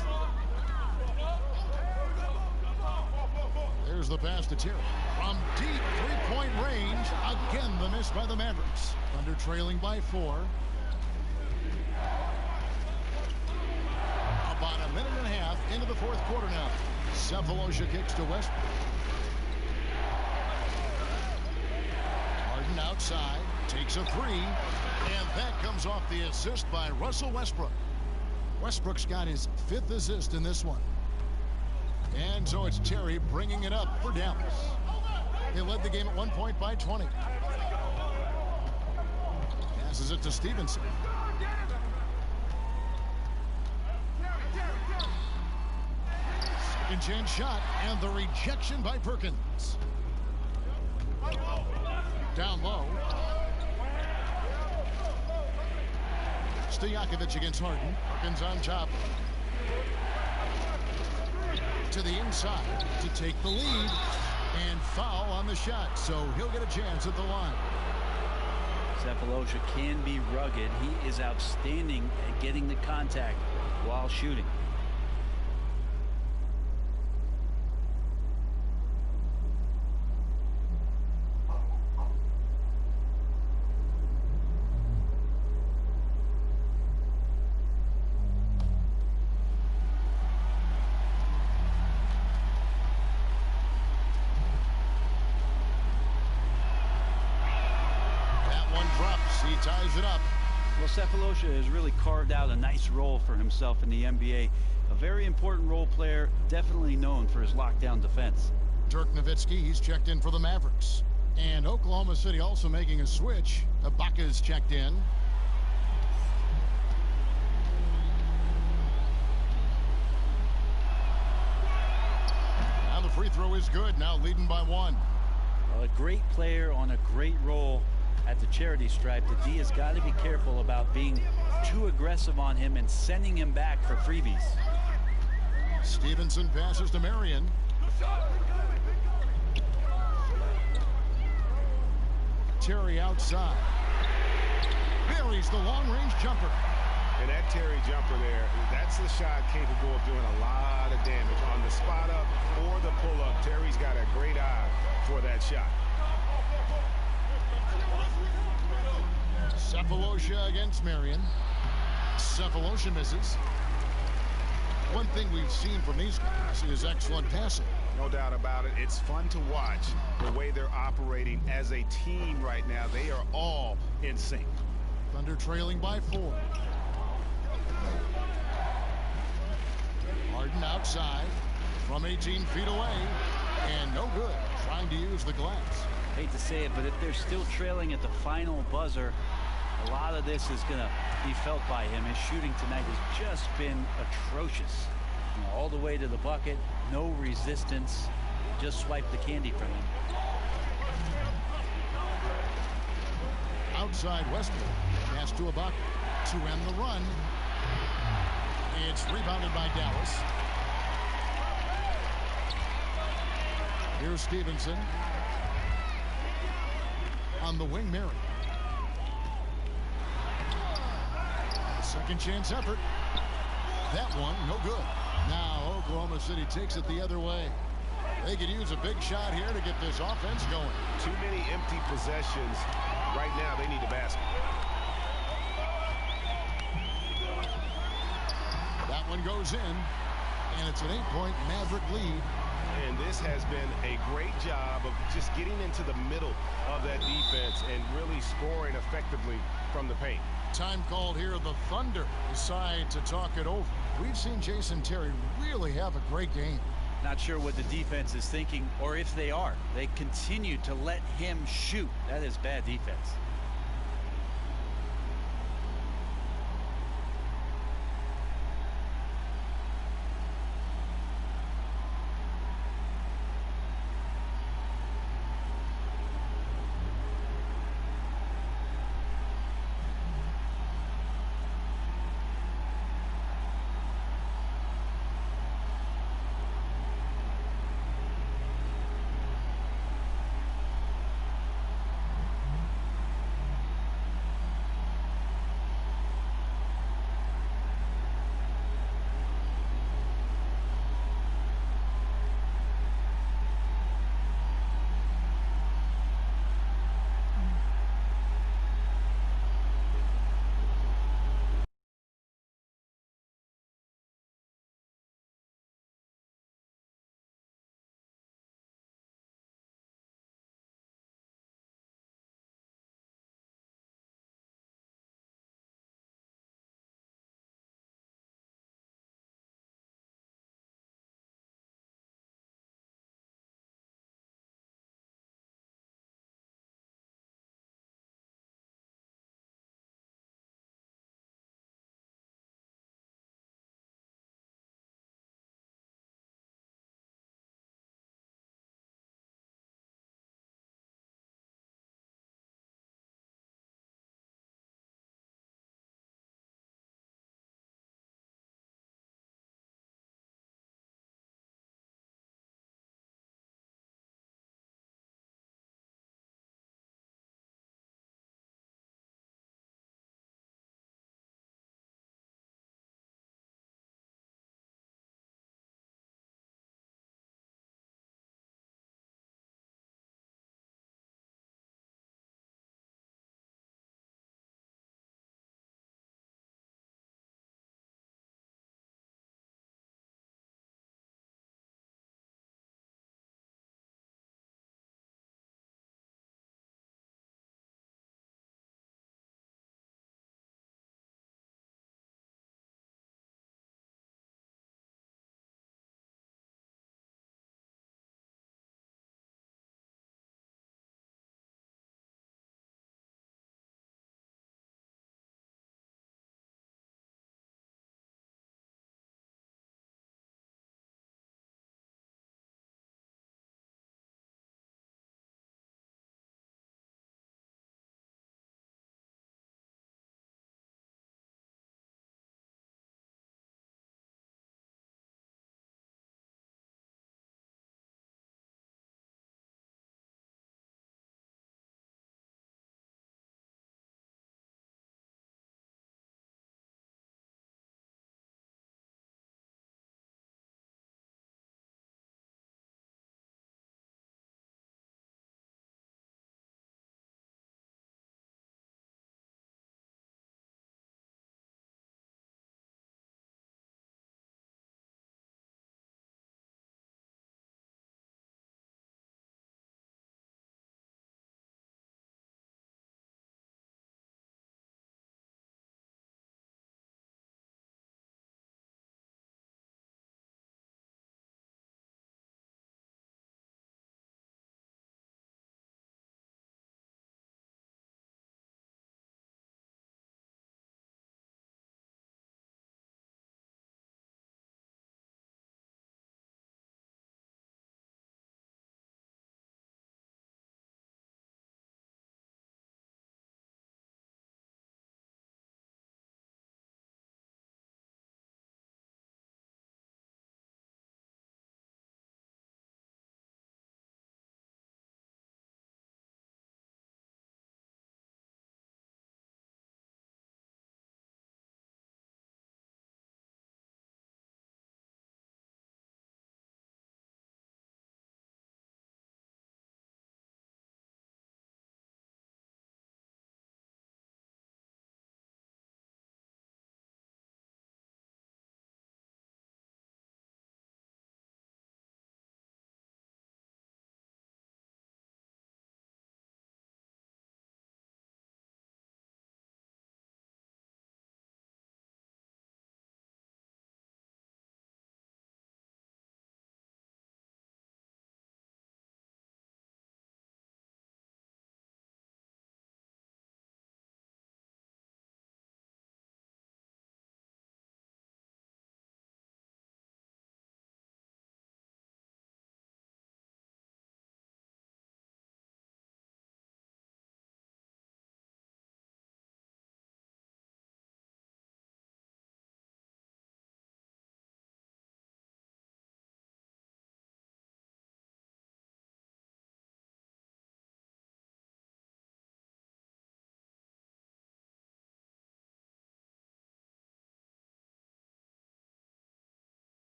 Here's the pass to Terry. From deep three-point range. Again, the miss by the Mavericks. Thunder trailing by 4. About a minute and a half into the fourth quarter now. Cephalosha kicks to Westbrook. Harden outside. Takes a 3. And that comes off the assist by Russell Westbrook. Westbrook's got his 5th assist in this one. And so it's Terry bringing it up for Dallas. They led the game at 1 point by 20. Passes it to Stevenson. Second chance shot, and the rejection by Perkins. Down low. Stojakovic against Harden. Perkins on top. To the inside to take the lead, and foul on the shot, so he'll get a chance at the line. Cephalosha can be rugged. He is outstanding at getting the contact while shooting. Ties it up. Well, Cephalosha has really carved out a nice role for himself in the NBA. A very important role player, definitely known for his lockdown defense. Dirk Nowitzki, he's checked in for the Mavericks. And Oklahoma City also making a switch. Ibaka's checked in. Now the free throw is good, now leading by 1. Well, a great player on a great role at the charity stripe. The D has got to be careful about being too aggressive on him and sending him back for freebies. Stevenson passes to Marion. Terry outside. Buries the long-range jumper. And that Terry jumper there, that's the shot capable of doing a lot of damage. On the spot up or the pull-up, Terry's got a great eye for that shot. Cephalosha against Marion. Cephalosha misses. One thing we've seen from these guys is excellent passing. No doubt about it. It's fun to watch the way they're operating as a team right now. They are all in sync. Thunder trailing by 4. Harden outside from 18 feet away. And no good. Trying to use the glass. Hate to say it, but if they're still trailing at the final buzzer, a lot of this is going to be felt by him. His shooting tonight has just been atrocious. You know, all the way to the bucket, no resistance, just swipe the candy from him. Outside Westbrook, pass to Ibaka to end the run. It's rebounded by Dallas. Here's Stevenson. On the wing, Mary. Second chance effort. That one, no good. Now Oklahoma City takes it the other way. They could use a big shot here to get this offense going. Too many empty possessions. Right now, they need a basket. That one goes in, and it's an 8-point Maverick lead. And this has been a great job of just getting into the middle of that defense and really scoring effectively from the paint. Time called here. The Thunder decide to talk it over. We've seen Jason Terry really have a great game. Not sure what the defense is thinking, or if they are. They continue to let him shoot. That is bad defense.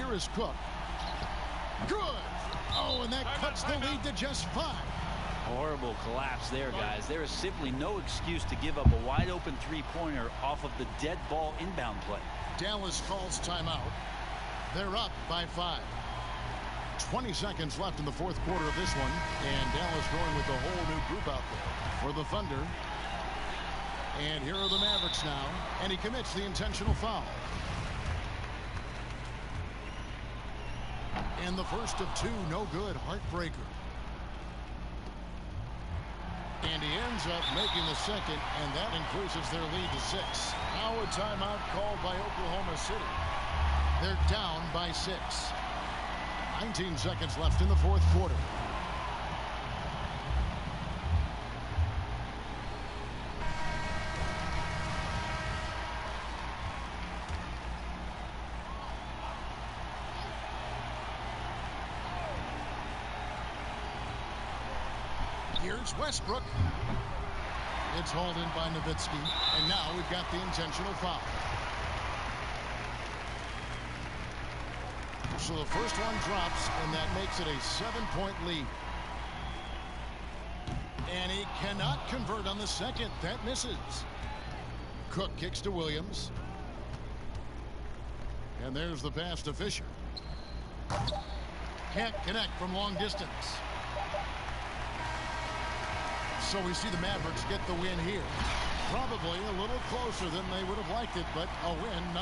Here is Cook. Good. Oh, and that cuts the lead to just 5. Horrible collapse there, guys. There is simply no excuse to give up a wide-open three-pointer off of the dead ball inbound play. Dallas calls timeout. They're up by 5. 20 seconds left in the fourth quarter of this one, and Dallas going with a whole new group out there for the Thunder. And here are the Mavericks now, and he commits the intentional foul. And the first of 2, no good, heartbreaker. And he ends up making the second, and that increases their lead to 6. Now a timeout called by Oklahoma City. They're down by 6. 19 seconds left in the fourth quarter. Here's Westbrook. It's hauled in by Nowitzki, and now we've got the intentional foul. So the first one drops, and that makes it a 7-point lead. And he cannot convert on the second. That misses. Cook kicks to Williams. And there's the pass to Fisher. Can't connect from long distance. So we see the Mavericks get the win here. Probably a little closer than they would have liked it, but a win.